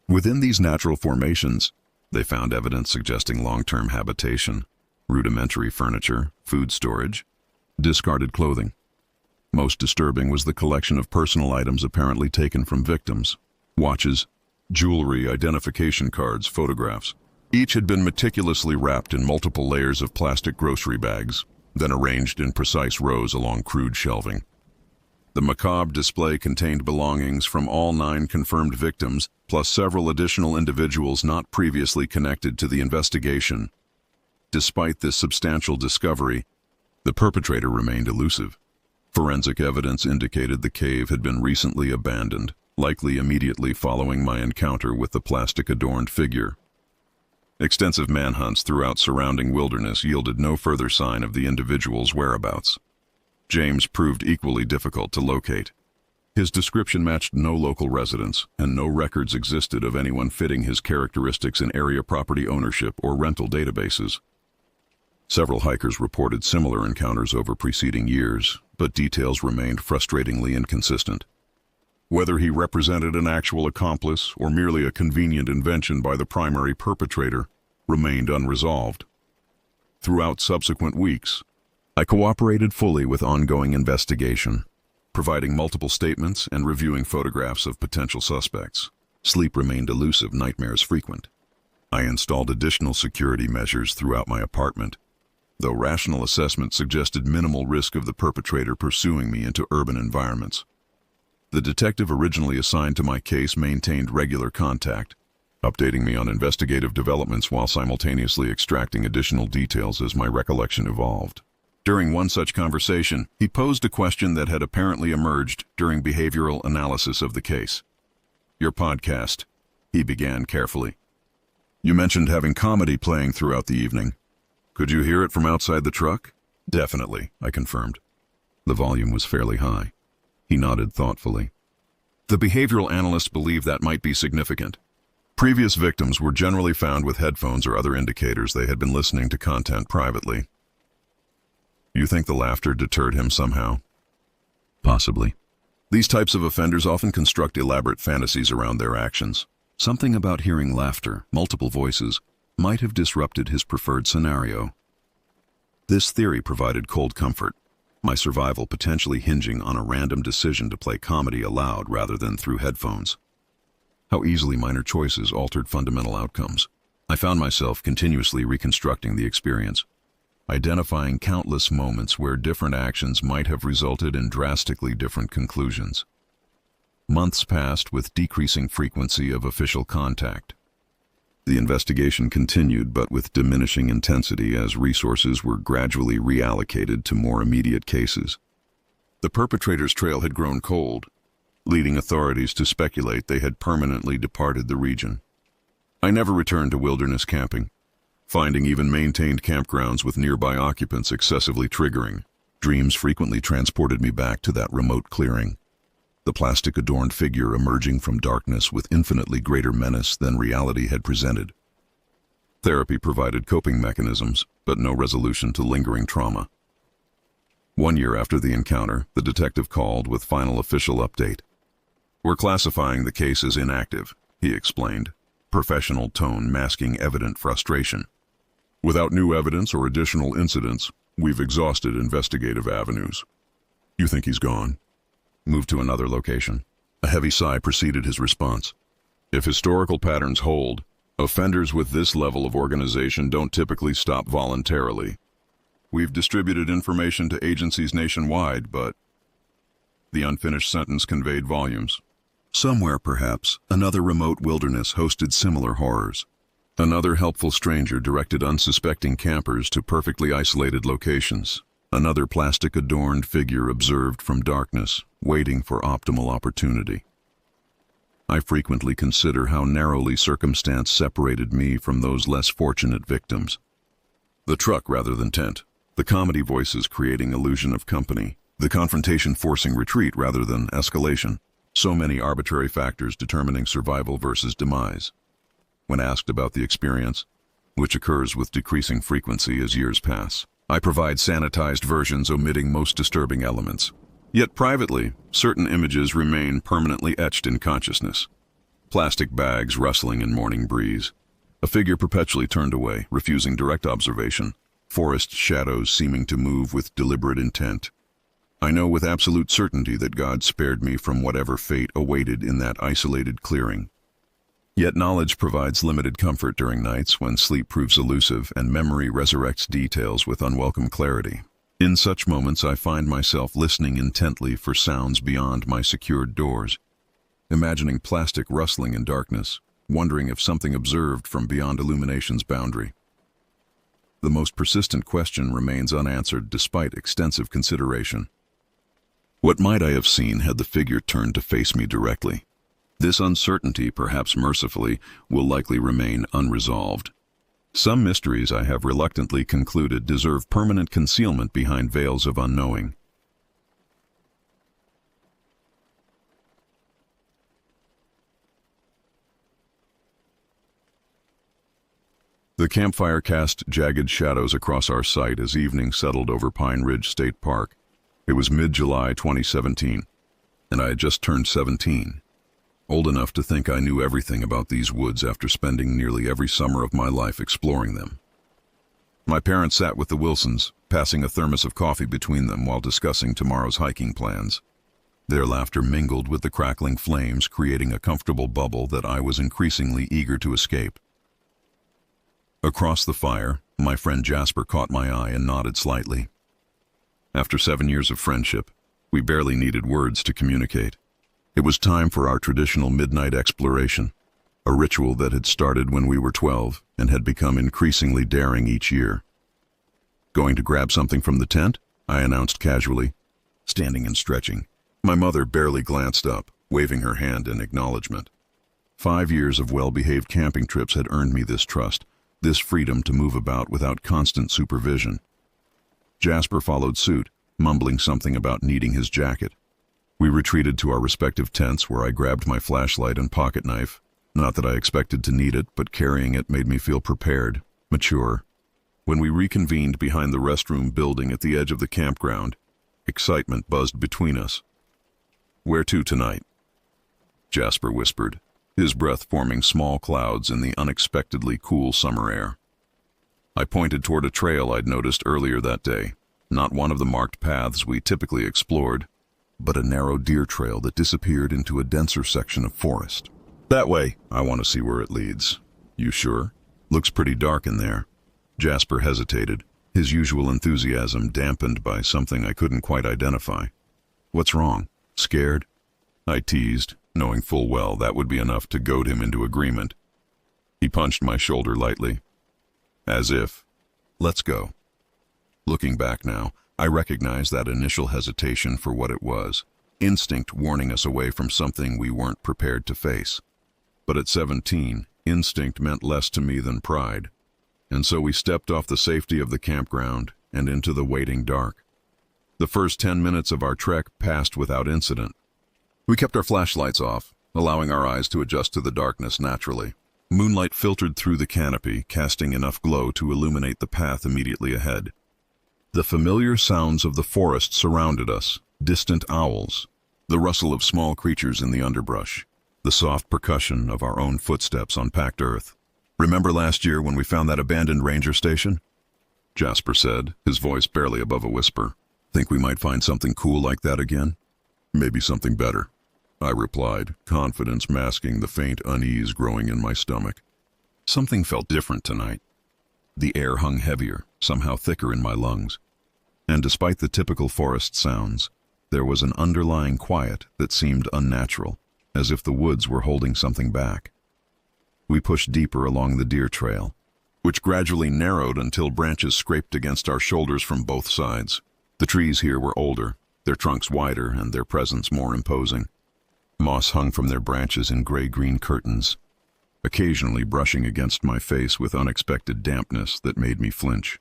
Within these natural formations, they found evidence suggesting long-term habitation, rudimentary furniture, food storage, discarded clothing. Most disturbing was the collection of personal items apparently taken from victims: watches, jewelry, identification cards, photographs. Each had been meticulously wrapped in multiple layers of plastic grocery bags, then arranged in precise rows along crude shelving. The macabre display contained belongings from all 9 confirmed victims, plus several additional individuals not previously connected to the investigation. Despite this substantial discovery, the perpetrator remained elusive. Forensic evidence indicated the cave had been recently abandoned, likely immediately following my encounter with the plastic-adorned figure. Extensive manhunts throughout surrounding wilderness yielded no further sign of the individual's whereabouts. James proved equally difficult to locate. His description matched no local residents, and no records existed of anyone fitting his characteristics in area property ownership or rental databases. Several hikers reported similar encounters over preceding years, but details remained frustratingly inconsistent. Whether he represented an actual accomplice or merely a convenient invention by the primary perpetrator remained unresolved. Throughout subsequent weeks, I cooperated fully with ongoing investigation, providing multiple statements and reviewing photographs of potential suspects. Sleep remained elusive, nightmares frequent. I installed additional security measures throughout my apartment, though rational assessment suggested minimal risk of the perpetrator pursuing me into urban environments. The detective originally assigned to my case maintained regular contact, updating me on investigative developments while simultaneously extracting additional details as my recollection evolved. During one such conversation, he posed a question that had apparently emerged during behavioral analysis of the case. "Your podcast," he began carefully. "You mentioned having comedy playing throughout the evening. Could you hear it from outside the truck?" "Definitely," I confirmed. The volume was fairly high. He nodded thoughtfully. The behavioral analyst believed that might be significant. Previous victims were generally found with headphones or other indicators they had been listening to content privately. "You think the laughter deterred him somehow?" "Possibly. These types of offenders often construct elaborate fantasies around their actions. Something about hearing laughter, multiple voices, might have disrupted his preferred scenario." This theory provided cold comfort, my survival potentially hinging on a random decision to play comedy aloud rather than through headphones. How easily minor choices altered fundamental outcomes. I found myself continuously reconstructing the experience, identifying countless moments where different actions might have resulted in drastically different conclusions. Months passed with decreasing frequency of official contact. The investigation continued, but with diminishing intensity as resources were gradually reallocated to more immediate cases. The perpetrator's trail had grown cold, leading authorities to speculate they had permanently departed the region. I never returned to wilderness camping, finding even maintained campgrounds with nearby occupants excessively triggering. Dreams frequently transported me back to that remote clearing, the plastic-adorned figure emerging from darkness with infinitely greater menace than reality had presented. Therapy provided coping mechanisms, but no resolution to lingering trauma. 1 year after the encounter, the detective called with final official update. "We're classifying the case as inactive," he explained. professional tone masking evident frustration. Without new evidence or additional incidents, we've exhausted investigative avenues. You think he's gone? Move to another location. A heavy sigh preceded his response. If historical patterns hold, offenders with this level of organization don't typically stop voluntarily. We've distributed information to agencies nationwide, but the unfinished sentence conveyed volumes. Somewhere, perhaps, another remote wilderness hosted similar horrors. Another helpful stranger directed unsuspecting campers to perfectly isolated locations. Another plastic-adorned figure observed from darkness, waiting for optimal opportunity. I frequently consider how narrowly circumstance separated me from those less fortunate victims. The truck rather than tent. The comedy voices creating illusion of company. The confrontation forcing retreat rather than escalation. So many arbitrary factors determining survival versus demise. When asked about the experience, which occurs with decreasing frequency as years pass, I provide sanitized versions omitting most disturbing elements. Yet privately, certain images remain permanently etched in consciousness. Plastic bags rustling in morning breeze. A figure perpetually turned away, refusing direct observation. Forest shadows seeming to move with deliberate intent. I know with absolute certainty that God spared me from whatever fate awaited in that isolated clearing. Yet knowledge provides limited comfort during nights when sleep proves elusive and memory resurrects details with unwelcome clarity. In such moments, I find myself listening intently for sounds beyond my secured doors, imagining plastic rustling in darkness, wondering if something observed from beyond illumination's boundary. The most persistent question remains unanswered despite extensive consideration. What might I have seen had the figure turned to face me directly? This uncertainty, perhaps mercifully, will likely remain unresolved. Some mysteries, I have reluctantly concluded, deserve permanent concealment behind veils of unknowing. The campfire cast jagged shadows across our site as evening settled over Pine Ridge State Park. It was mid-July 2017, and I had just turned 17. Old enough to think I knew everything about these woods after spending nearly every summer of my life exploring them. My parents sat with the Wilsons, passing a thermos of coffee between them while discussing tomorrow's hiking plans. Their laughter mingled with the crackling flames, creating a comfortable bubble that I was increasingly eager to escape. Across the fire, my friend Jasper caught my eye and nodded slightly. After 7 years of friendship, we barely needed words to communicate. It was time for our traditional midnight exploration, a ritual that had started when we were 12 and had become increasingly daring each year. Going to grab something from the tent? I announced casually, standing and stretching. My mother barely glanced up, waving her hand in acknowledgement. 5 years of well-behaved camping trips had earned me this trust, this freedom to move about without constant supervision. Jasper followed suit, mumbling something about needing his jacket. We retreated to our respective tents where I grabbed my flashlight and pocket knife. Not that I expected to need it, but carrying it made me feel prepared, mature. When we reconvened behind the restroom building at the edge of the campground, excitement buzzed between us. "Where to tonight?" Jasper whispered, his breath forming small clouds in the unexpectedly cool summer air. I pointed toward a trail I'd noticed earlier that day, not one of the marked paths we typically explored, but a narrow deer trail that disappeared into a denser section of forest. "That way. I want to see where it leads." "You sure? Looks pretty dark in there." Jasper hesitated, his usual enthusiasm dampened by something I couldn't quite identify. "What's wrong? Scared?" I teased, knowing full well that would be enough to goad him into agreement. He punched my shoulder lightly, as if, "Let's go." Looking back now, I recognize that initial hesitation for what it was, instinct warning us away from something we weren't prepared to face. But at 17, instinct meant less to me than pride, and so we stepped off the safety of the campground and into the waiting dark. The first 10 minutes of our trek passed without incident. We kept our flashlights off, allowing our eyes to adjust to the darkness naturally. Moonlight filtered through the canopy, casting enough glow to illuminate the path immediately ahead. The familiar sounds of the forest surrounded us, distant owls, the rustle of small creatures in the underbrush. the soft percussion of our own footsteps on packed earth. "Remember last year when we found that abandoned ranger station?" Jasper said, his voice barely above a whisper. "Think we might find something cool like that again? Maybe something better," I replied, confidence masking the faint unease growing in my stomach. Something felt different tonight. The air hung heavier, somehow thicker in my lungs. And despite the typical forest sounds, there was an underlying quiet that seemed unnatural, as if the woods were holding something back. We pushed deeper along the deer trail, which gradually narrowed until branches scraped against our shoulders from both sides. The trees here were older, their trunks wider and their presence more imposing. Moss hung from their branches in gray-green curtains, occasionally brushing against my face with unexpected dampness that made me flinch.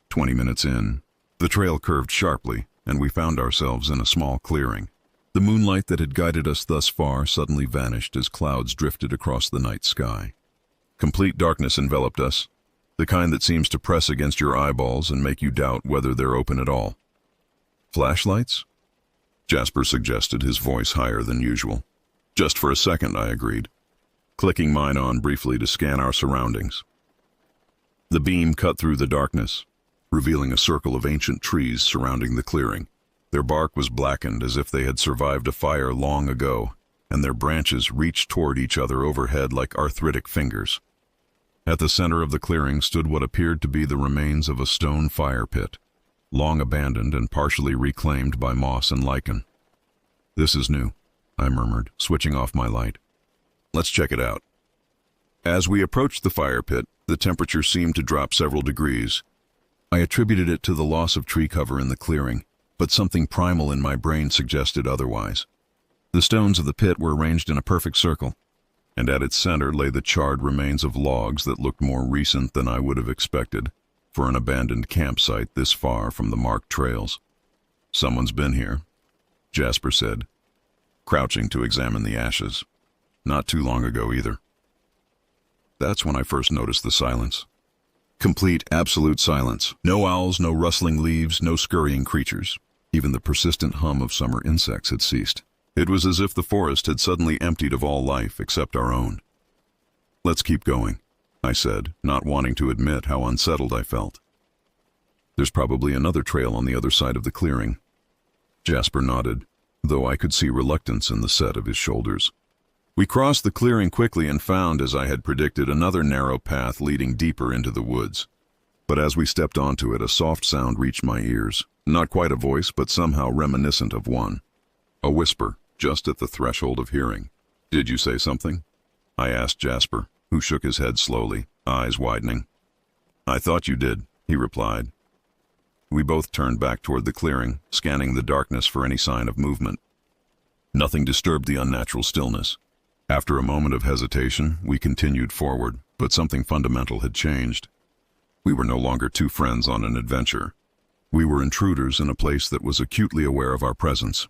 20 minutes in, the trail curved sharply, and we found ourselves in a small clearing. The moonlight that had guided us thus far suddenly vanished as clouds drifted across the night sky. Complete darkness enveloped us, the kind that seems to press against your eyeballs and make you doubt whether they're open at all. "Flashlights?" Jasper suggested, his voice higher than usual. "Just for a second," I agreed, clicking mine on briefly to scan our surroundings. The beam cut through the darkness, revealing a circle of ancient trees surrounding the clearing. Their bark was blackened as if they had survived a fire long ago, and their branches reached toward each other overhead like arthritic fingers. At the center of the clearing stood what appeared to be the remains of a stone fire pit, long abandoned and partially reclaimed by moss and lichen. "This is new," I murmured, switching off my light. "Let's check it out." As we approached the fire pit, the temperature seemed to drop several degrees. I attributed it to the loss of tree cover in the clearing, but something primal in my brain suggested otherwise. The stones of the pit were arranged in a perfect circle, and at its center lay the charred remains of logs that looked more recent than I would have expected for an abandoned campsite this far from the marked trails. "Someone's been here," Jasper said, crouching to examine the ashes. "Not too long ago either." That's when I first noticed the silence. Complete, absolute silence. No owls, no rustling leaves, no scurrying creatures. Even the persistent hum of summer insects had ceased. It was as if the forest had suddenly emptied of all life except our own. "Let's keep going," I said, not wanting to admit how unsettled I felt. "There's probably another trail on the other side of the clearing." Jasper nodded, though I could see reluctance in the set of his shoulders. We crossed the clearing quickly and found, as I had predicted, another narrow path leading deeper into the woods. But as we stepped onto it, a soft sound reached my ears. Not quite a voice, but somehow reminiscent of one. A whisper, just at the threshold of hearing. "Did you say something?" I asked Jasper, who shook his head slowly, eyes widening. "I thought you did," he replied. We both turned back toward the clearing, scanning the darkness for any sign of movement. Nothing disturbed the unnatural stillness. After a moment of hesitation, we continued forward, but something fundamental had changed. We were no longer two friends on an adventure. We were intruders in a place that was acutely aware of our presence.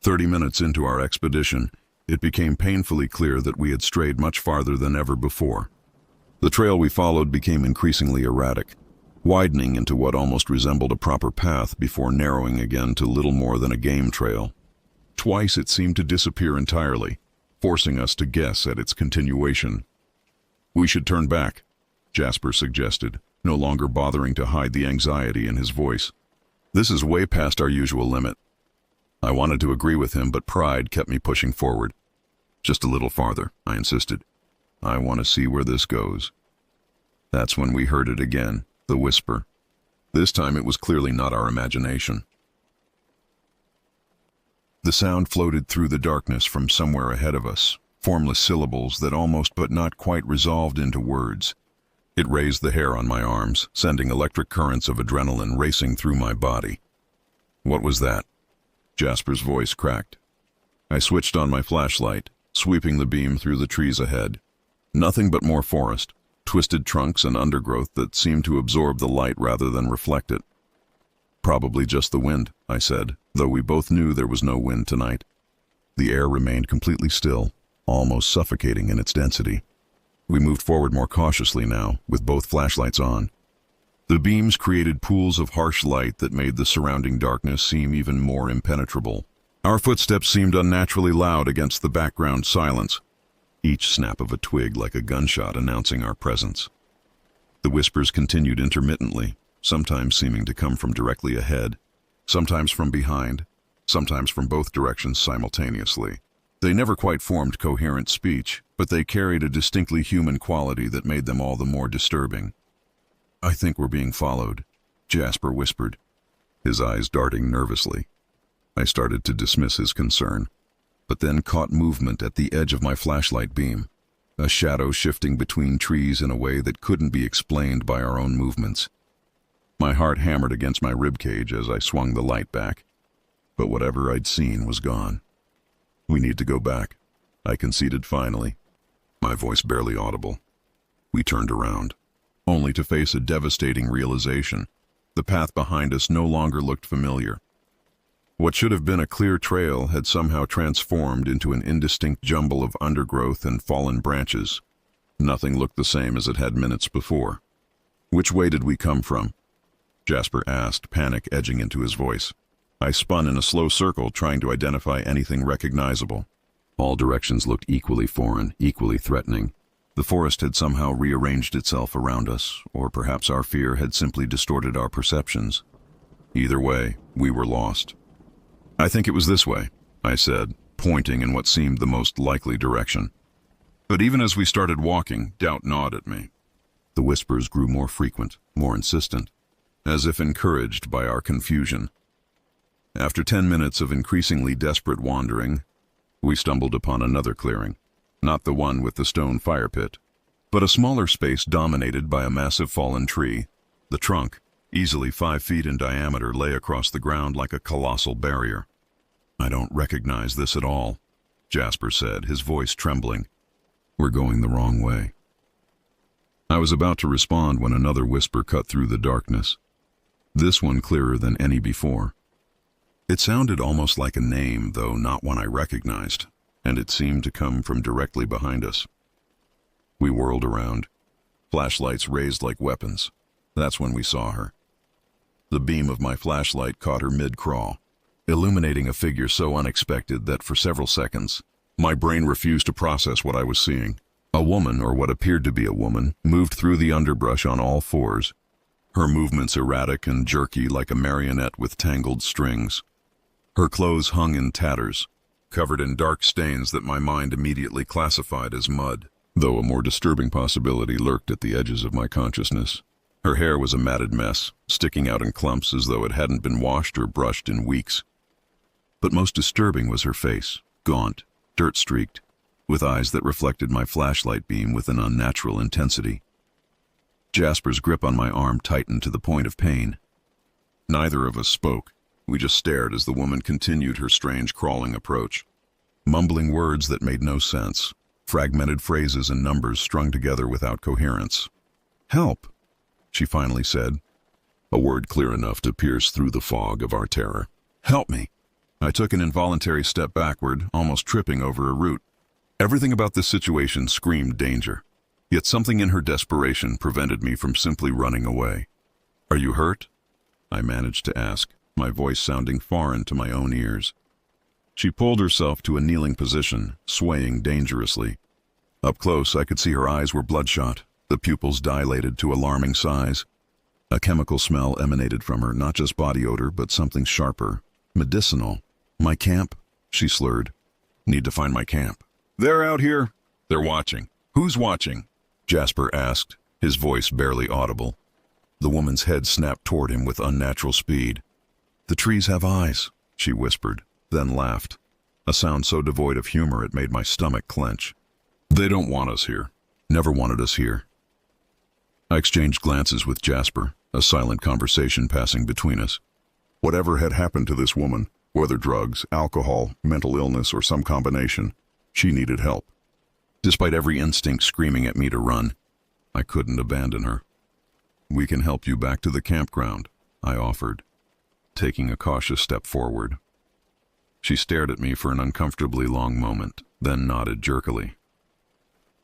30 minutes into our expedition, it became painfully clear that we had strayed much farther than ever before. The trail we followed became increasingly erratic, widening into what almost resembled a proper path before narrowing again to little more than a game trail. Twice it seemed to disappear entirely, forcing us to guess at its continuation. "We should turn back," Jasper suggested, no longer bothering to hide the anxiety in his voice. "This is way past our usual limit." I wanted to agree with him, but pride kept me pushing forward. "Just a little farther," I insisted. "I want to see where this goes." That's when we heard it again, the whisper. This time it was clearly not our imagination. The sound floated through the darkness from somewhere ahead of us, formless syllables that almost but not quite resolved into words. It raised the hair on my arms, sending electric currents of adrenaline racing through my body. "What was that?" Jasper's voice cracked. I switched on my flashlight, sweeping the beam through the trees ahead. Nothing but more forest, twisted trunks and undergrowth that seemed to absorb the light rather than reflect it. "Probably just the wind," I said, though we both knew there was no wind tonight. The air remained completely still, almost suffocating in its density. We moved forward more cautiously now, with both flashlights on. The beams created pools of harsh light that made the surrounding darkness seem even more impenetrable. Our footsteps seemed unnaturally loud against the background silence, each snap of a twig like a gunshot announcing our presence. The whispers continued intermittently, sometimes seeming to come from directly ahead, sometimes from behind, sometimes from both directions simultaneously. They never quite formed coherent speech, but they carried a distinctly human quality that made them all the more disturbing. "I think we're being followed," Jasper whispered, his eyes darting nervously. I started to dismiss his concern, but then caught movement at the edge of my flashlight beam, a shadow shifting between trees in a way that couldn't be explained by our own movements. My heart hammered against my ribcage as I swung the light back, but whatever I'd seen was gone. "We need to go back," I conceded finally, my voice barely audible. We turned around, only to face a devastating realization. The path behind us no longer looked familiar. What should have been a clear trail had somehow transformed into an indistinct jumble of undergrowth and fallen branches. Nothing looked the same as it had minutes before. "Which way did we come from?" Jasper asked, panic edging into his voice. I spun in a slow circle, trying to identify anything recognizable. All directions looked equally foreign, equally threatening. The forest had somehow rearranged itself around us, or perhaps our fear had simply distorted our perceptions. Either way, we were lost. "I think it was this way," I said, pointing in what seemed the most likely direction. But even as we started walking, doubt gnawed at me. The whispers grew more frequent, more insistent, as if encouraged by our confusion. After 10 minutes of increasingly desperate wandering, we stumbled upon another clearing, not the one with the stone fire pit, but a smaller space dominated by a massive fallen tree. The trunk, easily 5 feet in diameter, lay across the ground like a colossal barrier. "I don't recognize this at all," Jasper said, his voice trembling. "We're going the wrong way." I was about to respond when another whisper cut through the darkness, this one clearer than any before. It sounded almost like a name, though not one I recognized, and it seemed to come from directly behind us. We whirled around, flashlights raised like weapons. That's when we saw her. The beam of my flashlight caught her mid-crawl, illuminating a figure so unexpected that for several seconds, my brain refused to process what I was seeing. A woman, or what appeared to be a woman, moved through the underbrush on all fours, her movements erratic and jerky like a marionette with tangled strings. Her clothes hung in tatters, covered in dark stains that my mind immediately classified as mud, though a more disturbing possibility lurked at the edges of my consciousness. Her hair was a matted mess, sticking out in clumps as though it hadn't been washed or brushed in weeks. But most disturbing was her face, gaunt, dirt-streaked, with eyes that reflected my flashlight beam with an unnatural intensity. Jasper's grip on my arm tightened to the point of pain. Neither of us spoke. We just stared as the woman continued her strange crawling approach, mumbling words that made no sense, fragmented phrases and numbers strung together without coherence. "Help," she finally said, a word clear enough to pierce through the fog of our terror. "Help me." I took an involuntary step backward, almost tripping over a root. Everything about this situation screamed danger, yet something in her desperation prevented me from simply running away. "Are you hurt?" I managed to ask, my voice sounding foreign to my own ears. She pulled herself to a kneeling position, swaying dangerously. Up close, I could see her eyes were bloodshot, the pupils dilated to alarming size. A chemical smell emanated from her, not just body odor, but something sharper, medicinal. "My camp?" she slurred. "Need to find my camp." "They're out here." "They're watching." "Who's watching?" Jasper asked, his voice barely audible. The woman's head snapped toward him with unnatural speed. "The trees have eyes," she whispered, then laughed, a sound so devoid of humor it made my stomach clench. "They don't want us here. Never wanted us here." I exchanged glances with Jasper, a silent conversation passing between us. Whatever had happened to this woman, whether drugs, alcohol, mental illness, or some combination, she needed help. Despite every instinct screaming at me to run, I couldn't abandon her. "We can help you back to the campground," I offered, taking a cautious step forward. She stared at me for an uncomfortably long moment, then nodded jerkily.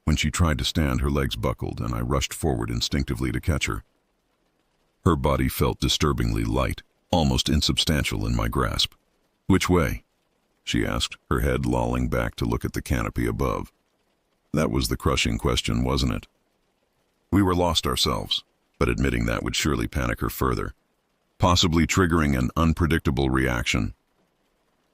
When she tried to stand, her legs buckled, and I rushed forward instinctively to catch her. Her body felt disturbingly light, almost insubstantial in my grasp. "Which way?" she asked, her head lolling back to look at the canopy above. That was the crushing question, wasn't it? We were lost ourselves, but admitting that would surely panic her further, possibly triggering an unpredictable reaction.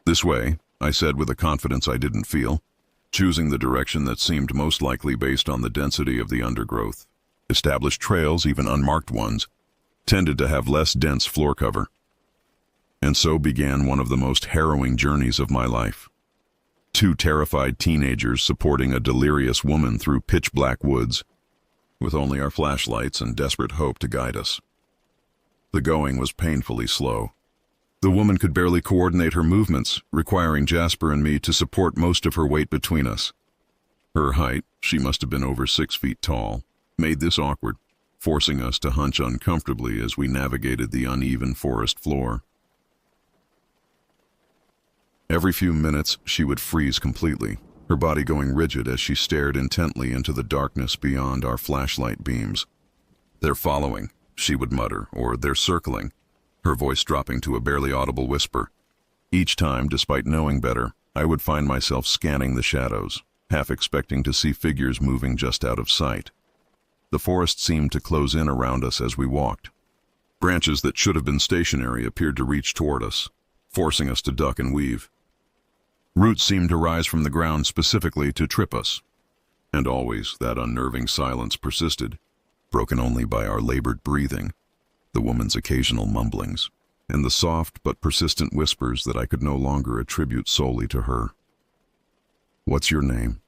This way, I said with a confidence I didn't feel, choosing the direction that seemed most likely based on the density of the undergrowth. Established trails, even unmarked ones, tended to have less dense floor cover. And so began one of the most harrowing journeys of my life. Two terrified teenagers supporting a delirious woman through pitch-black woods, with only our flashlights and desperate hope to guide us. The going was painfully slow. The woman could barely coordinate her movements, requiring Jasper and me to support most of her weight between us. Her height, she must have been over 6 feet tall, made this awkward, forcing us to hunch uncomfortably as we navigated the uneven forest floor. Every few minutes, she would freeze completely, her body going rigid as she stared intently into the darkness beyond our flashlight beams. "They're following," she would mutter, or "they're circling," her voice dropping to a barely audible whisper. Each time, despite knowing better, I would find myself scanning the shadows, half expecting to see figures moving just out of sight. The forest seemed to close in around us as we walked. Branches that should have been stationary appeared to reach toward us, forcing us to duck and weave. Roots seemed to rise from the ground specifically to trip us. And always that unnerving silence persisted, broken only by our labored breathing, the woman's occasional mumblings, and the soft but persistent whispers that I could no longer attribute solely to her. "What's your name?"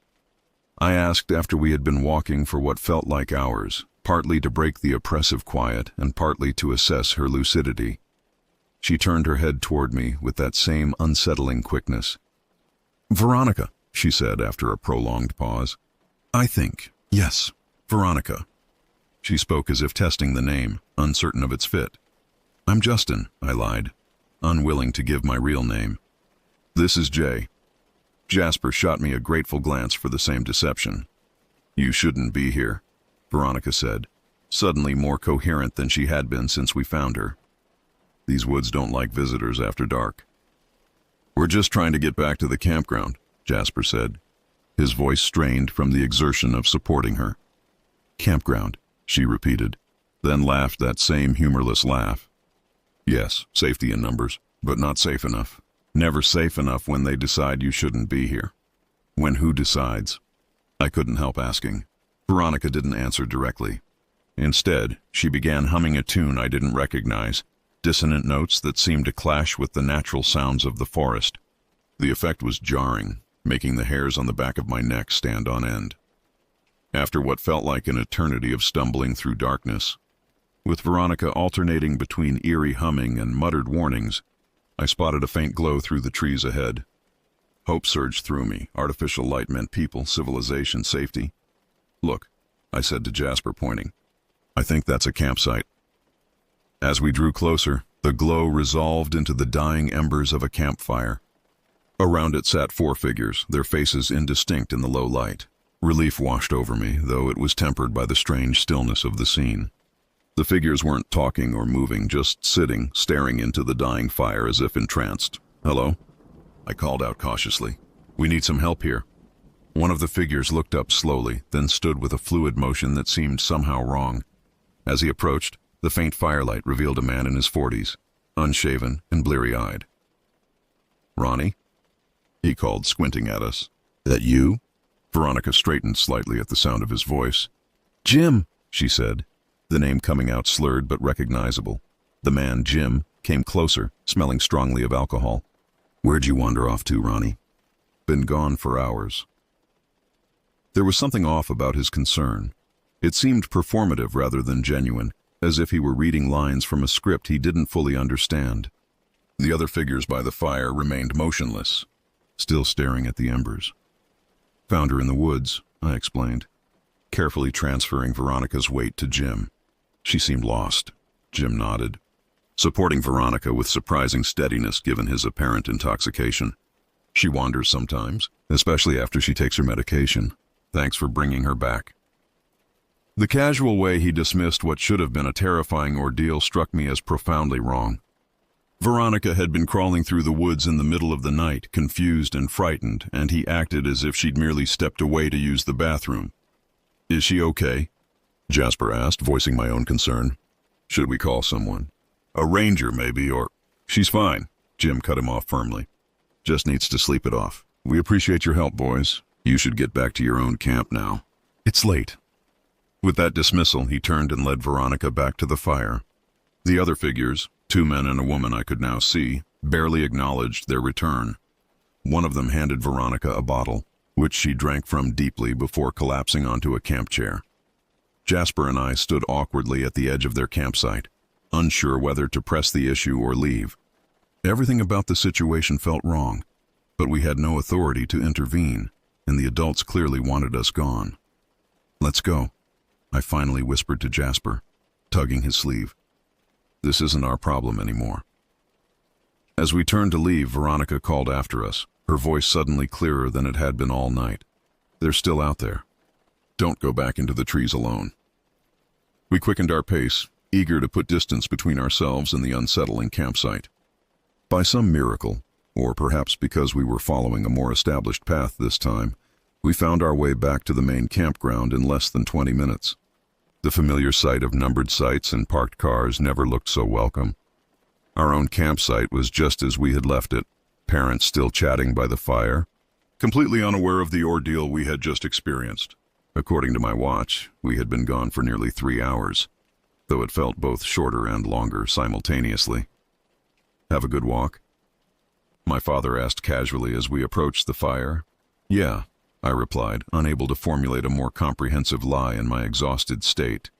I asked after we had been walking for what felt like hours, partly to break the oppressive quiet and partly to assess her lucidity. She turned her head toward me with that same unsettling quickness. "Veronica," she said after a prolonged pause. "I think, yes, Veronica." She spoke as if testing the name, uncertain of its fit. "I'm Justin," I lied, unwilling to give my real name. "This is Jay." Jasper shot me a grateful glance for the same deception. "You shouldn't be here," Veronica said, suddenly more coherent than she had been since we found her. "These woods don't like visitors after dark." "We're just trying to get back to the campground," Jasper said, his voice strained from the exertion of supporting her. "Campground," she repeated, then laughed that same humorless laugh. "Yes, safety in numbers, but not safe enough. Never safe enough when they decide you shouldn't be here." "When who decides?" I couldn't help asking. Veronica didn't answer directly. Instead, she began humming a tune I didn't recognize, dissonant notes that seemed to clash with the natural sounds of the forest. The effect was jarring, making the hairs on the back of my neck stand on end. After what felt like an eternity of stumbling through darkness, with Veronica alternating between eerie humming and muttered warnings, I spotted a faint glow through the trees ahead. Hope surged through me. Artificial light meant people, civilization, safety. "Look," I said to Jasper, pointing. "I think that's a campsite." As we drew closer, the glow resolved into the dying embers of a campfire. Around it sat 4 figures, their faces indistinct in the low light. Relief washed over me, though it was tempered by the strange stillness of the scene. The figures weren't talking or moving, just sitting, staring into the dying fire as if entranced. "Hello?" I called out cautiously. "We need some help here." One of the figures looked up slowly, then stood with a fluid motion that seemed somehow wrong. As he approached, the faint firelight revealed a man in his 40s, unshaven and bleary-eyed. "Ronnie?" he called, squinting at us. "That you?" Veronica straightened slightly at the sound of his voice. "Jim," she said, the name coming out slurred but recognizable. The man, Jim, came closer, smelling strongly of alcohol. "Where'd you wander off to, Ronnie?" "Been gone for hours." There was something off about his concern. It seemed performative rather than genuine, as if he were reading lines from a script he didn't fully understand. The other figures by the fire remained motionless, still staring at the embers. "Found her in the woods," I explained, carefully transferring Veronica's weight to Jim. She seemed lost. Jim nodded, supporting Veronica with surprising steadiness given his apparent intoxication. "She wanders sometimes, especially after she takes her medication. Thanks for bringing her back." The casual way he dismissed what should have been a terrifying ordeal struck me as profoundly wrong. Veronica had been crawling through the woods in the middle of the night, confused and frightened, and he acted as if she'd merely stepped away to use the bathroom. "Is she okay?" Jasper asked, voicing my own concern. "Should we call someone? A ranger, maybe, or—" "She's fine," Jim cut him off firmly. "Just needs to sleep it off. We appreciate your help, boys. You should get back to your own camp now. It's late." With that dismissal, he turned and led Veronica back to the fire. The other figures, 2 men and a woman I could now see, barely acknowledged their return. One of them handed Veronica a bottle, which she drank from deeply before collapsing onto a camp chair. Jasper and I stood awkwardly at the edge of their campsite, unsure whether to press the issue or leave. Everything about the situation felt wrong, but we had no authority to intervene, and the adults clearly wanted us gone. "Let's go," I finally whispered to Jasper, tugging his sleeve. "This isn't our problem anymore." As we turned to leave, Veronica called after us, her voice suddenly clearer than it had been all night. "They're still out there. Don't go back into the trees alone." We quickened our pace, eager to put distance between ourselves and the unsettling campsite. By some miracle, or perhaps because we were following a more established path this time, we found our way back to the main campground in less than 20 minutes. The familiar sight of numbered sites and parked cars never looked so welcome. Our own campsite was just as we had left it, parents still chatting by the fire, completely unaware of the ordeal we had just experienced. According to my watch, we had been gone for nearly 3 hours, though it felt both shorter and longer simultaneously. "Have a good walk?" my father asked casually as we approached the fire. "Yeah," I replied, unable to formulate a more comprehensive lie in my exhausted state.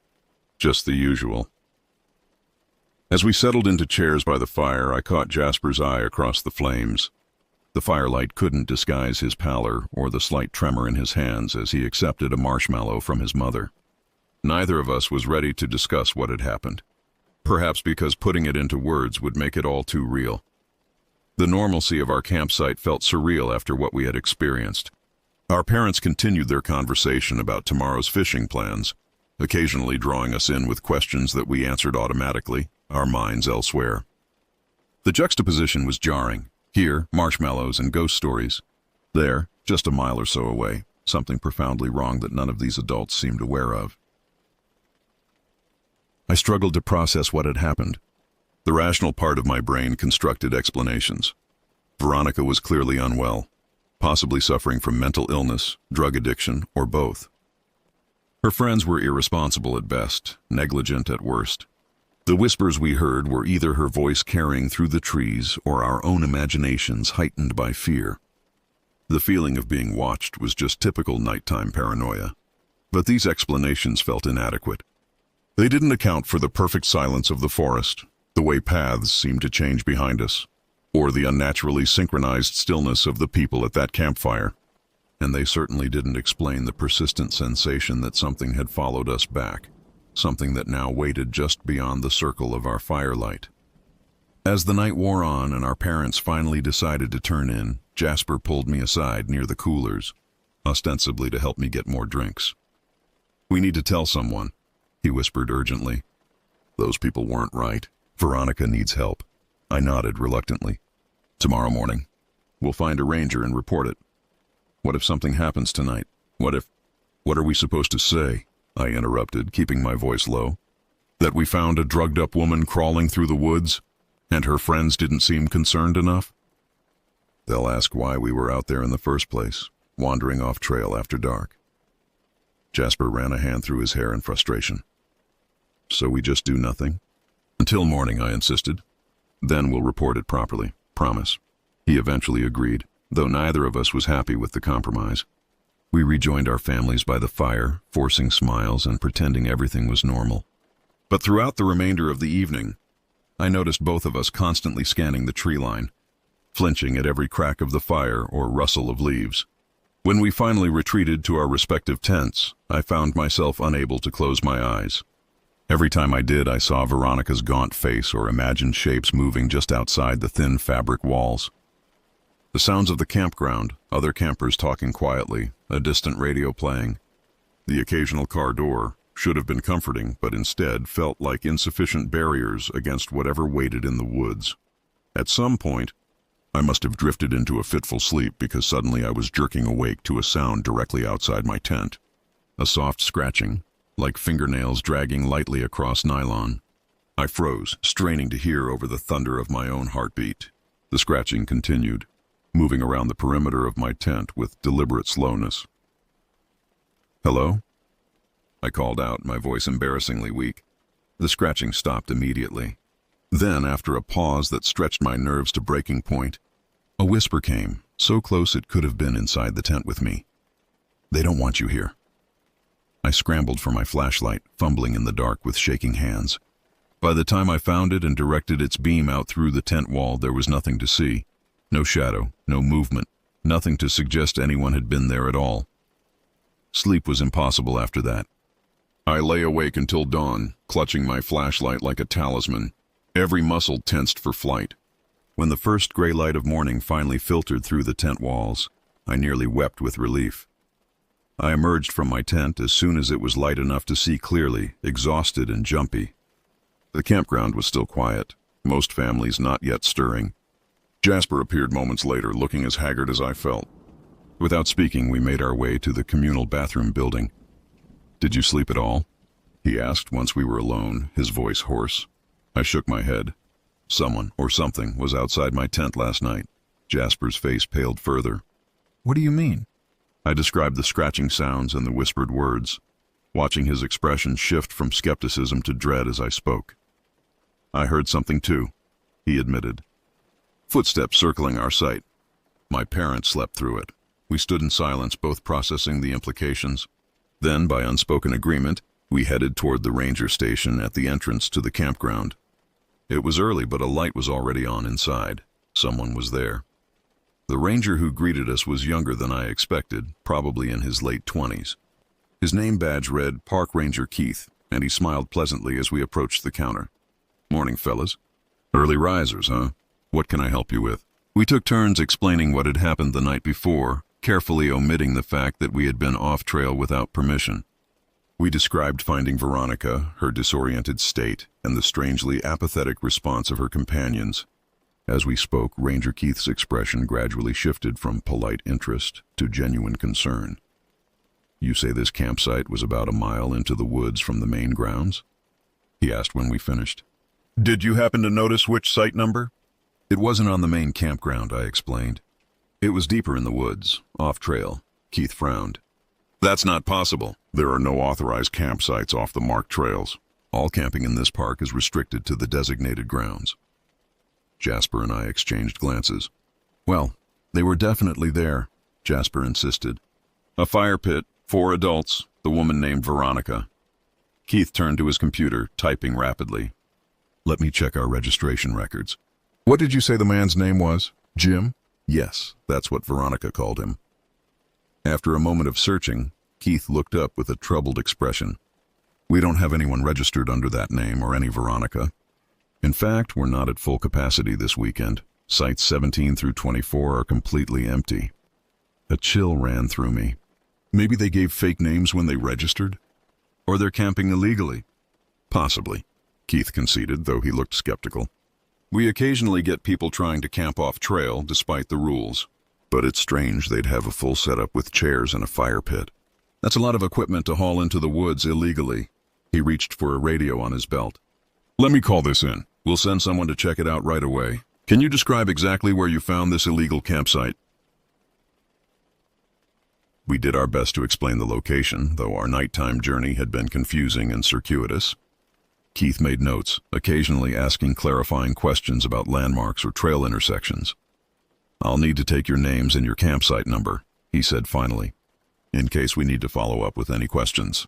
"Just the usual." As we settled into chairs by the fire, I caught Jasper's eye across the flames. The firelight couldn't disguise his pallor or the slight tremor in his hands as he accepted a marshmallow from his mother. Neither of us was ready to discuss what had happened, perhaps because putting it into words would make it all too real. The normalcy of our campsite felt surreal after what we had experienced. Our parents continued their conversation about tomorrow's fishing plans, occasionally drawing us in with questions that we answered automatically, our minds elsewhere. The juxtaposition was jarring. Here, marshmallows and ghost stories. There, just a mile or so away, something profoundly wrong that none of these adults seemed aware of. I struggled to process what had happened. The rational part of my brain constructed explanations. Veronica was clearly unwell, possibly suffering from mental illness, drug addiction, or both. Her friends were irresponsible at best, negligent at worst. The whispers we heard were either her voice carrying through the trees or our own imaginations heightened by fear. The feeling of being watched was just typical nighttime paranoia. But these explanations felt inadequate. They didn't account for the perfect silence of the forest, the way paths seemed to change behind us, or the unnaturally synchronized stillness of the people at that campfire. And they certainly didn't explain the persistent sensation that something had followed us back, something that now waited just beyond the circle of our firelight. As the night wore on and our parents finally decided to turn in, Jasper pulled me aside near the coolers, ostensibly to help me get more drinks. "We need to tell someone," he whispered urgently. "Those people weren't right. Veronica needs help." I nodded reluctantly. "Tomorrow morning, we'll find a ranger and report it." "What if something happens tonight? What are we supposed to say?" I interrupted, keeping my voice low. "That we found a drugged-up woman crawling through the woods, and her friends didn't seem concerned enough? They'll ask why we were out there in the first place, wandering off trail after dark." Jasper ran a hand through his hair in frustration. "So we just do nothing?" "Until morning," I insisted. "Then we'll report it properly, promise." He eventually agreed, though neither of us was happy with the compromise. We rejoined our families by the fire, forcing smiles and pretending everything was normal. But throughout the remainder of the evening, I noticed both of us constantly scanning the tree line, flinching at every crack of the fire or rustle of leaves. When we finally retreated to our respective tents, I found myself unable to close my eyes. Every time I did, I saw Veronica's gaunt face or imagined shapes moving just outside the thin fabric walls. The sounds of the campground, other campers talking quietly, a distant radio playing. The occasional car door should have been comforting, but instead felt like insufficient barriers against whatever waited in the woods. At some point, I must have drifted into a fitful sleep because suddenly I was jerking awake to a sound directly outside my tent. A soft scratching, like fingernails dragging lightly across nylon. I froze, straining to hear over the thunder of my own heartbeat. The scratching continued, moving around the perimeter of my tent with deliberate slowness. "Hello?" I called out, my voice embarrassingly weak. The scratching stopped immediately. Then, after a pause that stretched my nerves to breaking point, a whisper came, so close it could have been inside the tent with me. "They don't want you here." I scrambled for my flashlight, fumbling in the dark with shaking hands. By the time I found it and directed its beam out through the tent wall, there was nothing to see. No shadow, no movement, nothing to suggest anyone had been there at all. Sleep was impossible after that. I lay awake until dawn, clutching my flashlight like a talisman, every muscle tensed for flight. When the first gray light of morning finally filtered through the tent walls, I nearly wept with relief. I emerged from my tent as soon as it was light enough to see clearly, exhausted and jumpy. The campground was still quiet, most families not yet stirring. Jasper appeared moments later, looking as haggard as I felt. Without speaking, we made our way to the communal bathroom building. "Did you sleep at all?" he asked once we were alone, his voice hoarse. I shook my head. Someone, or something, was outside my tent last night. Jasper's face paled further. "What do you mean?" I described the scratching sounds and the whispered words, watching his expression shift from skepticism to dread as I spoke. "I heard something too," he admitted. Footsteps circling our site. My parents slept through it. We stood in silence, both processing the implications. Then, by unspoken agreement, we headed toward the ranger station at the entrance to the campground. It was early, but a light was already on inside. Someone was there. The ranger who greeted us was younger than I expected, probably in his late 20s. His name badge read Park Ranger Keith, and he smiled pleasantly as we approached the counter. "Morning, fellas. Early risers, huh? What can I help you with?" We took turns explaining what had happened the night before, carefully omitting the fact that we had been off-trail without permission. We described finding Veronica, her disoriented state, and the strangely apathetic response of her companions. As we spoke, Ranger Keith's expression gradually shifted from polite interest to genuine concern. "You say this campsite was about a mile into the woods from the main grounds?" he asked when we finished. "Did you happen to notice which site number?" "It wasn't on the main campground," I explained. "It was deeper in the woods, off-trail." Keith frowned. "That's not possible. There are no authorized campsites off the marked trails. All camping in this park is restricted to the designated grounds." Jasper and I exchanged glances. "Well, they were definitely there," Jasper insisted. "A fire pit, 4 adults, the woman named Veronica." Keith turned to his computer, typing rapidly. "Let me check our registration records." "What did you say the man's name was? Jim?" "Yes, that's what Veronica called him." After a moment of searching, Keith looked up with a troubled expression. "We don't have anyone registered under that name or any Veronica. In fact, we're not at full capacity this weekend. Sites 17 through 24 are completely empty." A chill ran through me. Maybe they gave fake names when they registered? Or they're camping illegally? "Possibly," Keith conceded, though he looked skeptical. "We occasionally get people trying to camp off trail despite the rules. But it's strange they'd have a full setup with chairs and a fire pit. That's a lot of equipment to haul into the woods illegally." He reached for a radio on his belt. "Let me call this in. We'll send someone to check it out right away. Can you describe exactly where you found this illegal campsite?" We did our best to explain the location, though our nighttime journey had been confusing and circuitous. Keith made notes, occasionally asking clarifying questions about landmarks or trail intersections. "I'll need to take your names and your campsite number," he said finally, "in case we need to follow up with any questions."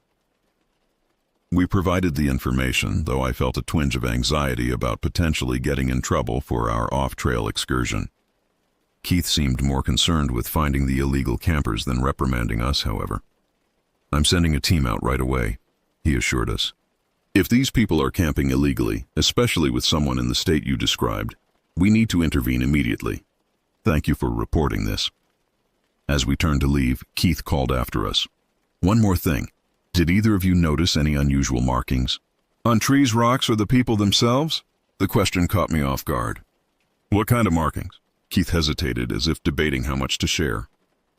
We provided the information, though I felt a twinge of anxiety about potentially getting in trouble for our off-trail excursion. Keith seemed more concerned with finding the illegal campers than reprimanding us, however. "I'm sending a team out right away," he assured us. "If these people are camping illegally, especially with someone in the state you described, we need to intervene immediately. Thank you for reporting this." As we turned to leave, Keith called after us. "One more thing. Did either of you notice any unusual markings? On trees, rocks, or the people themselves?" The question caught me off guard. What kind of markings? Keith hesitated as if debating how much to share.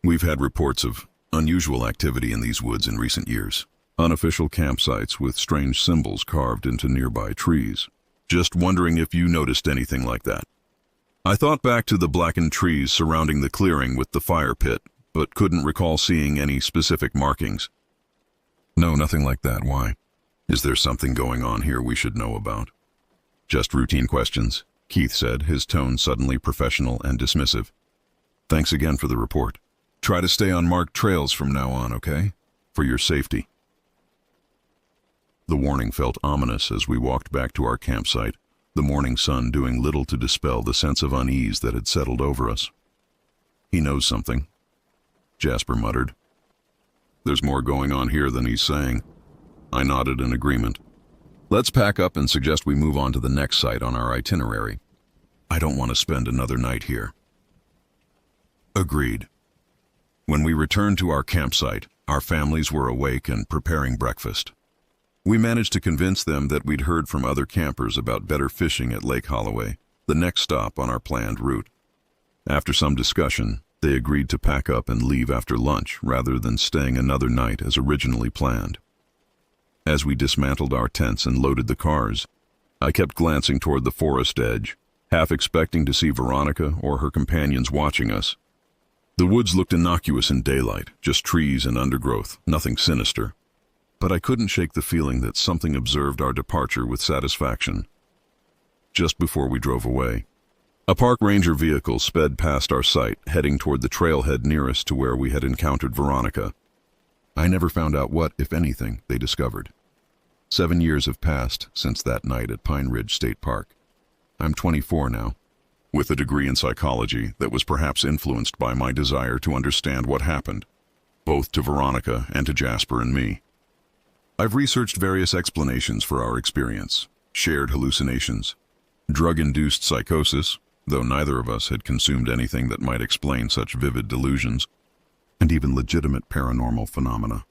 We've had reports of unusual activity in these woods in recent years. Unofficial campsites with strange symbols carved into nearby trees. Just wondering if you noticed anything like that. I thought back to the blackened trees surrounding the clearing with the fire pit, but couldn't recall seeing any specific markings. No, nothing like that. Why? Is there something going on here we should know about? Just routine questions, Keith said, his tone suddenly professional and dismissive. Thanks again for the report. Try to stay on marked trails from now on, okay? For your safety. The warning felt ominous as we walked back to our campsite, the morning sun doing little to dispel the sense of unease that had settled over us. He knows something, Jasper muttered. There's more going on here than he's saying. I nodded in agreement. Let's pack up and suggest we move on to the next site on our itinerary. I don't want to spend another night here. Agreed. When we returned to our campsite, our families were awake and preparing breakfast. We managed to convince them that we'd heard from other campers about better fishing at Lake Holloway, the next stop on our planned route. After some discussion, they agreed to pack up and leave after lunch rather than staying another night as originally planned. As we dismantled our tents and loaded the cars, I kept glancing toward the forest edge, half expecting to see Veronica or her companions watching us. The woods looked innocuous in daylight, just trees and undergrowth, nothing sinister. But I couldn't shake the feeling that something observed our departure with satisfaction. Just before we drove away, a park ranger vehicle sped past our site, heading toward the trailhead nearest to where we had encountered Veronica. I never found out what, if anything, they discovered. 7 years have passed since that night at Pine Ridge State Park. I'm 24 now, with a degree in psychology that was perhaps influenced by my desire to understand what happened, both to Veronica and to Jasper and me. I've researched various explanations for our experience: shared hallucinations, drug-induced psychosis, though neither of us had consumed anything that might explain such vivid delusions, and even legitimate paranormal phenomena.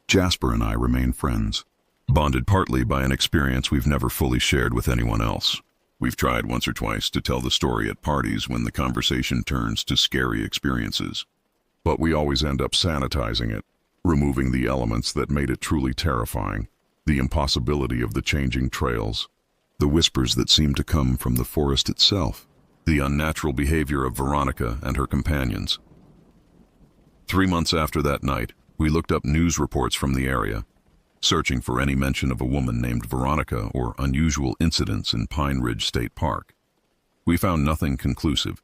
Jasper and I remain friends, bonded partly by an experience we've never fully shared with anyone else. We've tried once or twice to tell the story at parties when the conversation turns to scary experiences, but we always end up sanitizing it, removing the elements that made it truly terrifying: the impossibility of the changing trails, the whispers that seemed to come from the forest itself, the unnatural behavior of Veronica and her companions. 3 months after that night, we looked up news reports from the area, searching for any mention of a woman named Veronica or unusual incidents in Pine Ridge State Park. We found nothing conclusive,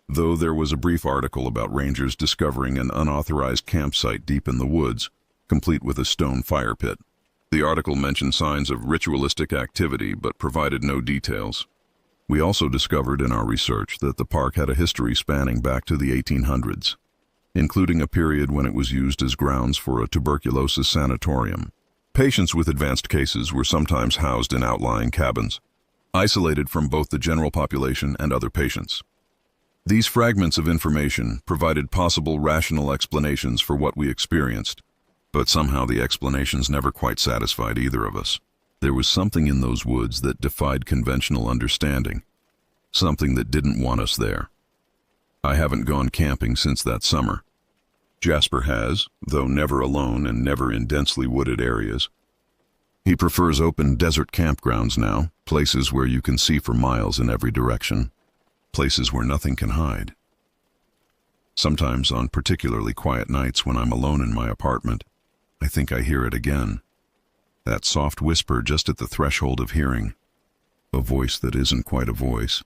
though there was a brief article about rangers discovering an unauthorized campsite deep in the woods, complete with a stone fire pit. The article mentioned signs of ritualistic activity but provided no details. We also discovered in our research that the park had a history spanning back to the 1800s, including a period when it was used as grounds for a tuberculosis sanatorium. Patients with advanced cases were sometimes housed in outlying cabins, isolated from both the general population and other patients. These fragments of information provided possible rational explanations for what we experienced, but somehow the explanations never quite satisfied either of us. There was something in those woods that defied conventional understanding, something that didn't want us there. I haven't gone camping since that summer. Jasper has, though never alone and never in densely wooded areas. He prefers open desert campgrounds now, places where you can see for miles in every direction, places where nothing can hide. Sometimes on particularly quiet nights when I'm alone in my apartment, I think I hear it again. That soft whisper just at the threshold of hearing. A voice that isn't quite a voice,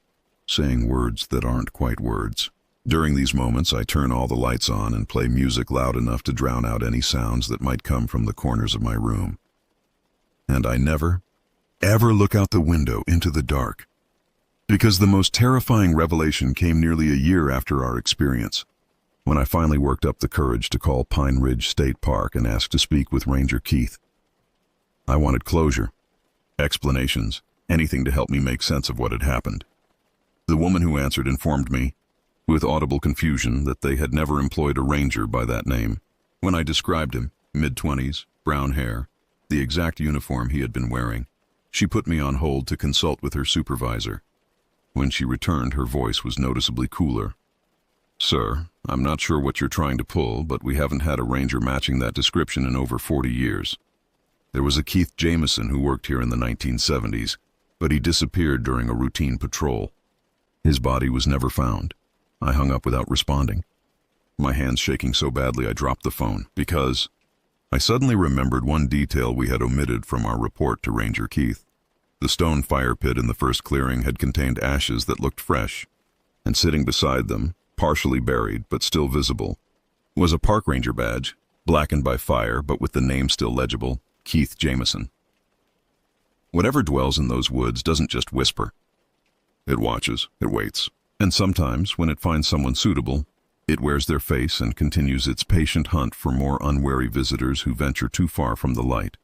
saying words that aren't quite words. During these moments, I turn all the lights on and play music loud enough to drown out any sounds that might come from the corners of my room. And I never, ever look out the window into the dark, because the most terrifying revelation came nearly a year after our experience, when I finally worked up the courage to call Pine Ridge State Park and ask to speak with Ranger Keith. I wanted closure, explanations, anything to help me make sense of what had happened. The woman who answered informed me, with audible confusion, that they had never employed a ranger by that name. When I described him, mid-20s, brown hair, the exact uniform he had been wearing, she put me on hold to consult with her supervisor. When she returned, her voice was noticeably cooler. "Sir, I'm not sure what you're trying to pull, but we haven't had a ranger matching that description in over 40 years. There was a Keith Jameson who worked here in the 1970s, but he disappeared during a routine patrol. His body was never found." I hung up without responding, my hands shaking so badly I dropped the phone, because I suddenly remembered one detail we had omitted from our report to Ranger Keith. The stone fire pit in the first clearing had contained ashes that looked fresh, and sitting beside them, partially buried but still visible, was a park ranger badge, blackened by fire but with the name still legible, Keith Jameson. Whatever dwells in those woods doesn't just whisper. It watches, it waits, and sometimes, when it finds someone suitable, it wears their face and continues its patient hunt for more unwary visitors who venture too far from the light.